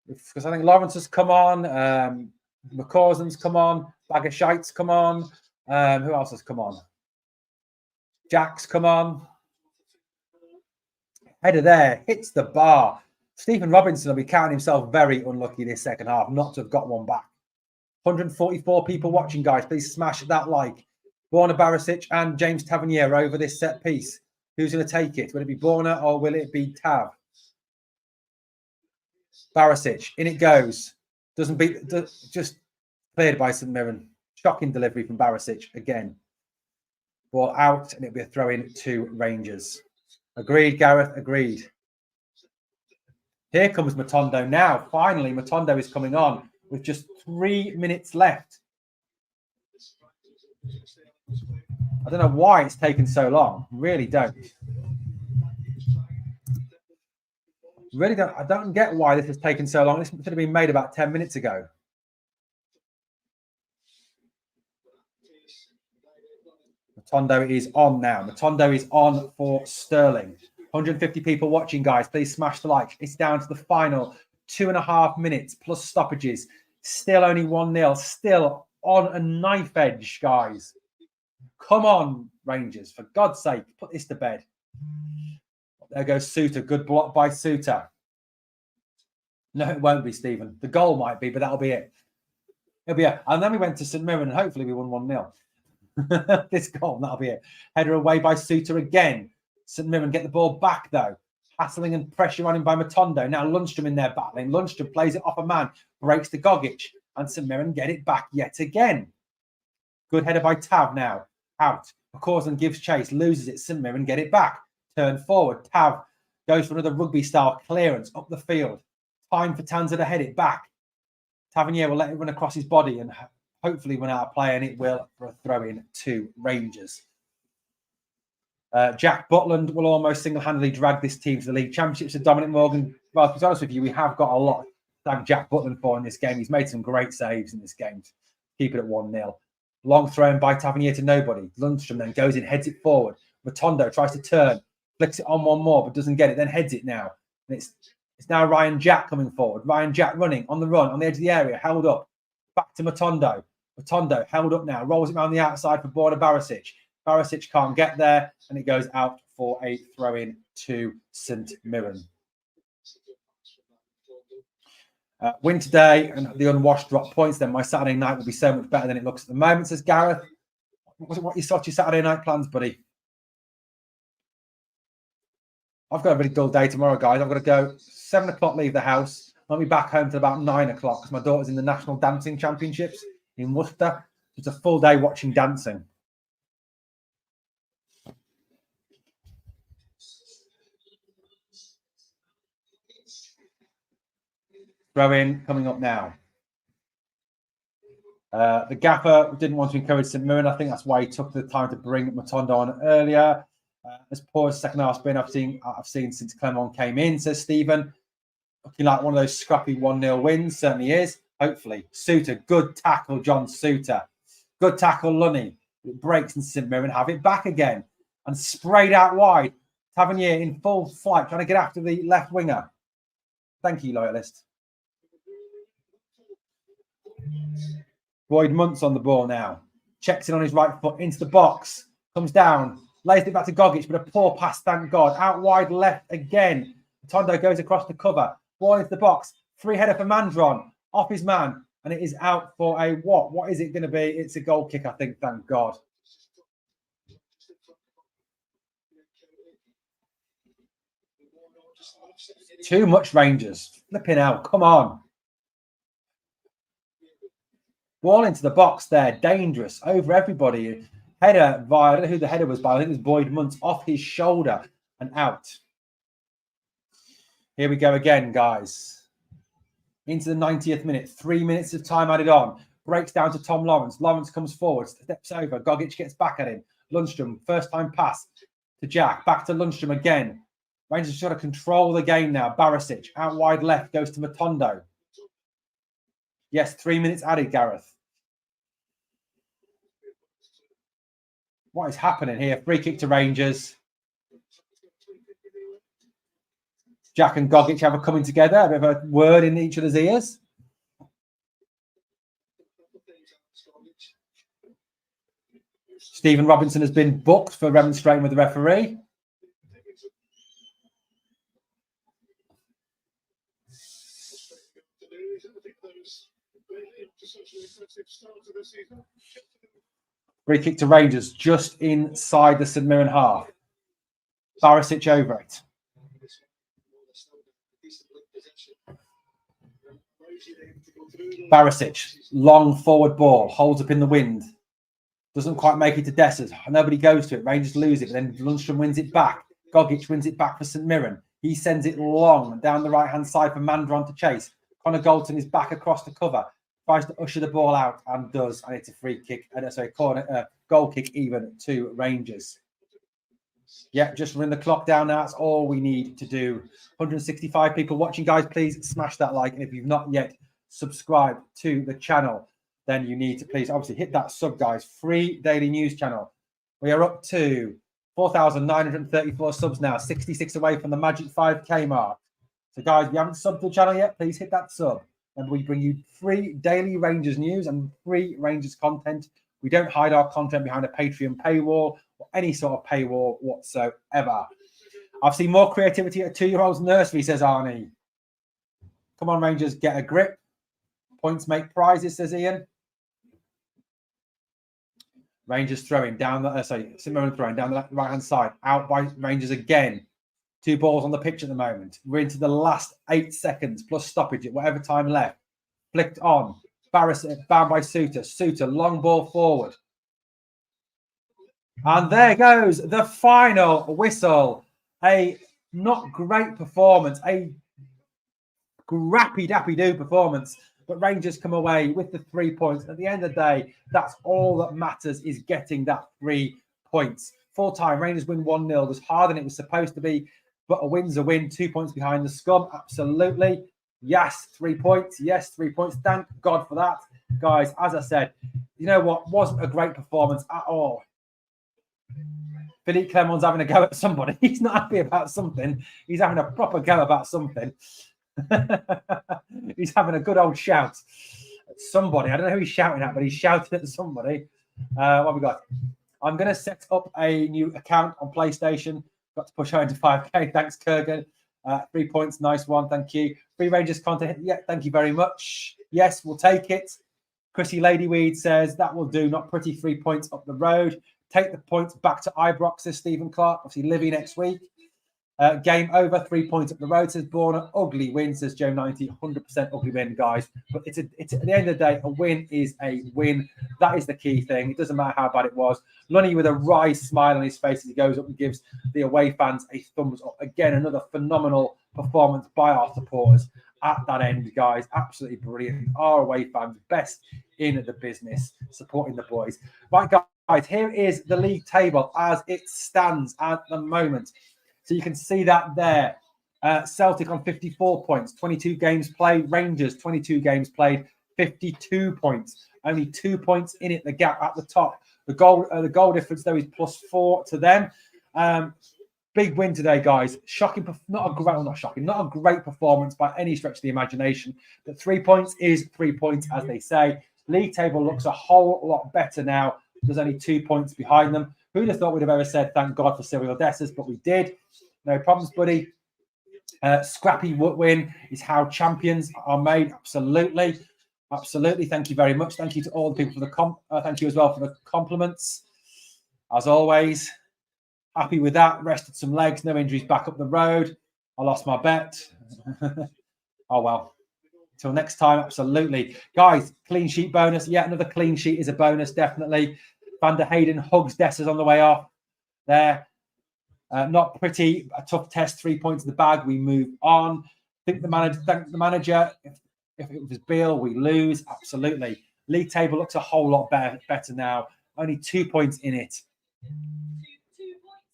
Because I think Lawrence has come on. McCausland's come on. Bag of Shites come on. Who else has come on? Jack's come on. Header there, hits the bar. Stephen Robinson will be counting himself very unlucky this second half not to have got one back. 144 people watching, guys. Please smash that like. Borna Barisic and James Tavernier over this set piece. Who's going to take it? Will it be Borna or will it be Tav? Barisic, in it goes. Doesn't beat, just cleared by St Mirren. Shocking delivery from Barisic again. Ball out, and it'll be a throw in to Rangers. Agreed, Gareth, agreed. Here comes Matondo now. Finally, Matondo is coming on with just 3 minutes left. I don't know why it's taken so long. Really don't. Really don't. I don't get why this has taken so long. This should have been made about 10 minutes ago. Matondo is on now. Matondo is on for Sterling. 150 people watching, guys. Please smash the like. It's down to the final 2.5 minutes plus stoppages. Still only 1-0. Still on a knife edge, guys. Come on, Rangers. For God's sake, put this to bed. There goes Suter. Good block by Suter. No, it won't be, Stephen. The goal might be, but that'll be it. It'll be it. And then we went to St Mirren, and hopefully we won 1-0. This goal, that'll be it. Header away by Suter again. St Mirren get the ball back, though. Hassling and pressure on him by Matondo. Now Lundstrom in there battling. Lundstrom plays it off a man. Breaks to Gogic. And St Mirren get it back yet again. Good header by Tav now. Out. McCausland gives chase. Loses it. St Mirren get it back. Turn forward. Tav goes for another rugby-style clearance up the field. Time for Tanza to head it back. Tavernier will let it run across his body and hopefully run out of play, and it will for a throw-in to Rangers. Jack Butland will almost single-handedly drag this team to the league championship. So Dominic Morgan, well, to be honest with you, we have got a lot to thank Jack Butland for in this game. He's made some great saves in this game to keep it at 1-0. Long thrown by Tavernier to nobody. Lundstrom then goes in, heads it forward. Matondo tries to turn, flicks it on one more, but doesn't get it, then heads it now. And it's now Ryan Jack coming forward. Ryan Jack running on the run, on the edge of the area, held up. Back to Matondo. Matondo held up now, rolls it around the outside for Borna Barisic. Barisic can't get there, and it goes out for a throw-in to St Mirren. Win today, and the unwashed drop points. Then my Saturday night will be so much better than it looks at the moment, says Gareth. What you sort your Saturday night plans, buddy? I've got a really dull day tomorrow, guys. I've got to go 7 o'clock, leave the house. I'll be back home till about 9 o'clock because my daughter's in the National Dancing Championships in Worcester. It's a full day watching dancing. Throw in coming up now. The gaffer didn't want to encourage St Mirren. I think that's why he took the time to bring Matondo on earlier. As poor as second half's been, I've seen since Clement came in, says Stephen. Looking like one of those scrappy 1-0 wins, certainly is. Hopefully. Suter, good tackle, John Suter. Good tackle, Lunny. It breaks and St Mirren have it back again. And sprayed out wide. Tavernier in full flight, trying to get after the left winger. Thank you, loyalist. Boyd Muntz on the ball now. Checks in on his right foot into the box. Comes down. Lays it back to Gogic, but a poor pass, thank God. Out wide left again. Tondo goes across the cover. Ball into the box. Free header for Mandron. Off his man. And it is out for a what? What is it going to be? It's a goal kick, I think, thank God. Too much Rangers. Flipping out. Come on. Ball into the box there. Dangerous. Over everybody. Header via, I don't know who the header was by. I think it was Boyd Muntz off his shoulder and out. Here we go again, guys. Into the 90th minute. 3 minutes of time added on. Breaks down to Tom Lawrence. Lawrence comes forward. Steps over. Gogic gets back at him. Lundstrom, first time pass to Jack. Back to Lundstrom again. Rangers trying to control the game now. Barisic out wide left goes to Matondo. Yes, 3 minutes added, Gareth. What is happening here? Free kick to Rangers. Jack and Gogic have a coming together, a bit of a word in each other's ears. Stephen Robinson has been booked for remonstrating with the referee. Free kick to Rangers just inside the St Mirren half. Barisic over it. Barisic, long forward ball, holds up in the wind. Doesn't quite make it to Dessers. Nobody goes to it. Rangers lose it, but then Lundstrom wins it back. Gogic wins it back for St Mirren. He sends it long down the right-hand side for Mandron to chase. Connor Galton is back across the cover. Tries to usher the ball out and does. And it's a free kick. Goal kick even to Rangers. Yeah, just run the clock down now. That's all we need to do. 165 people watching, guys. Please smash that like. And if you've not yet subscribed to the channel, then you need to please obviously hit that sub, guys. Free daily news channel. We are up to 4,934 subs now. 66 away from the magic 5K mark. So, guys, if you haven't subbed to the channel yet, please hit that sub. And we bring you free daily Rangers news and free Rangers content. We don't hide our content behind a Patreon paywall or any sort of paywall whatsoever. I've seen more creativity at a 2-year-old's nursery, says Arnie. Come on, Rangers, get a grip. Points make prizes, says Ian. Rangers throwing down the St Mirren throwing down the right-hand side. Out by Rangers again. 2 balls on the pitch at the moment. We're into the last 8 seconds plus stoppage at whatever time left. Flicked on. Barisic bound by Suter. Suter, long ball forward. And there goes the final whistle. A not great performance. A grappy-dappy-doo performance. But Rangers come away with the 3 points. At the end of the day, that's all that matters, is getting that 3 points. Full time, Rangers win 1-0. It was harder than it was supposed to be. But a win's a win. 2 points behind the scum. Absolutely. Yes, 3 points. Yes, 3 points. Thank God for that. Guys, as I said, you know what? Wasn't a great performance at all. Philippe Clement's having a go at somebody. He's not happy about something. He's having a proper go about something. He's having a good old shout at somebody. I don't know who he's shouting at, but he's shouting at somebody. What have we got? I'm going to set up a new account on PlayStation. Got to push her into 5K. Thanks, Kurgan. 3 points. Nice one. Thank you. Free Rangers content. Yeah, thank you very much. Yes, we'll take it. Chrissy Ladyweed says that will do. Not pretty. 3 points up the road. Take the points back to Ibrox, says Stephen Clark. Obviously, Livy next week. Game over. 3 points up the road, says Borna. Ugly win, says Joe 90. 100% ugly win, guys. But it's at the end of the day, a win is a win. That is the key thing. It doesn't matter how bad it was. Lunny with a wry smile on his face as he goes up and gives the away fans a thumbs up. Again, another phenomenal performance by our supporters at that end, guys. Absolutely brilliant. Our away fans, best in the business, supporting the boys. Right, guys, here is the league table as it stands at the moment. So you can see that there. Celtic on 54 points, 22 games played. Rangers, 22 games played, 52 points. Only 2 points in it, the gap at the top. The goal difference, though, is +4 to them. Big win today, guys. Shocking, not a great performance by any stretch of the imagination. But 3 points is 3 points, as they say. League table looks a whole lot better now. There's only 2 points behind them. Who'd have thought we'd have ever said thank God for Cyril Dessers, but we did. No problems, buddy. Scrappy win is how champions are made. Absolutely. Absolutely. Thank you very much. Thank you to all the people for the thank you as well for the compliments. As always, happy with that. Rested some legs. No injuries back up the road. I lost my bet. Oh, well. Till next time, absolutely. Guys, clean sheet bonus. Yeah, another clean sheet is a bonus, definitely. Van der Hayden hugs Dessers on the way off. There. Not pretty. A tough test. 3 points in the bag. We move on. Thank the manager. If it was Beale, we lose. Absolutely. League table looks a whole lot better now. Only 2 points in it.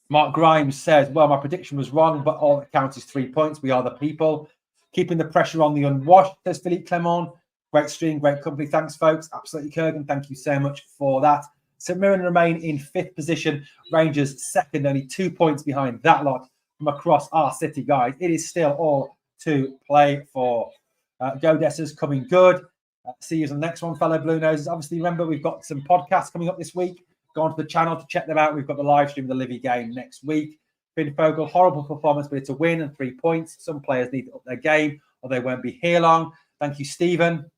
Mark Grimes says, well, my prediction was wrong, but all that counts is 3 points. We are the people. Keeping the pressure on the unwashed, says Philippe Clement. Great stream, great company. Thanks, folks. Absolutely, Kurgan. Thank you so much for that. St Mirren remain in 5th position. Rangers second, only 2 points behind that lot from across our city, guys. It is still all to play for. Go Dessers coming good. See you on the next one, fellow Blue Noses. Obviously, remember, we've got some podcasts coming up this week. Go onto the channel to check them out. We've got the live stream of the Livy game next week. Finn Fogel, horrible performance, but it's a win and 3 points. Some players need to up their game or they won't be here long. Thank you, Stephen.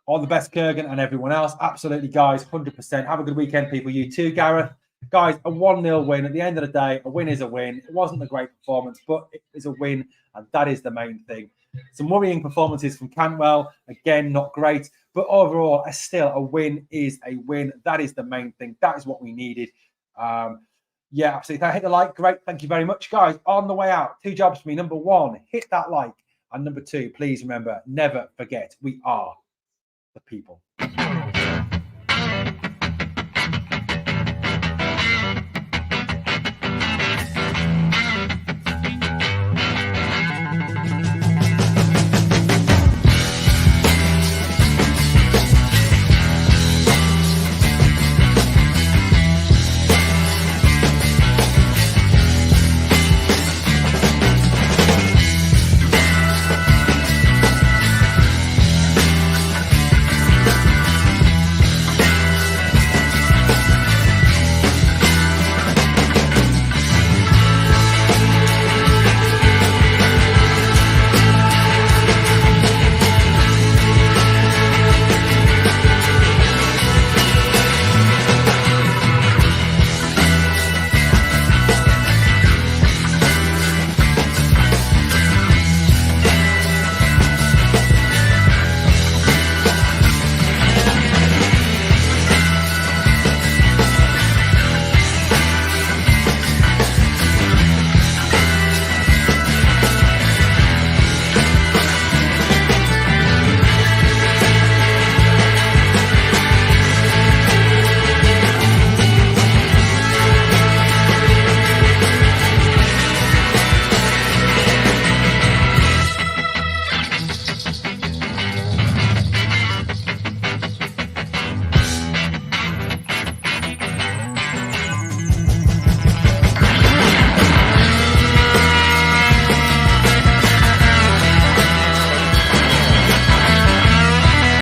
All the best, Kurgan, and everyone else. Absolutely, guys, 100%. Have a good weekend, people. You too, Gareth. Guys, a 1-0 win. At the end of the day, a win is a win. It wasn't a great performance, but it is a win, and that is the main thing. Some worrying performances from Cantwell. Again, not great. But overall, still, a win is a win. That is the main thing. That is what we needed. Yeah, absolutely. Hit the like. Great. Thank you very much, guys. On the way out, 2 jobs for me. Number 1, hit that like. And number 2, please remember, never forget, we are the people.